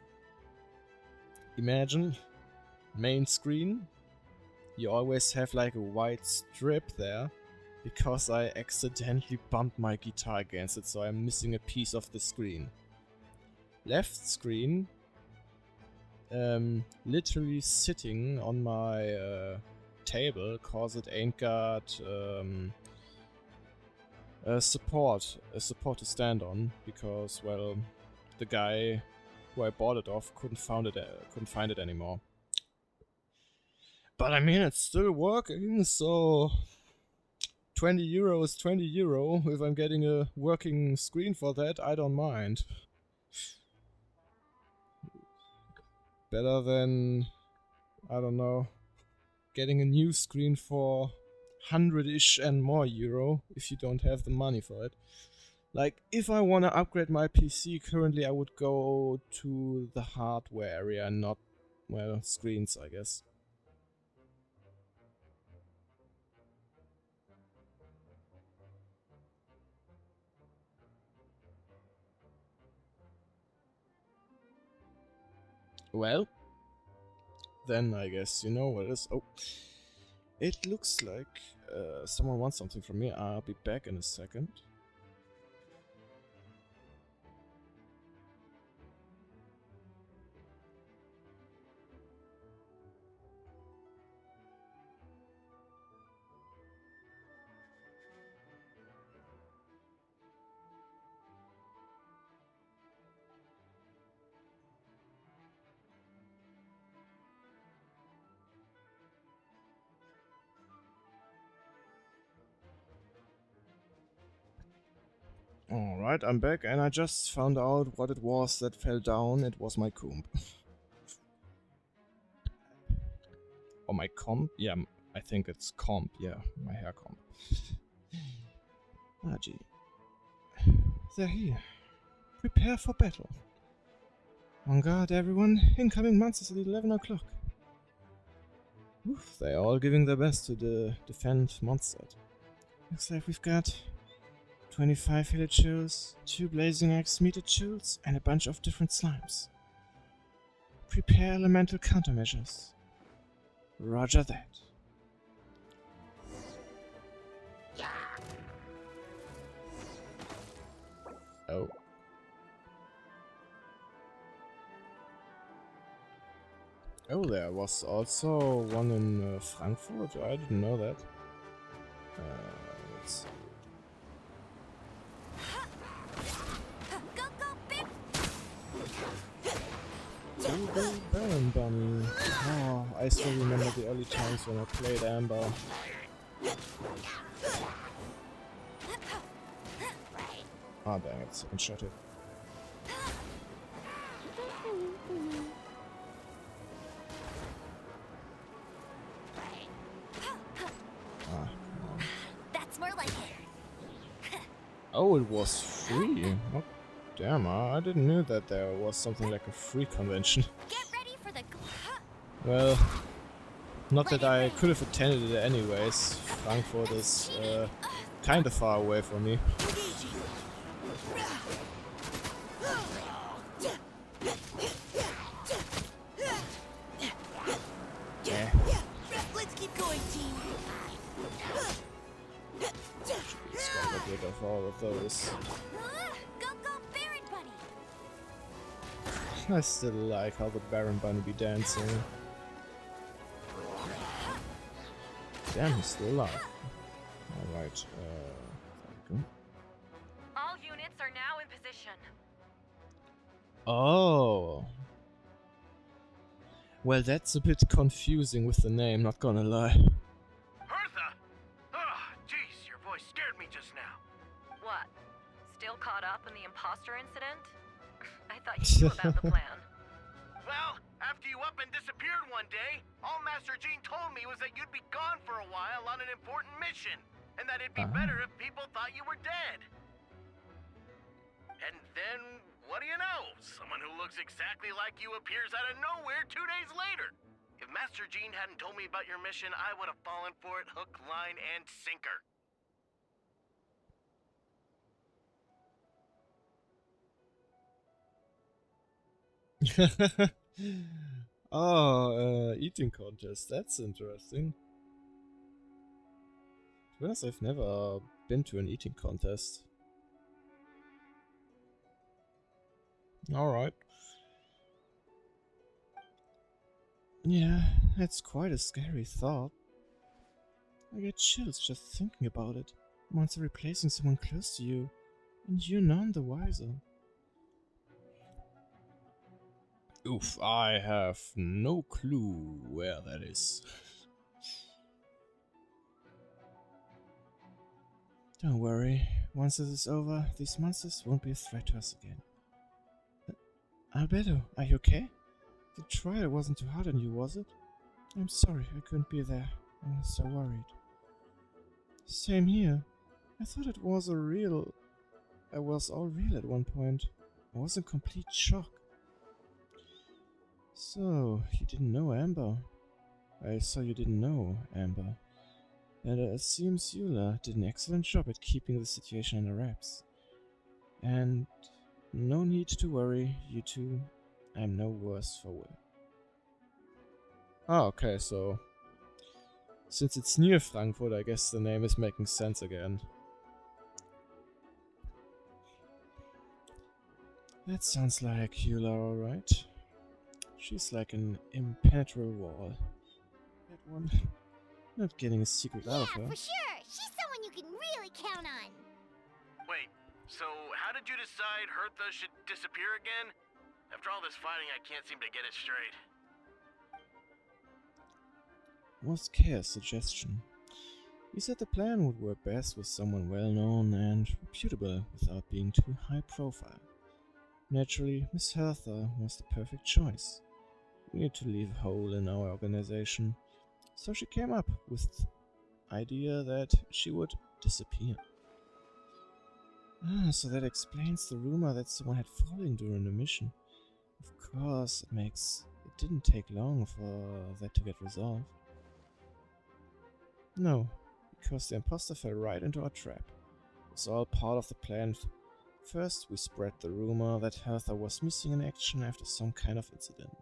imagine main screen. You always have like a white strip there, because I accidentally bumped my guitar against it, so I'm missing a piece of the screen. Left screen, literally sitting on my table, cause it ain't got a support to stand on, because, well, the guy who I bought it off couldn't find it anymore. But I mean, it's still working, so 20 euro is 20 euro. If I'm getting a working screen for that, I don't mind. Better than, I don't know, getting a new screen for 100-ish and more euro if you don't have the money for it. Like, if I want to upgrade my PC currently, I would go to the hardware area, not, well, screens, I guess. Well, then I guess you know what it is. Oh, it looks like someone wants something from me. I'll be back in a second. Alright, I'm back, and I just found out what it was that fell down. It was my comb. Or my comb? Yeah, I think it's comb. Yeah, my hair comb. Ah, gee. They're here. Prepare for battle. On guard, everyone. Incoming monsters at 11 o'clock. Oof, they're all giving their best to defend Mondstadt. Looks like we've got 25 Hilichurls, 2 Blazing Axe Meter-Churls, and a bunch of different slimes. Prepare elemental countermeasures. Roger that. Oh. Oh, there was also one in Frankfurt? I didn't know that. Let's see. Go, go, Baron Bunny. Oh, I still remember the early times when I played Amber. Ah, dang it, second shot it. Ah, come on. That's more like it. Oh, it was free. Oh, damn, I didn't know that there was something like a free convention. Get ready for the Well, not that I could have attended it anyways. Frankfurt is kind of far away from me. Yeah. Let's keep going, team. Let's get rid of all of those. Go, go, Baron Bunny. I still like how the Baron Bunny be dancing. Damn, he's still alive. Alright, there we go. All units are now in position. Oh. Well, that's a bit confusing with the name, not gonna lie. Hertha! Ah, jeez, your voice scared me just now. What? Still caught up in the imposter incident? I thought you knew about the plan. Well, after you up and disappeared one day, all Master Gene told me was that you'd be gone for a while on an important mission, and that it'd be better if people thought you were dead. And then, what do you know? Someone who looks exactly like you appears out of nowhere 2 days later. If Master Gene hadn't told me about your mission, I would have fallen for it hook, line, and sinker. Oh, eating contest. That's interesting. To be honest, I've never been to an eating contest. Alright. Yeah, that's quite a scary thought. I get chills just thinking about it. Once replacing someone close to you, and you're none the wiser. Oof, I have no clue where that is. Don't worry, once this is over, these monsters won't be a threat to us again. Alberto, are you okay? The trial wasn't too hard on you, was it? I'm sorry, I couldn't be there. I was so worried. Same here. I thought it was all real at one point. I was in complete shock. So, you didn't know Amber. I saw you didn't know Amber. And it seems Eula did an excellent job at keeping the situation under wraps. And no need to worry, you two. I'm no worse for wear. Ah, okay, so since it's near Frankfurt, I guess the name is making sense again. That sounds like Eula, alright. She's like an impenetrable wall. That one. Not getting a secret out of her. Yeah, for sure. She's someone you can really count on. Wait, so how did you decide Hertha should disappear again? After all this fighting, I can't seem to get it straight. Was Chaos' suggestion. He said the plan would work best with someone well-known and reputable without being too high-profile. Naturally, Miss Hertha was the perfect choice. We needed to leave a hole in our organization, so she came up with the idea that she would disappear. Ah, so that explains the rumor that someone had fallen during the mission. Of course, it didn't take long for that to get resolved. No, because the imposter fell right into our trap. It was all part of the plan. First, we spread the rumor that Hertha was missing in action after some kind of incident.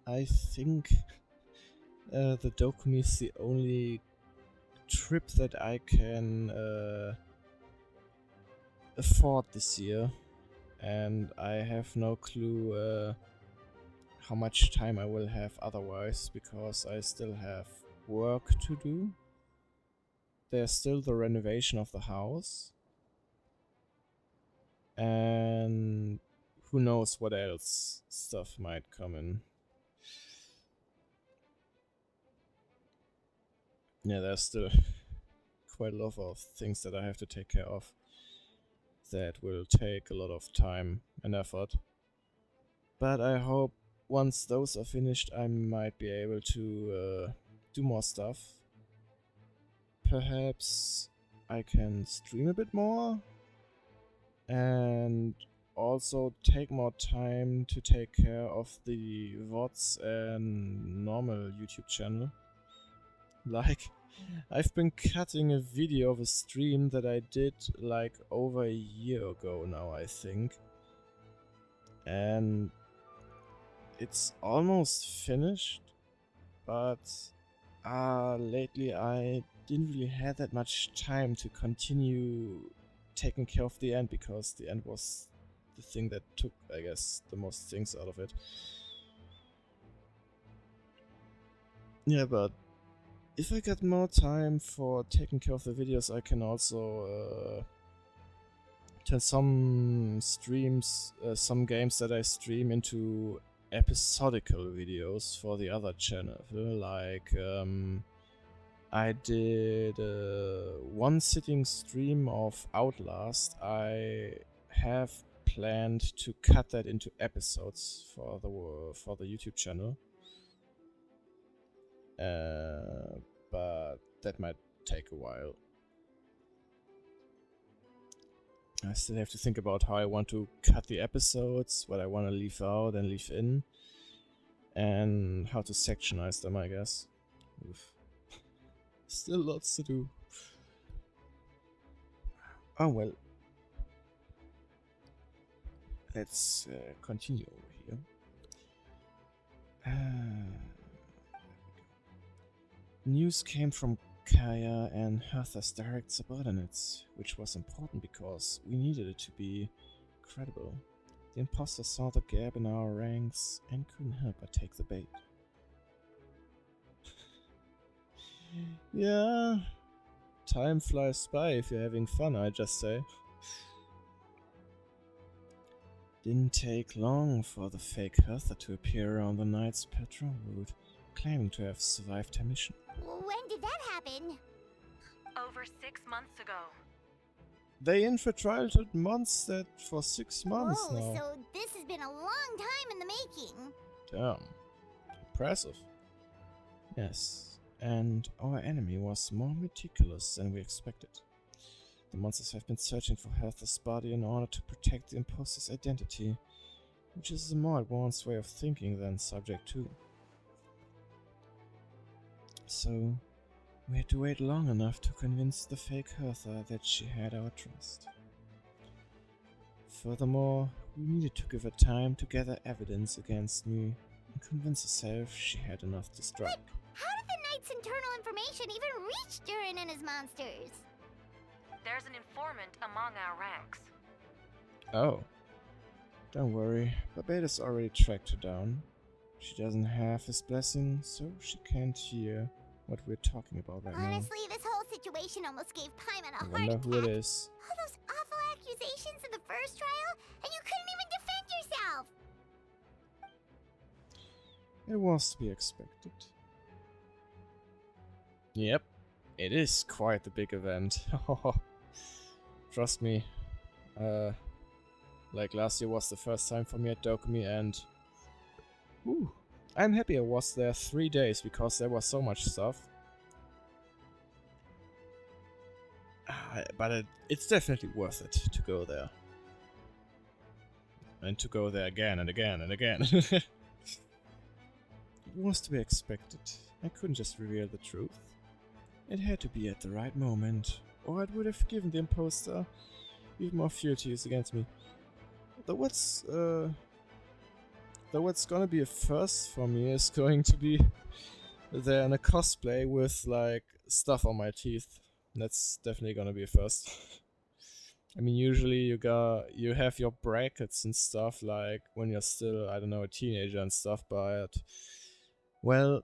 I think The Dokumi is the only trip that I can afford this year, and I have no clue how much time I will have otherwise, because I still have work to do. There's still the renovation of the house, and who knows what else stuff might come in. Yeah, there's still quite a lot of things that I have to take care of that will take a lot of time and effort. But I hope once those are finished, I might be able to do more stuff. Perhaps I can stream a bit more, and also take more time to take care of the VODs and normal YouTube channel. Like, I've been cutting a video of a stream that I did like over a year ago now, I think. And it's almost finished, but lately I didn't really have that much time to continue taking care of the end, because the end was the thing that took, I guess, the most things out of it. Yeah, but if I get more time for taking care of the videos, I can also turn some streams, some games that I stream into episodical videos for the other channel. Like, I did one sitting stream of Outlast. I have planned to cut that into episodes for the YouTube channel. But that might take a while. I still have to think about how I want to cut the episodes, what I want to leave out and leave in, and how to sectionize them, I guess. Oof. Still lots to do. Oh well. Let's continue over here. News came from Kaya and Hertha's direct subordinates, which was important because we needed it to be credible. The imposter saw the gap in our ranks and couldn't help but take the bait. Yeah, time flies by if you're having fun, I just say. Didn't take long for the fake Hertha to appear around the night's patrol route, claiming to have survived her mission. When did that happen? Over 6 months ago. They infiltrated Mondstadt for 6 months Whoa, now. so this has been a long time in the making. Damn. Impressive. Yes, and our enemy was more meticulous than we expected. The monsters have been searching for Hertha's body in order to protect the imposter's identity, which is a more advanced way of thinking than Subject 2. So, we had to wait long enough to convince the fake Hertha that she had our trust. Furthermore, we needed to give her time to gather evidence against me and convince herself she had enough to strike. But how did the Knight's internal information even reach Durin and his monsters? There's an informant among our ranks. Oh. Don't worry, Barbados already tracked her down. She doesn't have his blessing, so she can't hear what we're talking about right now. Honestly, this whole situation almost gave Paimon a I heart wonder attack. who it is. All those awful accusations in the first trial, and you couldn't even defend yourself! It was to be expected. Yep, it is quite the big event. Trust me. Like last year was the first time for me at Dokumi, and I'm happy I was there 3 days because there was so much stuff. But it's definitely worth it to go there. And to go there again and again and again. It was to be expected. I couldn't just reveal the truth. It had to be at the right moment, or it would have given the imposter even more fuel to use against me. Though what's gonna be a first for me is going to be there in a cosplay with like stuff on my teeth. That's definitely gonna be a first. I mean, usually you have your brackets and stuff like when you're still, I don't know, a teenager and stuff, but well,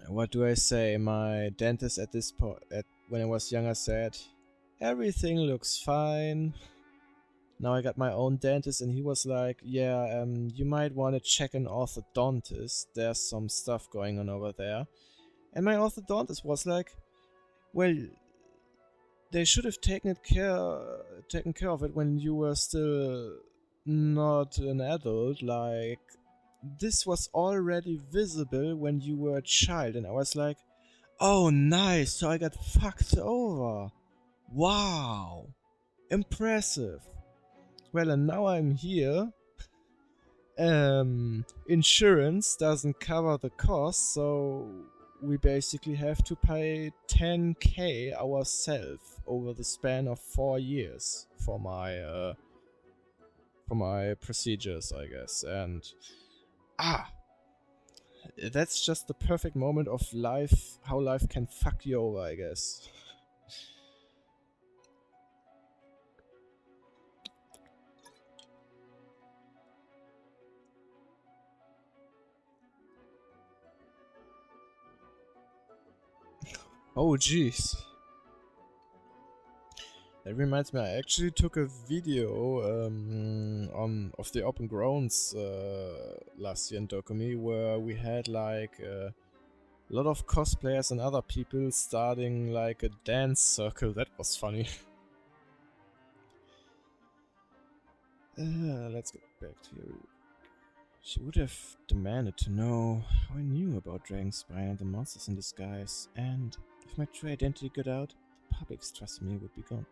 what do I say? My dentist at this point, when I was younger, said everything looks fine. Now I got my own dentist, and he was like, "Yeah, you might want to check an orthodontist. There's some stuff going on over there." And my orthodontist was like, "Well, they should have taken care of it when you were still not an adult. Like, this was already visible when you were a child." And I was like, "Oh, nice! So I got fucked over. Wow, impressive." Well, and now I'm here. Insurance doesn't cover the cost, so we basically have to pay 10k ourselves over the span of 4 years for my procedures, I guess. And that's just the perfect moment of life, how life can fuck you over, I guess. Oh jeez. That reminds me, I actually took a video of the Open Grounds last year in Dokumi, where we had like a lot of cosplayers and other people starting like a dance circle. That was funny. Let's get back to you. She would have demanded to know how I knew about Dragonspine and the monsters in disguise, and if my true identity got out, the public's trust in me would be gone.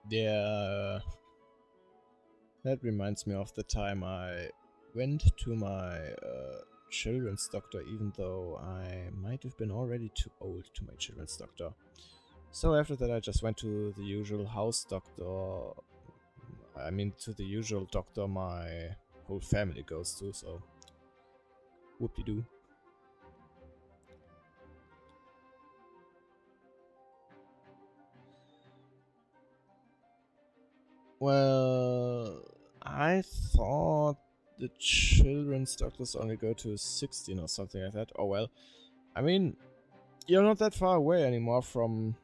Yeah, that reminds me of the time I went to my children's doctor, even though I might have been already too old to my children's doctor. So after that I just went to the usual house doctor. I mean, to the usual doctor my whole family goes to, so whoop-de-doo. Well, I thought the children's doctors only go to 16 or something like that. Oh well. I mean, you're not that far away anymore from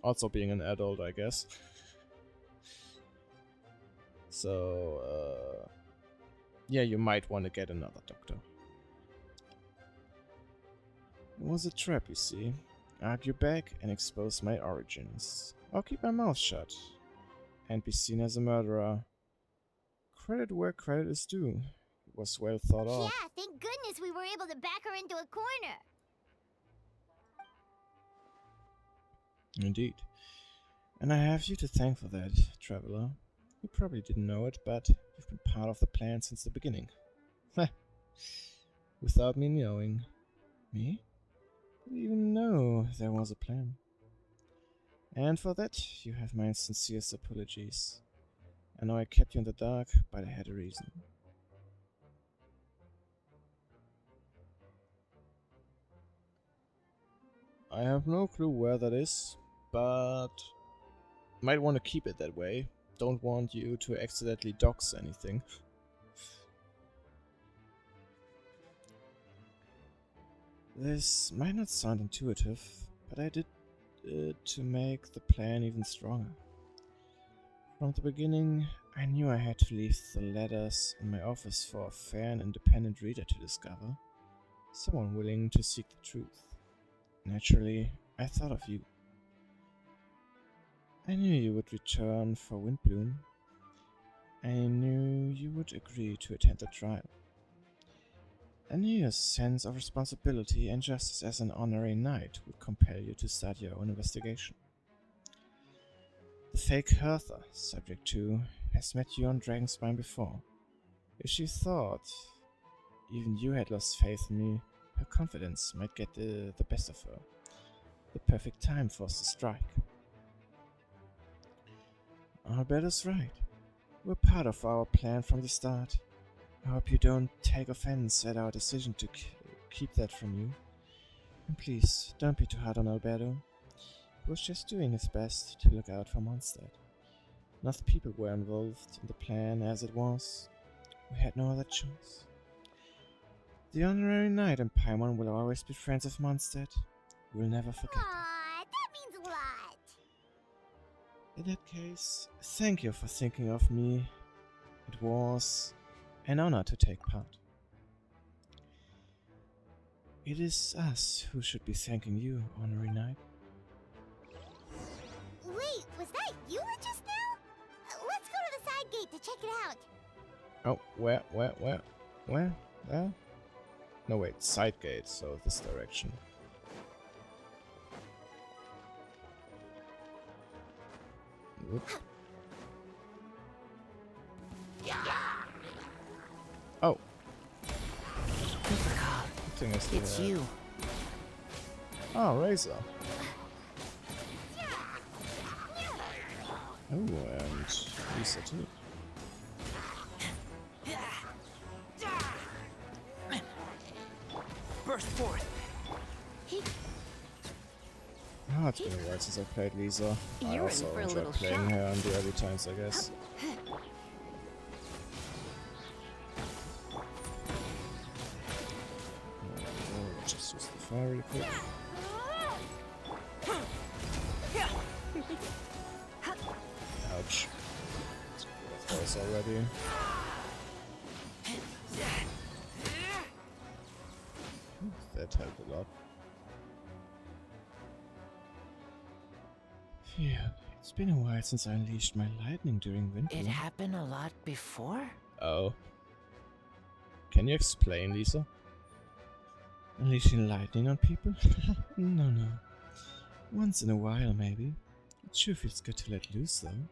also being an adult, I guess. So, yeah, you might want to get another doctor. It was a trap, you see. Argue back and expose my origins. Or keep my mouth shut and be seen as a murderer. Credit where credit is due. It was well thought out. Yeah, thank goodness we were able to back her into a corner. Indeed. And I have you to thank for that, traveler. You probably didn't know it, but you've been part of the plan since the beginning. Without me knowing. Me? Didn't even know there was a plan. And for that, you have my sincerest apologies. I know I kept you in the dark, but I had a reason. I have no clue where that is, but might want to keep it that way. Don't want you to accidentally dox anything. This might not sound intuitive, but I did it to make the plan even stronger. From the beginning, I knew I had to leave the letters in my office for a fair and independent reader to discover. Someone willing to seek the truth. Naturally, I thought of you. I knew you would return for Windbloom. I knew you would agree to attend the trial. I knew your sense of responsibility and justice as an honorary knight would compel you to start your own investigation. The fake Hertha, subject to, has met you on Dragonspine before. If she thought even you had lost faith in me, her confidence might get the best of her. The perfect time for us to strike. Alberto's right. We're part of our plan from the start. I hope you don't take offense at our decision to keep that from you. And please, don't be too hard on Alberto. He was just doing his best to look out for Mondstadt. Enough people were involved in the plan as it was. We had no other choice. The Honorary Knight and Paimon will always be friends of Mondstadt. We'll never forget that. Aw, that means a lot. In that case, thank you for thinking of me. It was an honor to take part. It is us who should be thanking you, Honorary Knight. Wait, was that you just now? Let's go to the side gate to check it out. Oh, where? There? No, wait, side gate, so this direction. Whoop. Oh. It's you. Oh, Razor. Oh, and Lisa too. Burst forth. Oh, it's been a while since I played Lisa. I You're also in for a enjoyed little playing shock. her in the early times, I guess. Just use the fire really quick. Ouch. That was already. That helped a lot. Phew, it's been a while since I unleashed my lightning during winter. It happened a lot before? Oh. Can you explain, Lisa? Unleashing lightning on people? No. Once in a while, maybe. It sure feels good to let loose, though.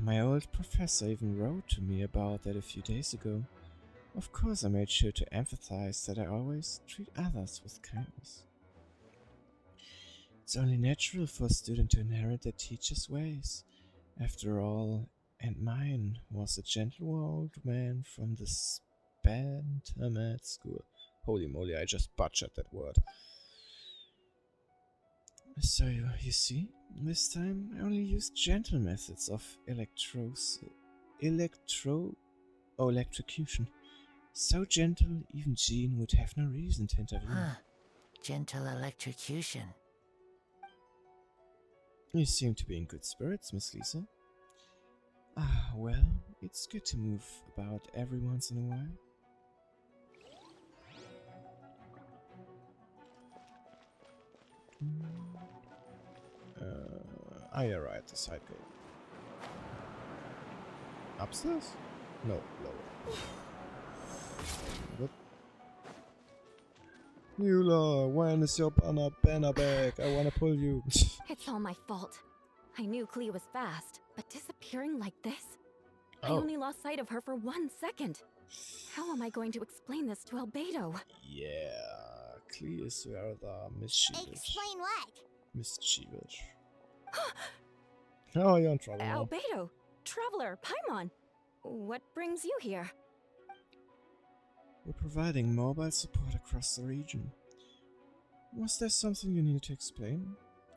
My old professor even wrote to me about that a few days ago. Of course, I made sure to emphasize that I always treat others with kindness. It's only natural for a student to inherit their teacher's ways. After all, and mine was a gentle old man from the Spantamat school. Holy moly, I just butchered that word. So, you see, this time I only used gentle methods of electrocution. So gentle, even Jean would have no reason to intervene. Huh. Gentle electrocution. You seem to be in good spirits, Miss Lisa. Ah, well, it's good to move about every once in a while. Yeah, right, the side gate. Upstairs? No, lower. Whoop. Eula, when is your banner back? I wanna pull you. It's all my fault. I knew Clea was fast, but disappearing like this? I Oh. only lost sight of her for 1 second. How am I going to explain this to Albedo? Yeah, Clea is rather mischievous. Explain what? Mischievous. Oh, you're in trouble now. Albedo! Traveler! Paimon! What brings you here? We're providing mobile support across the region. Was there something you needed to explain?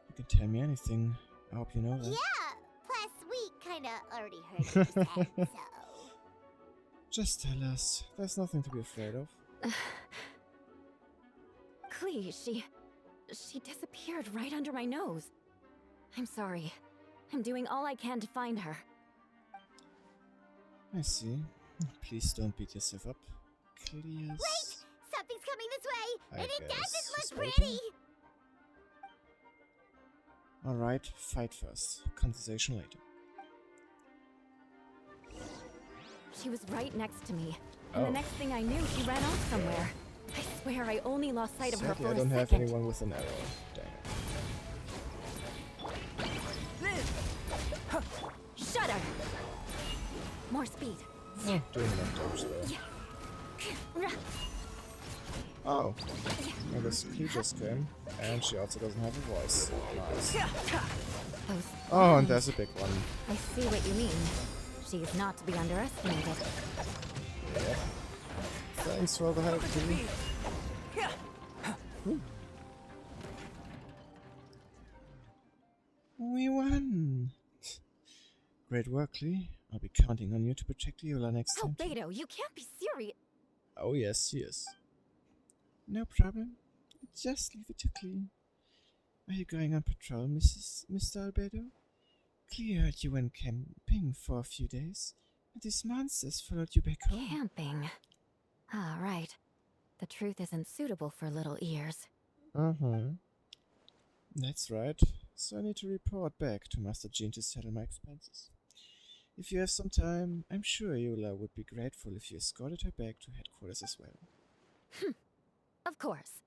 You can tell me anything. I hope you know that. Yeah, plus we kinda already heard what you said, so... Just tell us. There's nothing to be afraid of. Clea, she disappeared right under my nose. I'm sorry. I'm doing all I can to find her. I see. Please don't beat yourself up. Clear's... Wait! Something's coming this way, and it guess doesn't he's look waiting. pretty! Alright, fight first. Conversation later. She was right next to me. And Oh. the next thing I knew, she ran off somewhere. I swear I only lost sight of her Sadly, for I a don't have second. anyone with an arrow. Dang it. Shut her! More speed. Oh, doing enough damage there. Oh. I guess Clea just came. And she also doesn't have a voice. Nice. Those Oh, and arms. there's a big one. I see what you mean. She's not to be underestimated. Yep. Thanks for the help, Lee. We won! Great work, Lee. I'll be counting on you to protect Leola next time. Albedo, you can't be serious. Oh yes, yes. No problem. Just leave it to Clee. Are you going on patrol, Mr. Albedo? Clee heard you went camping for a few days, and these monsters followed you back home. Camping. Ah, right. The truth isn't suitable for little ears. That's right. So I need to report back to Master Jean to settle my expenses. If you have some time, I'm sure Yola would be grateful if you escorted her back to headquarters as well. Of course.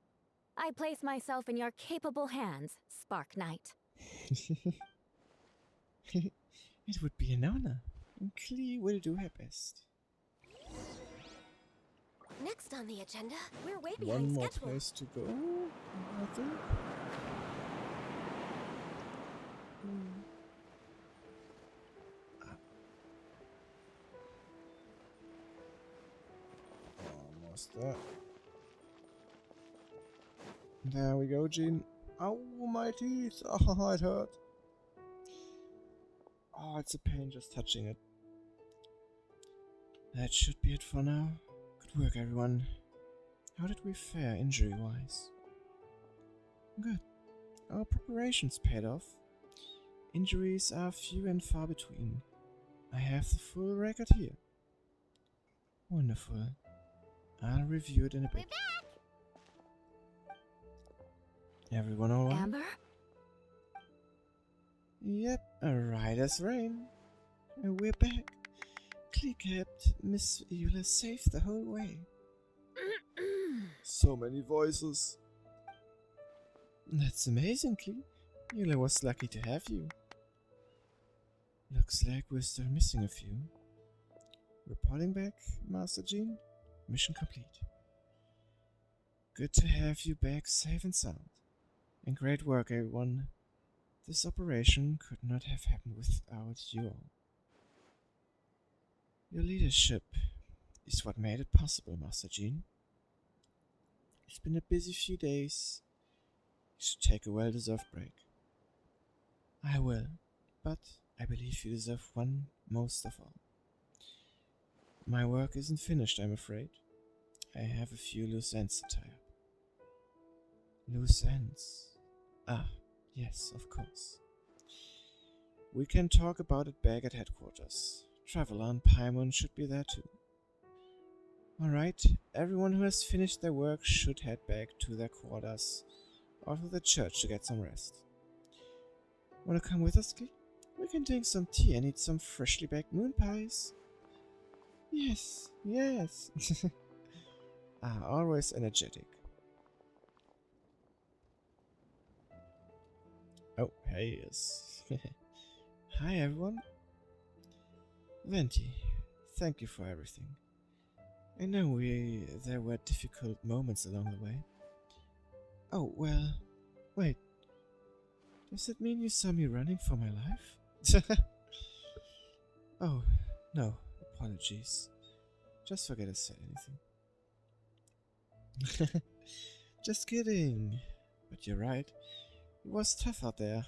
I place myself in your capable hands, Spark Knight. It would be an honor, and Clee will do her best. Next on the agenda, we're way One behind more schedule. place to go, I think. Almost there. There we go, Jean. Ow, my teeth! Oh, it hurt. Oh, it's a pain just touching it. That should be it for now. Good work, everyone. How did we fare injury-wise? Good. Our preparations paid off. Injuries are few and far between. I have the full record here. Wonderful. I'll review it in a bit. Everyone alright? Amber? Yep, right as rain. And we're back. Clee kept Miss Eula safe the whole way. So many voices. That's amazing, Clee. Eula was lucky to have you. Looks like we're still missing a few. Reporting back, Master Jean. Mission complete. Good to have you back safe and sound. And great work, everyone. This operation could not have happened without you all. Your leadership is what made it possible, Master Jean. It's been a busy few days. You should take a well-deserved break. I will, but I believe you deserve one most of all. My work isn't finished, I'm afraid. I have a few loose ends to tie up. Loose ends? Ah, yes, of course. We can talk about it back at headquarters. Traveler and Paimon should be there too. Alright, everyone who has finished their work should head back to their quarters or to the church to get some rest. Wanna come with us, Clee? We can drink some tea and eat some freshly baked moon pies. Yes, yes. Always energetic. Oh, hey, yes. Hi, everyone. Venti, thank you for everything. I know there were difficult moments along the way. Oh, well, wait. Does it mean you saw me running for my life? Oh, no, apologies. Just forget I said anything. Just kidding. But you're right. It was tough out there.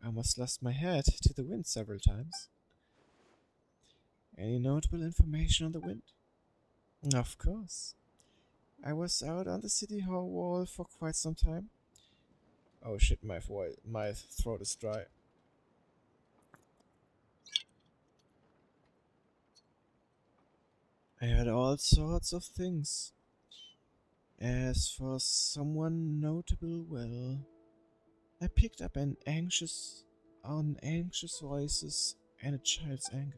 I almost lost my head to the wind several times. Any notable information on the wind? Of course. I was out on the city hall wall for quite some time. Oh shit, my throat is dry. I heard all sorts of things. As for someone notable, well, I picked up on anxious voices and a child's anger.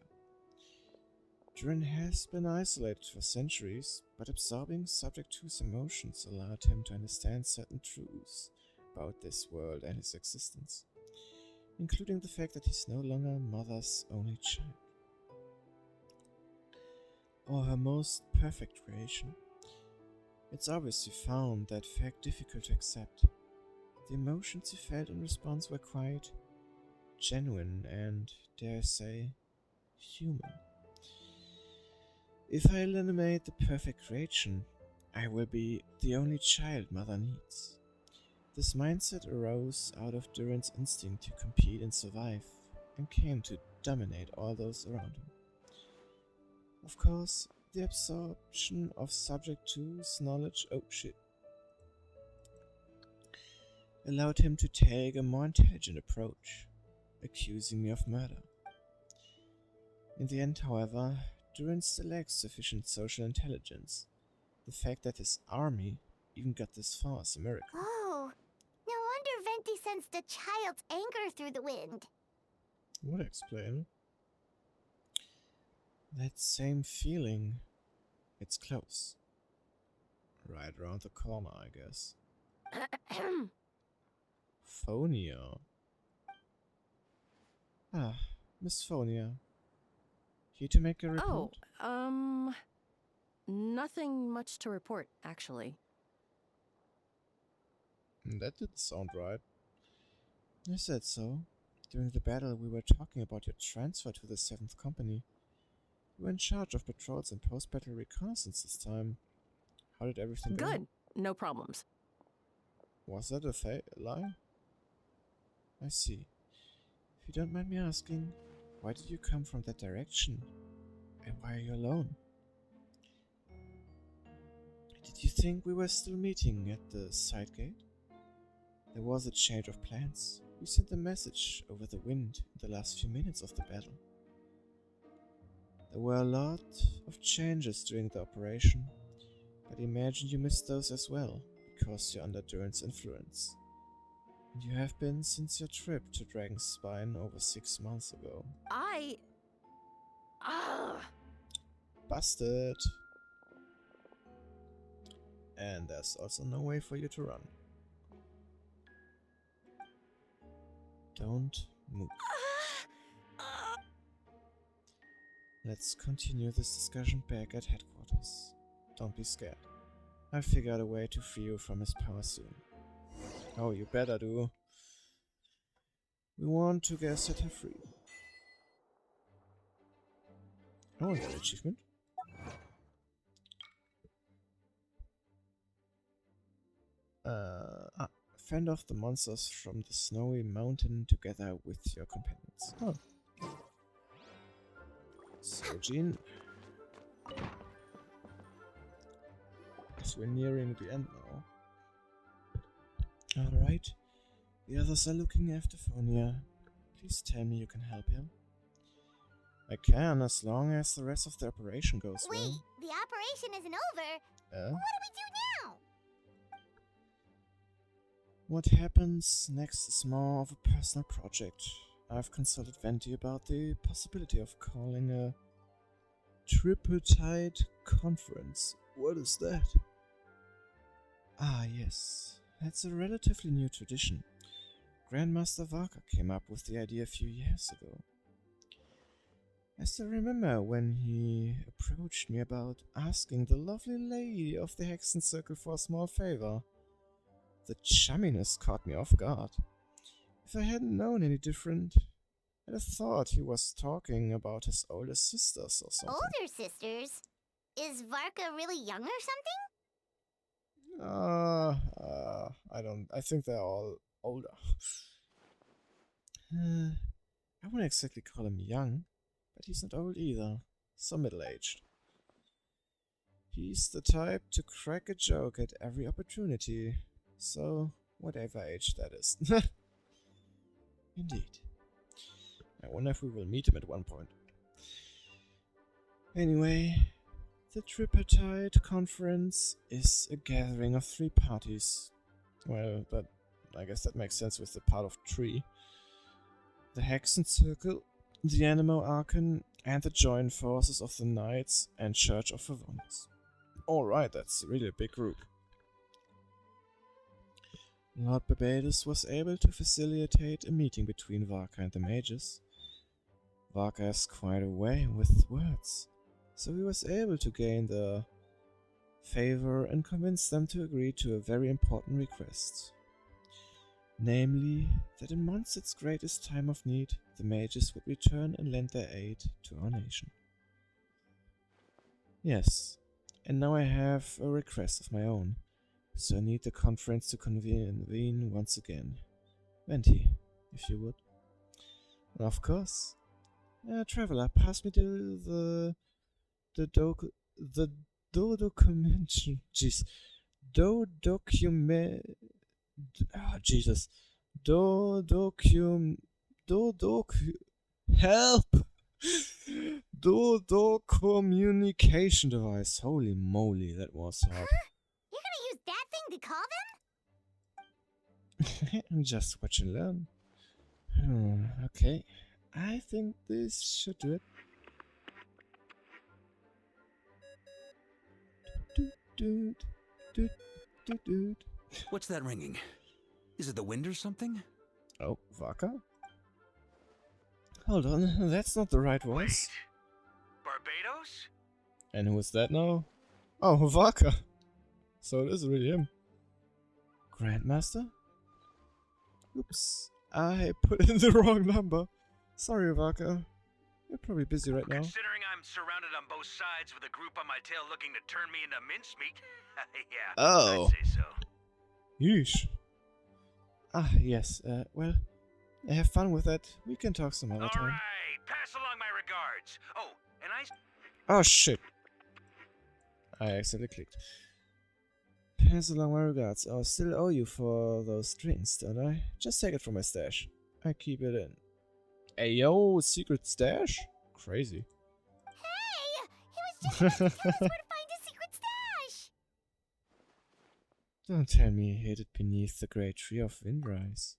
Drin has been isolated for centuries, but absorbing Subject 2's emotions allowed him to understand certain truths about this world and his existence, including the fact that he's no longer Mother's only child, or her most perfect creation. It's obviously found that fact difficult to accept. The emotions he felt in response were quite genuine and, dare I say, human. If I eliminate the perfect creation, I will be the only child Mother needs. This mindset arose out of Duran's instinct to compete and survive, and came to dominate all those around him. Of course, the absorption of Subject 2's knowledge allowed him to take a more intelligent approach, accusing me of murder. In the end, however, Duran still lacks sufficient social intelligence. The fact that his army even got this far is a miracle. Oh, no wonder Venti sensed a child's anger through the wind. Would explain. That same feeling. It's close. Right around the corner, I guess. Phonia. Ah, Miss Phonia. Here to make a report? Nothing much to report, actually. That didn't sound right. I said so. During the battle, we were talking about your transfer to the 7th Company. You were in charge of patrols and post-battle reconnaissance this time. How did everything go? Good. No problems. Was that a lie? I see. If you don't mind me asking, why did you come from that direction? And why are you alone? Did you think we were still meeting at the side gate? There was a change of plans. We sent a message over the wind in the last few minutes of the battle. There were a lot of changes during the operation, but imagine you missed those as well, because you're under Duran's influence. And you have been since your trip to Dragon's Spine over 6 months ago. Busted! And there's also no way for you to run. Don't move. Let's continue this discussion back at headquarters. Don't be scared. I'll figure out a way to free you from his power soon. Oh, you better do. We want to set her free. Oh, an achievement. Fend off the monsters from the snowy mountain together with your companions. Oh. So, Jean. Guess we're nearing the end now. Alright. The others are looking after Phonia. Please tell me you can help him. I can, as long as the rest of the operation goes well. Wait, the operation isn't over. What do we do now? What happens next is more of a personal project. I've consulted Venti about the possibility of calling a tripartite conference. What is that? Ah, yes. That's a relatively new tradition. Grandmaster Varka came up with the idea a few years ago. I still remember when he approached me about asking the lovely lady of the Hexen Circle for a small favor. The chumminess caught me off guard. If I hadn't known any different, I'd have thought he was talking about his older sisters or something. Older sisters? Is Varka really young or something? I think they're all older. I wouldn't exactly call him young, but he's not old either. So middle-aged. He's the type to crack a joke at every opportunity. So, whatever age that is. Indeed. I wonder if we will meet him at one point. Anyway, the Tripartite Conference is a gathering of 3 parties. Well, I guess that makes sense with the part of tree. The Hexen Circle, the Animo Archon, and the joint forces of the Knights and Church of Favonius. Alright, that's really a big group. Lord Barbados was able to facilitate a meeting between Varka and the mages. Varka is quite a way with words, so he was able to gain their favor and convince them to agree to a very important request. Namely, that in months its greatest time of need, the mages would return and lend their aid to our nation. Yes, and now I have a request of my own, so I need the conference to convene once again. Venti, if you would. And of course. Traveler, pass me the document. Jeez. Document. Oh, Jesus. Help! Communication device. Holy moly, that was hard. You're gonna use that thing to call Just watch and learn. Okay. I think this should do it. What's that ringing? Is it the wind or something? Oh, Vaka? Hold on, that's not the right voice. Wait. Barbados? And who is that now? Oh, Vaka! So it is really him. Grandmaster? Oops, I put in the wrong number. Sorry, Vaka. You're probably busy right now. Considering I'm surrounded on both sides with a group on my tail looking to turn me into mincemeat, yeah, Oh. I'd say so. Yeesh. Ah, yes, well, have fun with that. We can talk some other time. Alright, pass along my regards. Oh, and Oh, shit. I accidentally clicked. Pass along my regards. I still owe you for those drinks, don't I? Just take it from my stash. I keep it in. Hey, yo, secret stash? Crazy. Hey! He was just about to tell us where to find a secret stash! Don't tell me he hid it beneath the great tree of Windrise.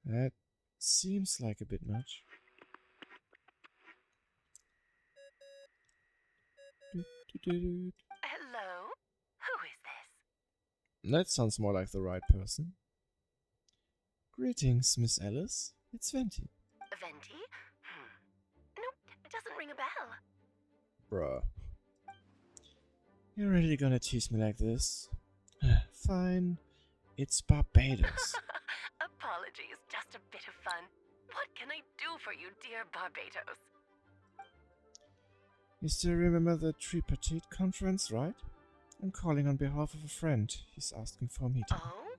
That seems like a bit much. Hello? Who is this? That sounds more like the right person. Greetings, Miss Alice. It's Venti. Venti? Nope, it doesn't ring a bell. Bruh. You're really gonna tease me like this? Fine. It's Barbados. Apologies, just a bit of fun. What can I do for you, dear Barbados? You still remember the Tripartite conference, right? I'm calling on behalf of a friend. He's asking for a meeting. Oh?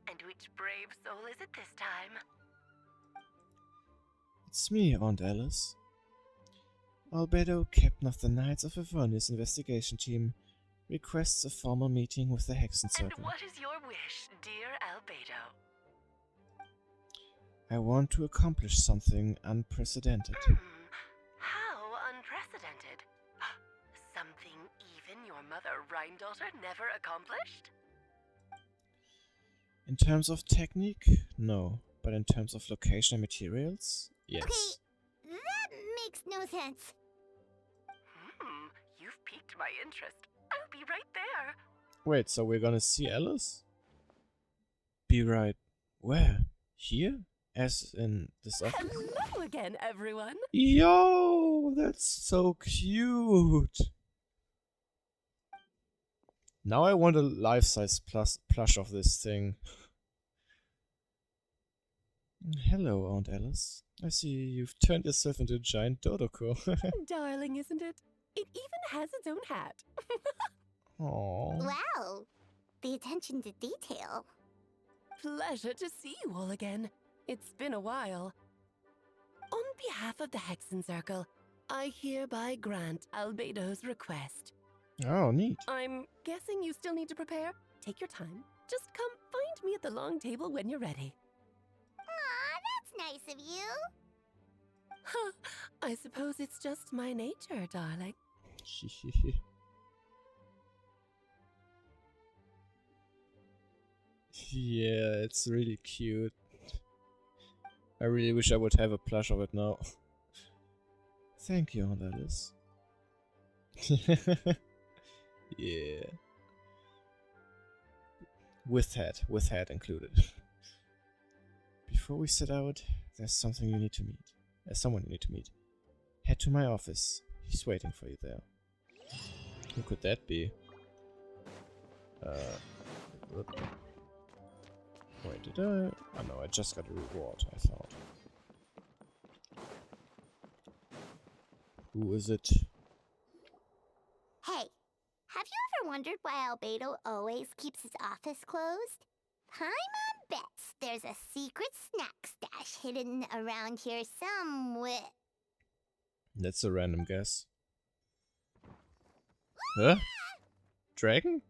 And which brave soul is it this time? It's me, Aunt Alice. Albedo, captain of the Knights of Avernus investigation team, requests a formal meeting with the Hexen Circle. And what is your wish, dear Albedo? I want to accomplish something unprecedented. How unprecedented? Something even your mother Rhine-daughter never accomplished? In terms of technique, no. But in terms of location and materials, yes. Okay, that makes no sense. You've piqued my interest. I'll be right there. Wait, so we're gonna see Alice? Be right where? Here? As in this office? Hello again, everyone. Yo, that's so cute. Now I want a life-size plush of this thing. Hello, Aunt Alice. I see you've turned yourself into a giant Dodoko. Darling, isn't it? It even has its own hat. Aww. Wow, the attention to detail. Pleasure to see you all again. It's been a while. On behalf of the Hexen Circle, I hereby grant Albedo's request. Oh, neat. I'm guessing you still need to prepare? Take your time. Just come find me at the long table when you're ready. Aw, that's nice of you. Huh, I suppose it's just my nature, darling. Yeah, it's really cute. I really wish I would have a plush of it now. Thank you, Aunt Alice. Yeah. With hat included. Before we set out, there's something you need to meet. Someone you need to meet. Head to my office. He's waiting for you there. Who could that be? What did I? Oh no, I just got a reward, I thought. Who is it? Hey, have you ever wondered why Albedo always keeps his office closed? Paimon bets there's a secret snack stash hidden around here somewhere. That's a random guess. Huh? Dragon?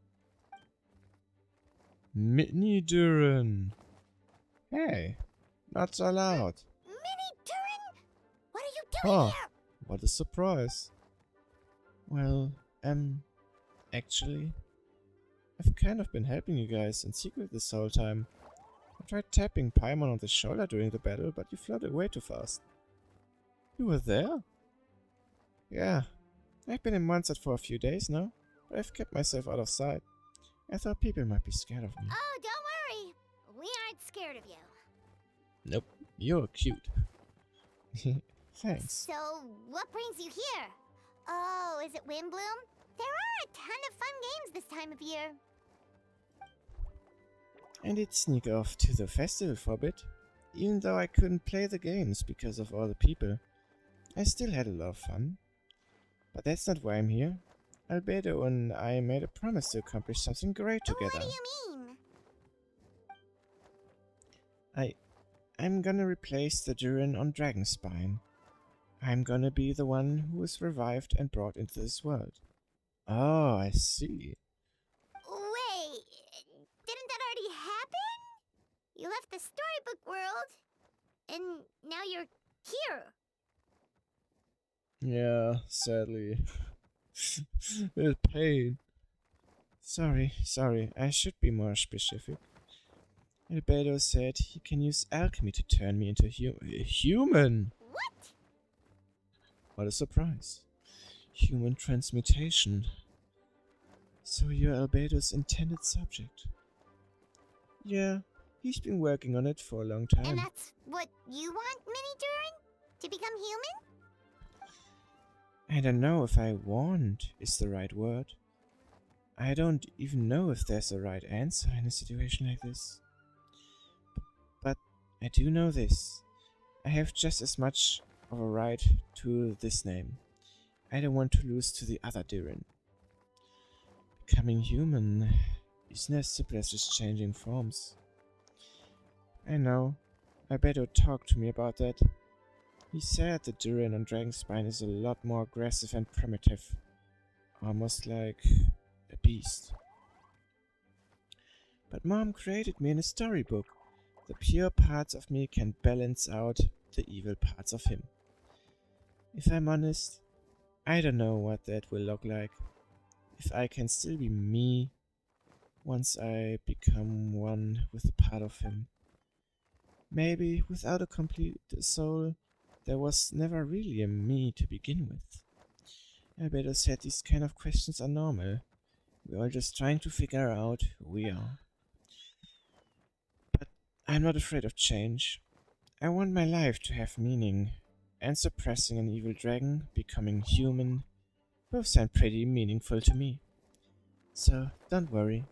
Mini Duran. Hey, not so loud. Mini Duran? What are you doing Oh, here? what a surprise. Well, actually, I've kind of been helping you guys in secret this whole time. I tried tapping Paimon on the shoulder during the battle, but you floated away too fast. You were there? Yeah, I've been in Mondstadt for a few days now, but I've kept myself out of sight. I thought people might be scared of me. Oh, don't worry. We aren't scared of you. Nope, you're cute. Thanks. So, what brings you here? Oh, is it Windbloom? There are a ton of fun games this time of year. I did sneak off to the festival for a bit. Even though I couldn't play the games because of all the people, I still had a lot of fun. But that's not why I'm here. Albedo and I made a promise to accomplish something great together. What do you mean? I'm gonna replace the Duran on Dragonspine. I'm gonna be the one who was revived and brought into this world. Oh, I see. Wait, didn't that already happen? You left the storybook world, and now you're here. Yeah, sadly. With pain. Sorry, I should be more specific. Albedo said he can use alchemy to turn me into a human. What? What a surprise. Human transmutation. So you're Albedo's intended subject. Yeah, he's been working on it for a long time. And that's what you want, Mini Duran? To become human? I don't know if I want is the right word. I don't even know if there's a right answer in a situation like this. But I do know this. I have just as much of a right to this name. I don't want to lose to the other Duran. Becoming human isn't as simple as just changing forms. I know. Albedo talked to me about that. He said the Duran on Dragonspine is a lot more aggressive and primitive. Almost like a beast. But Mom created me in a storybook. The pure parts of me can balance out the evil parts of him. If I'm honest, I don't know what that will look like. If I can still be me once I become one with a part of him. Maybe without a complete soul, there was never really a me to begin with. Albedo said these kind of questions are normal. We're all just trying to figure out who we are. But I'm not afraid of change. I want my life to have meaning, and suppressing an evil dragon, becoming human, both sound pretty meaningful to me. So, don't worry.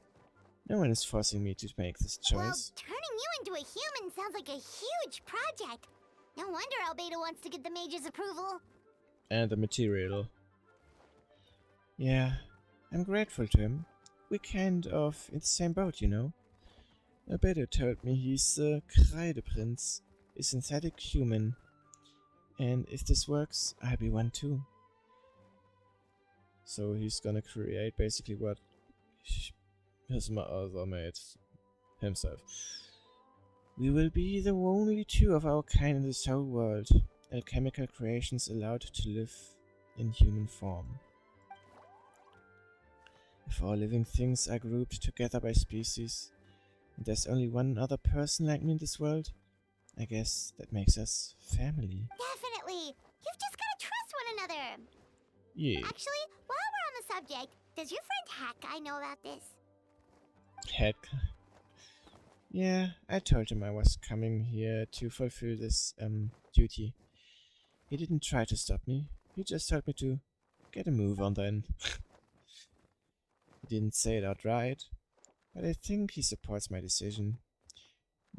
No one is forcing me to make this choice. Well, turning you into a human sounds like a huge project. No wonder Albedo wants to get the mage's approval. And the material. Yeah, I'm grateful to him. We're kind of in the same boat, you know. Albedo told me he's the Kreideprinz, a synthetic human. And if this works, I'll be one too. So he's gonna create basically what his mother made himself. We will be the only two of our kind in this whole world, alchemical creations allowed to live in human form. If all living things are grouped together by species, and there's only one other person like me in this world, I guess that makes us family. Definitely! You've just gotta trust one another! Yeah. Actually, while we're on the subject, does your friend Hakai know about this? Heck. Yeah, I told him I was coming here to fulfill this, duty. He didn't try to stop me. He just told me to get a move on then. He didn't say it outright, but I think he supports my decision.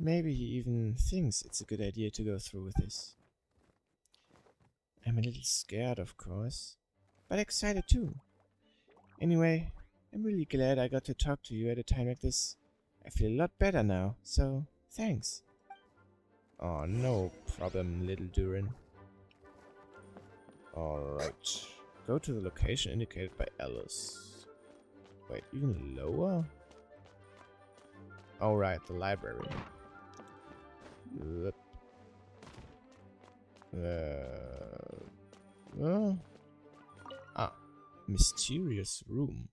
Maybe he even thinks it's a good idea to go through with this. I'm a little scared, of course, but excited too. Anyway, I'm really glad I got to talk to you at a time like this. I feel a lot better now, so thanks. Oh, no problem, little Durin. Alright. Go to the location indicated by Alice. Wait, even lower? Alright, the library. Mysterious room.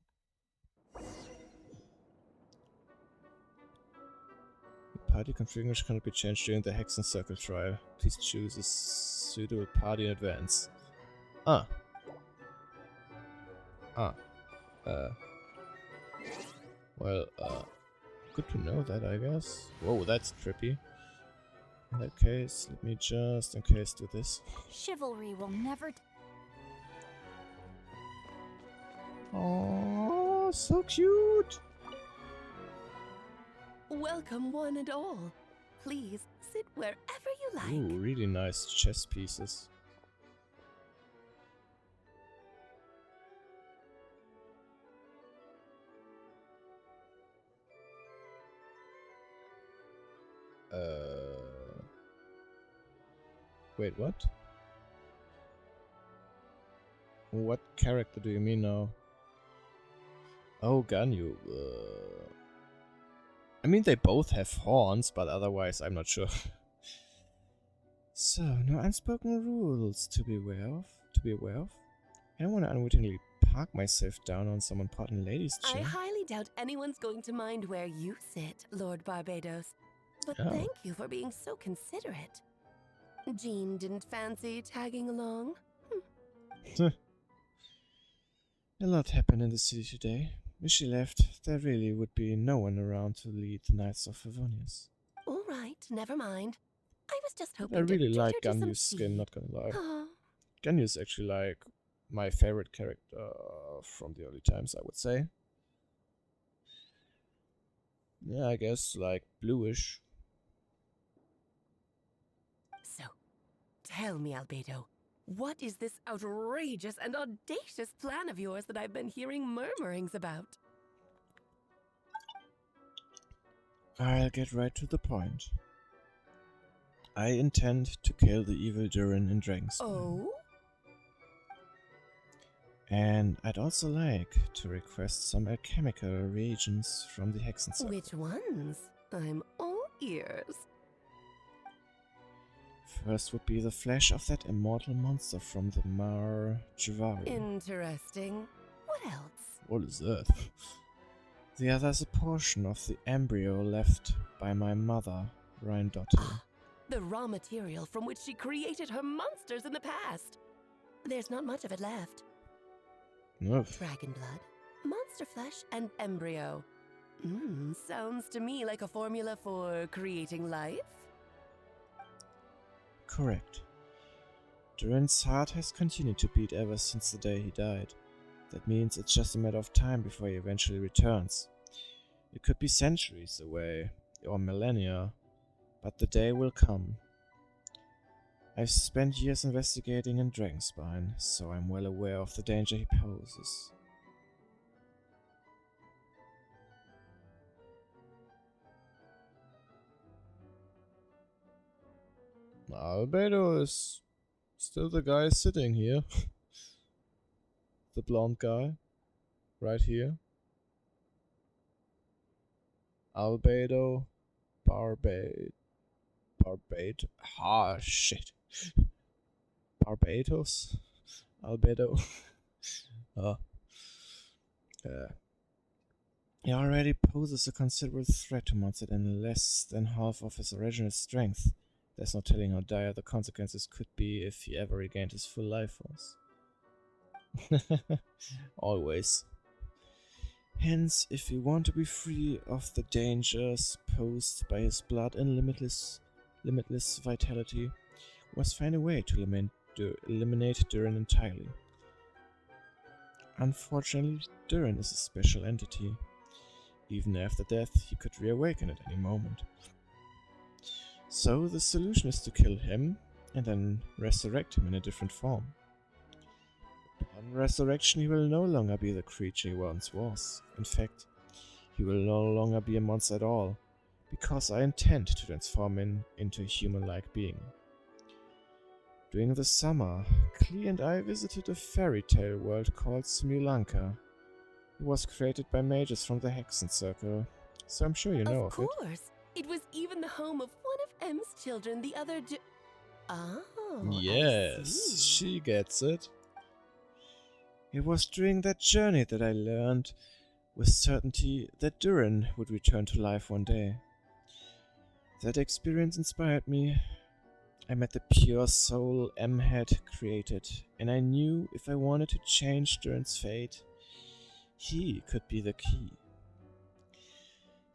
The party configuration cannot be changed during the Hexen Circle trial. Please choose a suitable party in advance. Good to know that, I guess. Whoa, that's trippy. In that case, let me just, in case, do this. Chivalry will never. Oh, so cute! Welcome, one and all. Please sit wherever you like. Ooh, really nice chess pieces. Wait, what? What character do you mean now? Oh, Ganyu. I mean, they both have horns, but otherwise I'm not sure. So, no unspoken rules to be aware of. I don't want to unwittingly park myself down on some important lady's chair. I highly doubt anyone's going to mind where you sit, Lord Barbados. But Oh. thank you for being so considerate. Jean didn't fancy tagging along? A lot happened in the city today. When she left, there really would be no one around to lead the Knights of Favonius. All right, never mind. I was just hoping I really to like treat her to some Ganyu's skin, tea. not gonna lie. Aw. Ganyu's actually like my favorite character from the early times, I would say. Yeah, I guess like bluish. So, tell me, Albedo, what is this outrageous and audacious plan of yours that I've been hearing murmurings about? I'll get right to the point. I intend to kill the evil Durin in Genhsin. Oh? And I'd also like to request some alchemical reagents from the Hexen Circle. Which ones? I'm all ears. First would be the flesh of that immortal monster from the Mar Jvari. Interesting. What else? What is that? The other is a portion of the embryo left by my mother, Rheindotte. The raw material from which she created her monsters in the past. There's not much of it left. Oof. Dragon blood, monster flesh, and embryo. Sounds to me like a formula for creating life. Correct. Durin's heart has continued to beat ever since the day he died. That means it's just a matter of time before he eventually returns. It could be centuries away, or millennia, but the day will come. I've spent years investigating in Dragonspine, so I'm well aware of the danger he poses. Albedo is still the guy sitting here. The blonde guy. Right here. Albedo Barbade. Shit. Barbados? Albedo. He already poses a considerable threat to Monset in less than half of his original strength. There's no telling how dire the consequences could be if he ever regained his full life force. Always. Hence, if we want to be free of the dangers posed by his blood and limitless vitality, we must find a way to eliminate Durin entirely. Unfortunately, Durin is a special entity. Even after death, he could reawaken at any moment. So the solution is to kill him and then resurrect him in a different form. Upon resurrection, he will no longer be the creature he once was. In fact, he will no longer be a monster at all, because I intend to transform him into a human-like being. During the summer, Klee and I visited a fairy tale world called Simulanka. It was created by mages from the Hexen Circle, so I'm sure you know of it. Of course. It was even the home of one of M's children the other Oh, I Yes, see. she gets it. It was during that journey that I learned with certainty that Durin would return to life one day. That experience inspired me. I met the pure soul M had created, and I knew if I wanted to change Durin's fate, he could be the key.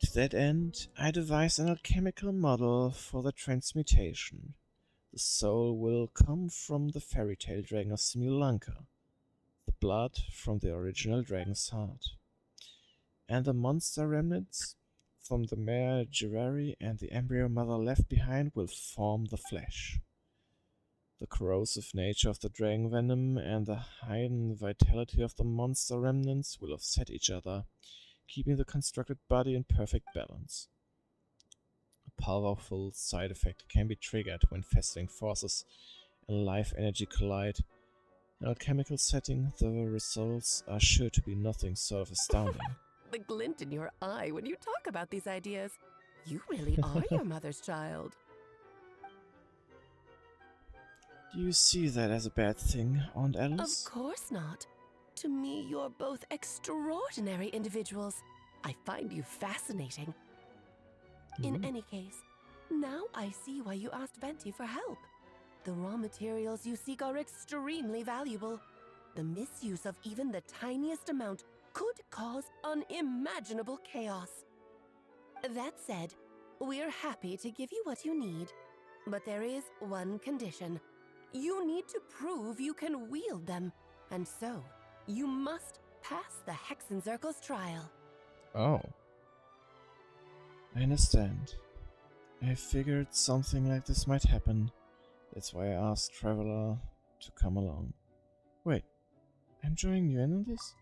To that end, I devised an alchemical model for the transmutation. The soul will come from the fairy tale dragon of Simulanka, the blood from the original dragon's heart, and the monster remnants from the mare Jirari and the embryo mother left behind will form the flesh. The corrosive nature of the dragon venom and the hidden vitality of the monster remnants will offset each other, keeping the constructed body in perfect balance. A powerful side effect can be triggered when festering forces and life energy collide. In a chemical setting, the results are sure to be nothing sort of astounding. The glint in your eye when you talk about these ideas. You really are your mother's child. Do you see that as a bad thing, Aunt Alice? Of course not. To me, you're both extraordinary individuals. I find you fascinating. In any case, now I see why you asked Venti for help. The raw materials you seek are extremely valuable. The misuse of even the tiniest amount could cause unimaginable chaos. That said, we're happy to give you what you need. But there is one condition. You need to prove you can wield them. And so, you must pass the Hexen Circle's trial. Oh. I understand. I figured something like this might happen. That's why I asked Traveler to come along. Wait, I'm joining you in on this?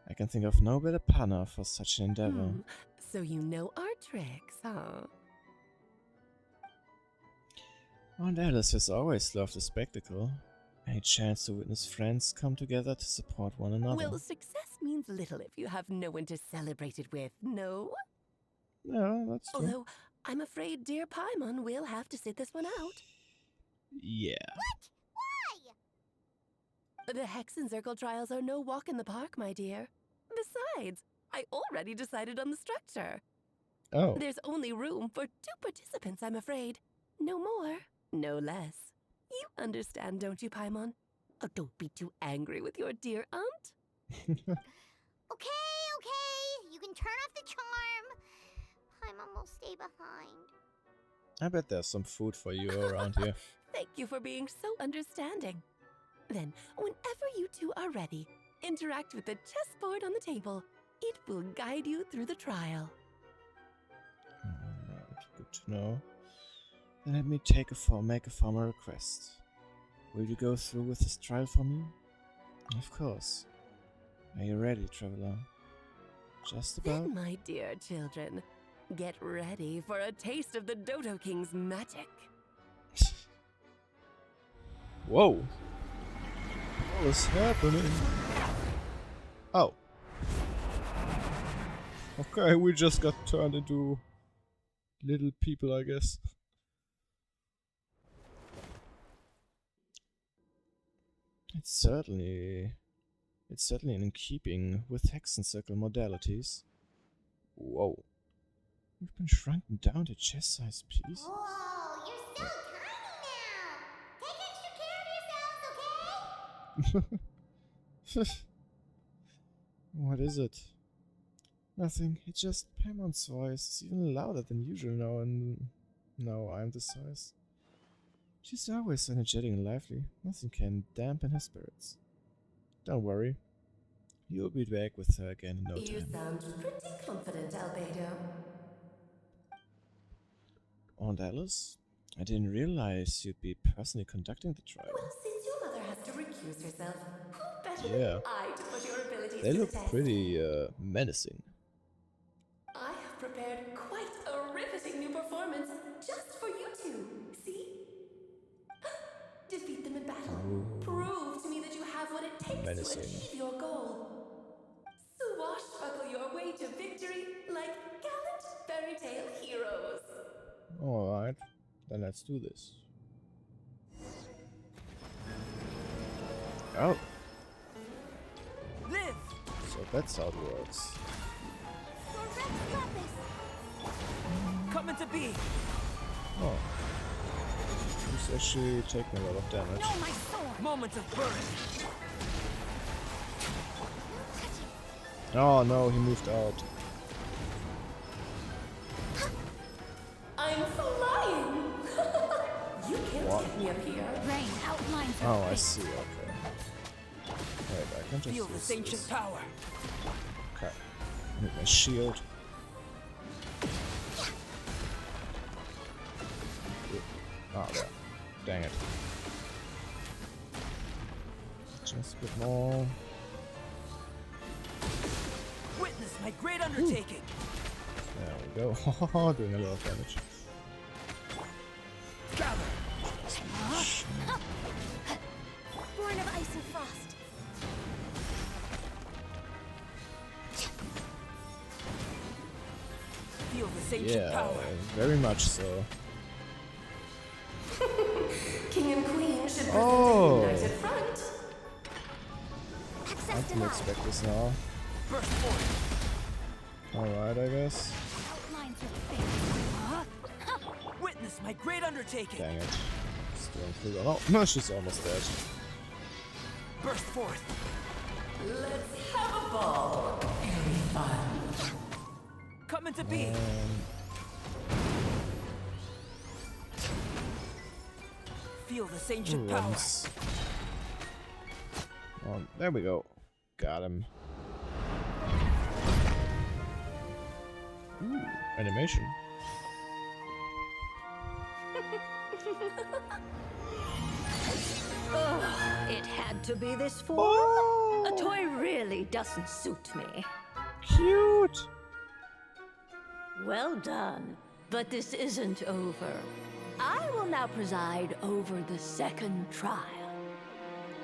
I can think of no better partner for such an endeavor. So you know our tricks, huh? Aunt Alice has always loved the spectacle. Any chance to witness friends come together to support one another. Well, success means little if you have no one to celebrate it with, no? No, that's true. Although, I'm afraid dear Paimon will have to sit this one out. Yeah. What? Why? The Hexen Circle trials are no walk in the park, my dear. Besides, I already decided on the structure. Oh. There's only room for 2 participants, I'm afraid. No more, no less. You understand, don't you, Paimon? Oh, don't be too angry with your dear aunt. Okay. You can turn off the charm. Paimon will stay behind. I bet there's some food for you around here. Thank you for being so understanding. Then, whenever you two are ready, interact with the chessboard on the table. It will guide you through the trial. Alright, good to know. Then let me make a formal request. Will you go through with this trial for me? Of course. Are you ready, Traveler? Just about? Then, my dear children, get ready for a taste of the Dodo King's magic. Whoa! What is happening? Oh. Okay, we just got turned into little people, I guess. It's certainly in keeping with Hexen Circle modalities. Whoa. We've been shrunken down to chest-sized piece. Whoa, you're so tiny now. Take extra care of yourselves, okay? What is it? Nothing. It's just Paimon's voice is even louder than usual now, and now I'm this size. She's always energetic and lively. Nothing can dampen her spirits. Don't worry. You'll be back with her again in no You time. sound pretty confident, Albedo. Aunt Alice? I didn't realize you'd be personally conducting the trial. Well, since your mother has to recuse herself, who better Yeah. than I to put your abilities They to look the test? pretty menacing. I have prepared quite a riveting new performance just for you two. See? Defeat them in battle. Ooh. Prove to me that you have what it takes Menacing. to achieve your goal. Swashbuckle your way to victory like gallant fairy tale heroes. Alright, then let's do this. Oh. Live! So that's how it works. Coming to be! Oh. He's actually taking a lot of damage. No, my sword! Moment of birth! Oh no, he moved out. I'm flying! You can't What? get me up here. Rain outlines her Oh, I face. see, okay. Wait, I can just Feel use this ancient this. power. Okay. Need my shield. Oh, there. Dang it. Just a bit more. Witness my great undertaking. There we go. Doing a lot of damage. Gather. Born of ice and frost. Feel this ancient Yeah, power. very much so. King and queen should present Oh. a united front. I didn't expect this now. Burst forth. Alright, I guess. Outlines her face. Witness my great undertaking. Dang it. Still through. Oh, no, she's almost dead. Burst forth. Let's have a ball. Very fun. Coming to be. Feel this ancient power. There we go. Got him. Ooh, animation. Ugh, it had to be this form. A toy really doesn't suit me. Cute. Well done. But this isn't over. I will now preside over the second trial.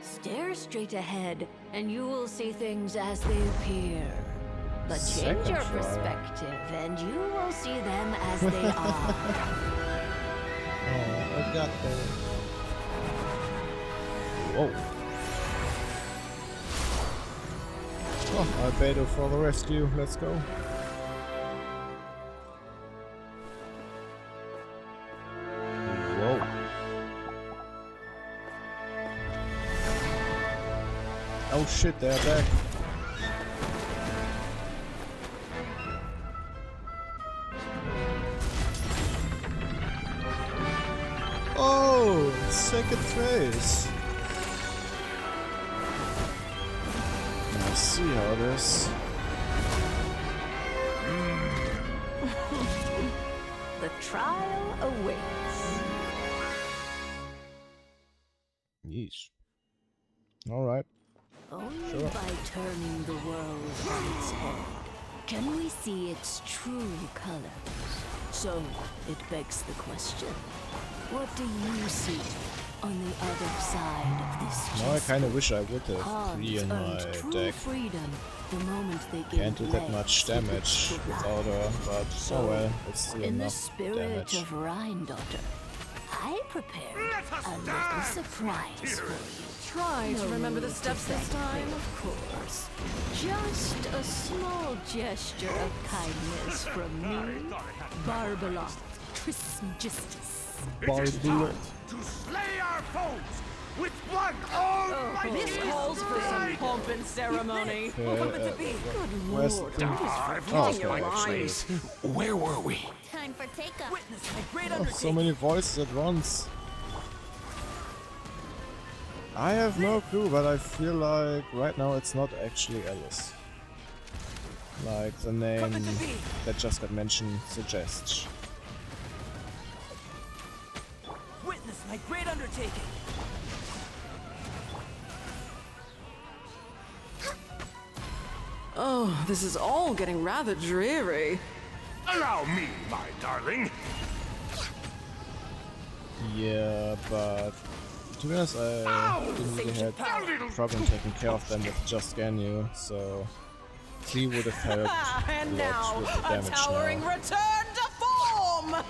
Stare straight ahead, and you will see things as they appear. But change Second your trial. perspective, and you will see them as they are. Oh, I got that. Whoa. Oh, Albedo for the rescue. Let's go. Whoa. Oh shit, they're back. Oh, second phase. I see how it is. The trial awaits. Yeesh. Alright. Only Sure. by turning the world on its head can we see its true colors. So, it begs the question, what do you see on the other side of this Now I chess? kinda wish I would have Pawns 3 in my earned true deck. freedom the moment they Can't gave do that legs much to the damage July. without her, but So, oh well, it's still in the enough spirit damage. of Rhine-daughter, I prepared a little surprise for you. Try to remember the steps this time. Of course. Just a small gesture of kindness from me, Barbalot Trismegistus. Barbula. To slay our foes with blood all Oh, this calls for some pomp and ceremony. Where's Lord, the... that was Oh, riveting okay, alive. Where were we? Time for take-up. Witness my great Oh, so undertaking. many voices at once. I have no clue, but I feel like right now it's not actually Alice. Like the name that just got mentioned suggests. my great undertaking. Oh, this is all getting rather dreary. Allow me, my darling. Yeah, but to be honest, I didn't really have a problem taking care of them with just Ganyu, so he would have helped And a now, lot with the a damage towering now. return to form!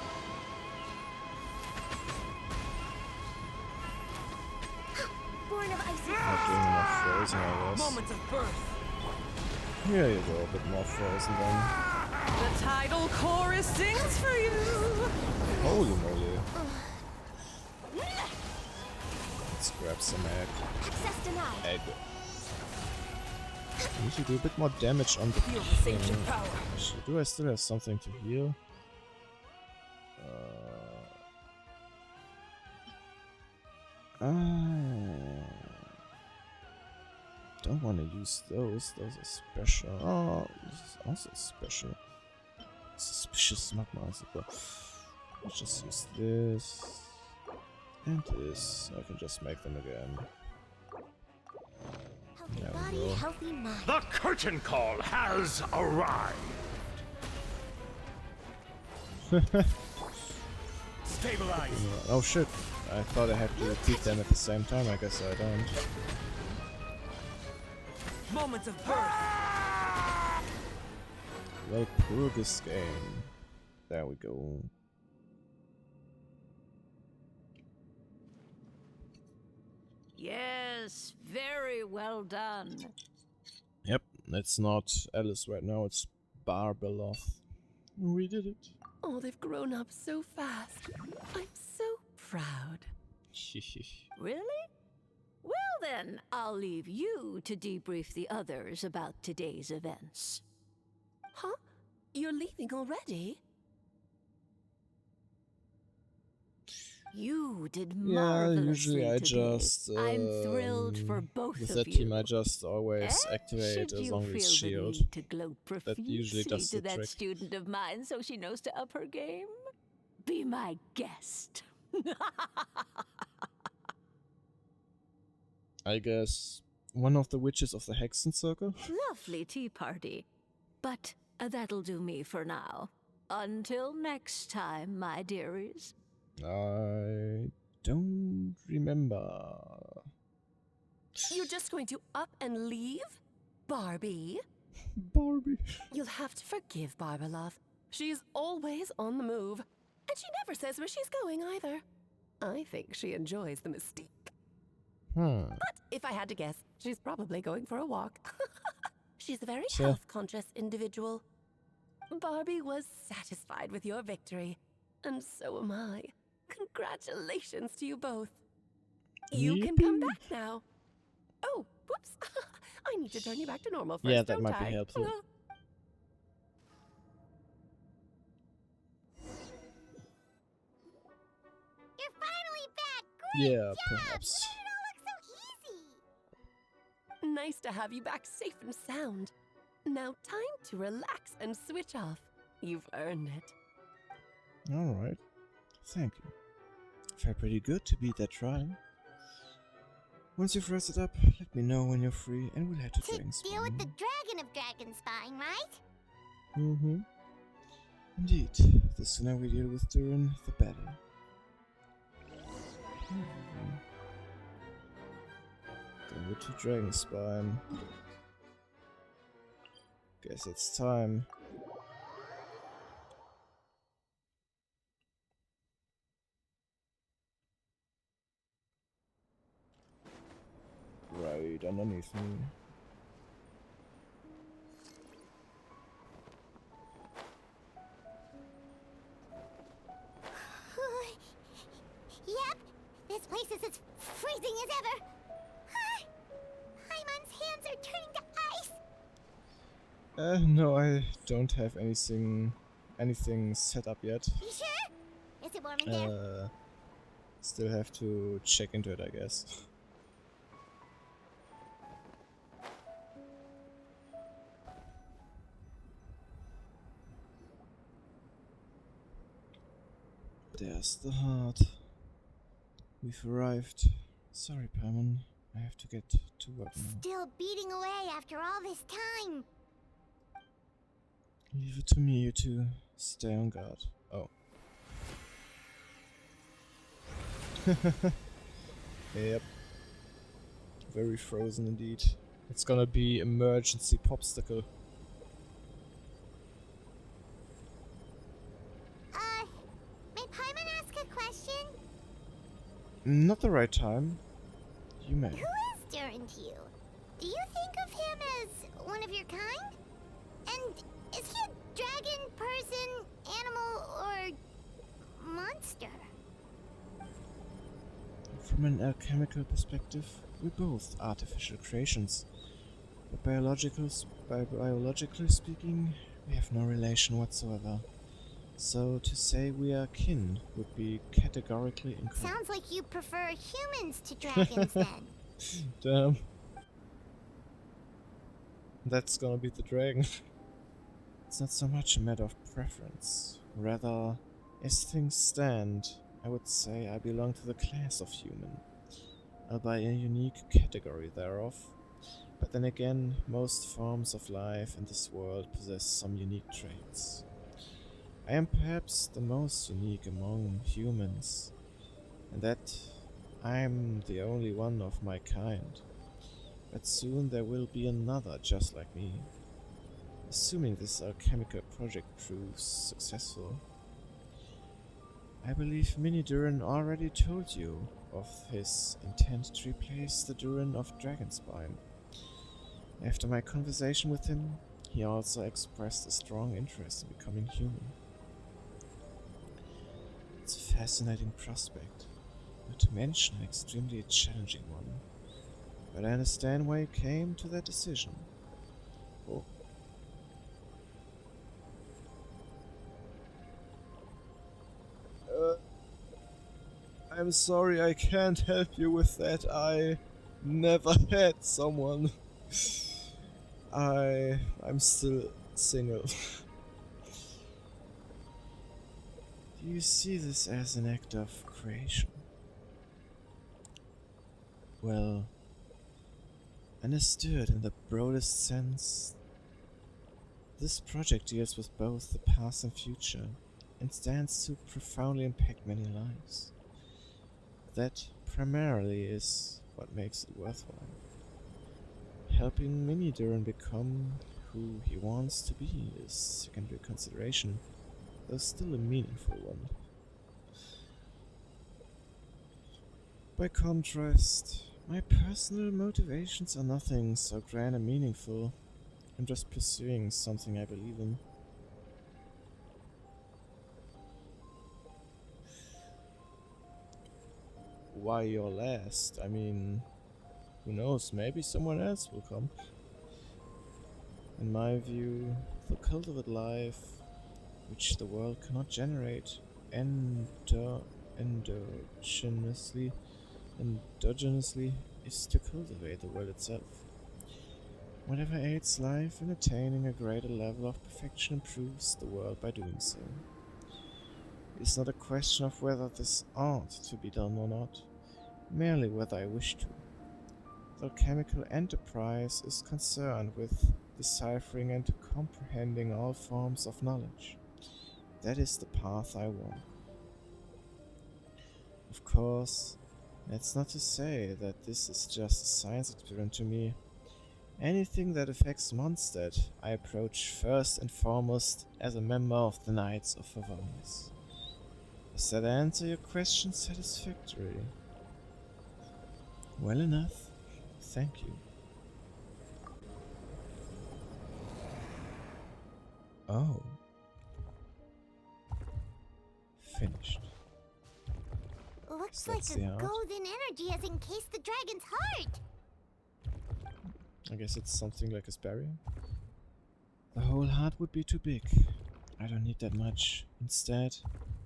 Born of icy Not doing enough frozen, I guess. Moments of birth. Here you go, a bit more frozen then. The tidal chorus sings for you! Holy moly. Let's grab some egg. access denied. Egg. I need to do a bit more damage on the thing. Actually, do I still have something to heal? Don't want to use those. Those are special. Oh, this is also special. Suspicious magma. Super. Let's just use this and this. I can just make them again. Healthy body, healthy mind. The curtain call has arrived. Stabilize. Oh shit. I thought I had to repeat them at the same time. I guess I don't. Moments of birth. Well, pull this game. There we go. Yes, very well done. Yep, it's not Alice right now, it's Barbeloth. We did it. Oh, they've grown up so fast. I'm so proud. Really? Well then, I'll leave you to debrief the others about today's events. Huh? You're leaving already? You did Yeah, marvelously usually I today. just I'm thrilled for both with of that you. team I just always activate Should as you long feel as the shield. need to gloat That usually profusely does to the that trick. student of mine so she knows to up her game, be my guest. I guess one of the witches of the Hexen Circle? Lovely tea party. But that'll do me for now. Until next time, my dearies. I don't remember. You're just going to up and leave? Barbie? Barbie. You'll have to forgive Barbeloth. She's always on the move. And she never says where she's going either. I think she enjoys the mystique. But if I had to guess, she's probably going for a walk. She's a very Sure. health-conscious individual. Barbie was satisfied with your victory, and so am I. Congratulations to you both. You can come back now. Oh, whoops. I need to turn you back to normal first, Yeah, that don't might be I? helpful. You're finally back. Yeah, perhaps. Nice to have you back safe and sound. Now time to relax and switch off. You've earned it. Alright. Thank you. Felt pretty good to beat that trial. Once you've rested up, let me know when you're free and we'll head to Genhsin. Deal with the dragon of Dragonspine, right? Mm-hmm. Indeed. The sooner we deal with Durin, the better. Go to Dragonspine. Guess it's time. Right underneath me. Yep, this place is as freezing as ever. Hyman's hands are turning to ice. No, I don't have anything set up yet. You sure? Is it warm in there? Still have to check into it, I guess. There's the heart. We've arrived. Sorry, Paimon. I have to get to work now. Still beating away after all this time. Leave it to me, you two. Stay on guard. Oh. Yep. Very frozen indeed. It's gonna be emergency popsicle. May Paimon ask a question? Not the right time. You may. Who is Durin to you? Do you think of him as one of your kind? And is he a dragon, person, animal, or monster? From an alchemical perspective, we're both artificial creations. But biologically speaking, we have no relation whatsoever. So to say we are kin would be categorically incorrect. Sounds like you prefer humans to dragons then. Damn. That's gonna be the dragon. It's not so much a matter of preference. Rather, as things stand, I would say I belong to the class of human, albeit a unique category thereof. But then again, most forms of life in this world possess some unique traits. I am perhaps the most unique among humans, and that I'm the only one of my kind. But soon there will be another just like me. Assuming this alchemical project proves successful. I believe Mini Durin already told you of his intent to replace the Durin of Dragonspine. After my conversation with him, he also expressed a strong interest in becoming human. It's a fascinating prospect, not to mention an extremely challenging one. But I understand why he came to that decision. Oh. I'm sorry, I can't help you with that. I never had someone. I'm still single. Do you see this as an act of creation? Well, understood in the broadest sense, this project deals with both the past and future, and stands to profoundly impact many lives. That primarily is what makes it worthwhile. Helping Mini Durin become who he wants to be is secondary consideration, though still a meaningful one. By contrast, my personal motivations are nothing so grand and meaningful. I'm just pursuing something I believe in. Why you're last? I mean, who knows, maybe someone else will come. In my view, the cultivate life, which the world cannot generate endogenously, is to cultivate the world itself. Whatever aids life in attaining a greater level of perfection improves the world by doing so. It is not a question of whether this ought to be done or not, merely whether I wish to. The alchemical enterprise is concerned with deciphering and comprehending all forms of knowledge. That is the path I walk. Of course, that's not to say that this is just a science experiment to me. Anything that affects Mondstadt, I approach first and foremost as a member of the Knights of Favonius. Does that answer your question satisfactorily? Well enough. Thank you. Oh. Finished. Looks So like that's a the heart. golden energy has encased the dragon's heart. I guess it's something like a barrier. The whole heart would be too big. I don't need that much. Instead,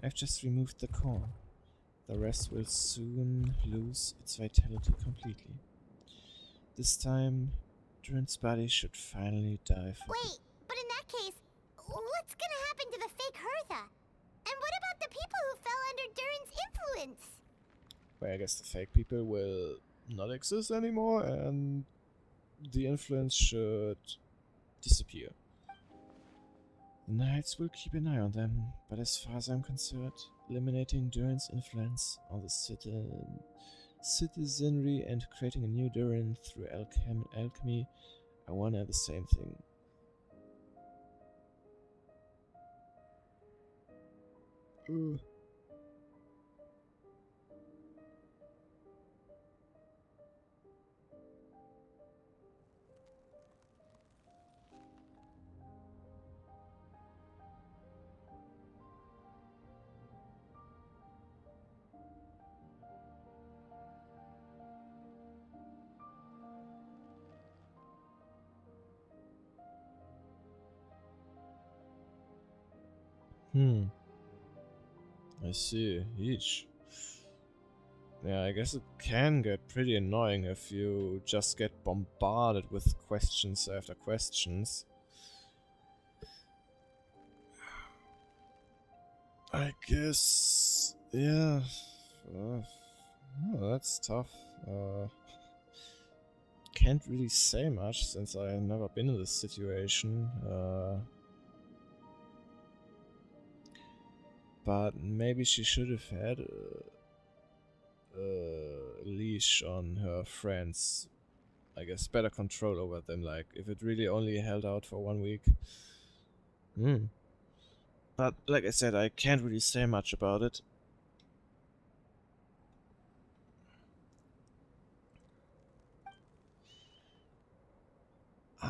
I've just removed the core. The rest will soon lose its vitality completely. This time, Durin's body should finally die for Wait, but in that case, what's gonna happen to the fake Hertha? And what about the people who fell under Durin's influence? where I guess the fake people will not exist anymore and the influence should disappear. The Knights will keep an eye on them, but as far as I'm concerned, eliminating Durin's influence on the citizenry and creating a new Durin through alchemy are one and the same thing. I see. Yeesh. Yeah, I guess it can get pretty annoying if you just get bombarded with questions after questions. I guess... yeah... oh, that's tough. Can't really say much since I've never been in this situation. But maybe she should have had a leash on her friends. I guess better control over them, like if it really only held out for 1 week. But like I said, I can't really say much about it.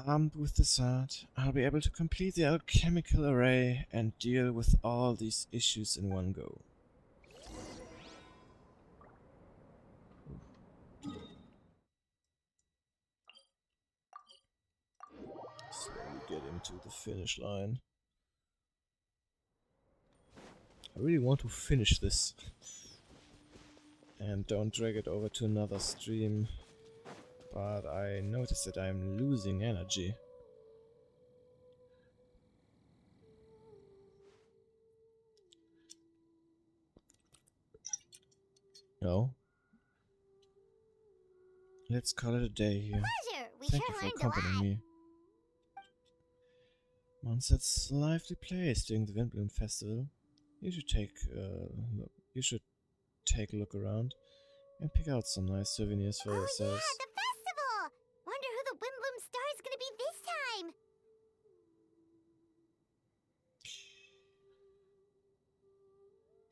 Armed with this art, I'll be able to complete the alchemical array and deal with all these issues in one go. Slowly getting to the finish line. I really want to finish this. And don't drag it over to another stream. But I noticed that I'm losing energy. No. Let's call it a day here. Pleasure. We Thank sure you for learned a accompanying lot. me. Monset's lively place during the Windbloom Festival. You should take a look around and pick out some nice souvenirs for yourselves. Yeah, the festival! Wonder who the Windbloom star is gonna be this time.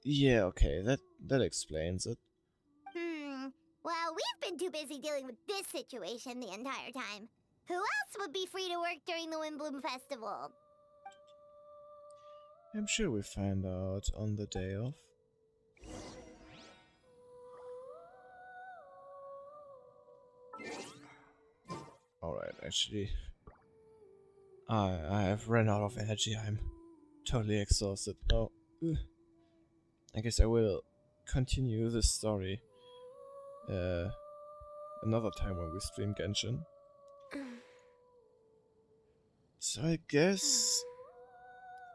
Yeah, okay, that explains it. Well, we've been too busy dealing with this situation the entire time. Who else would be free to work during the Windbloom Festival? I'm sure we'll find out on the day off. Alright, actually, I have run out of energy. I'm totally exhausted. Oh, I guess I will continue this story another time when we stream Genshin. So I guess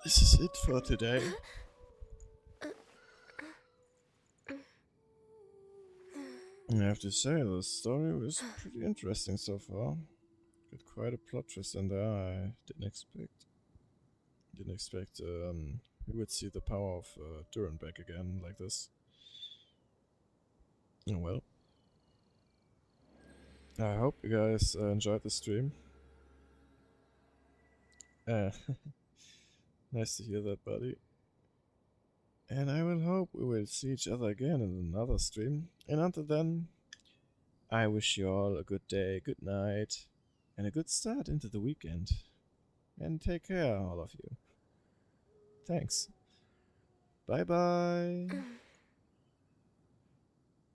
this is it for today. I have to say, the story was pretty interesting so far. Got quite a plot twist in there. I didn't expect we would see the power of Durin back again like this. Oh well. I hope you guys enjoyed the stream. Nice to hear that, buddy. And I will hope we will see each other again in another stream. And until then, I wish you all a good day, good night, and a good start into the weekend. And take care, all of you. Thanks. Bye bye.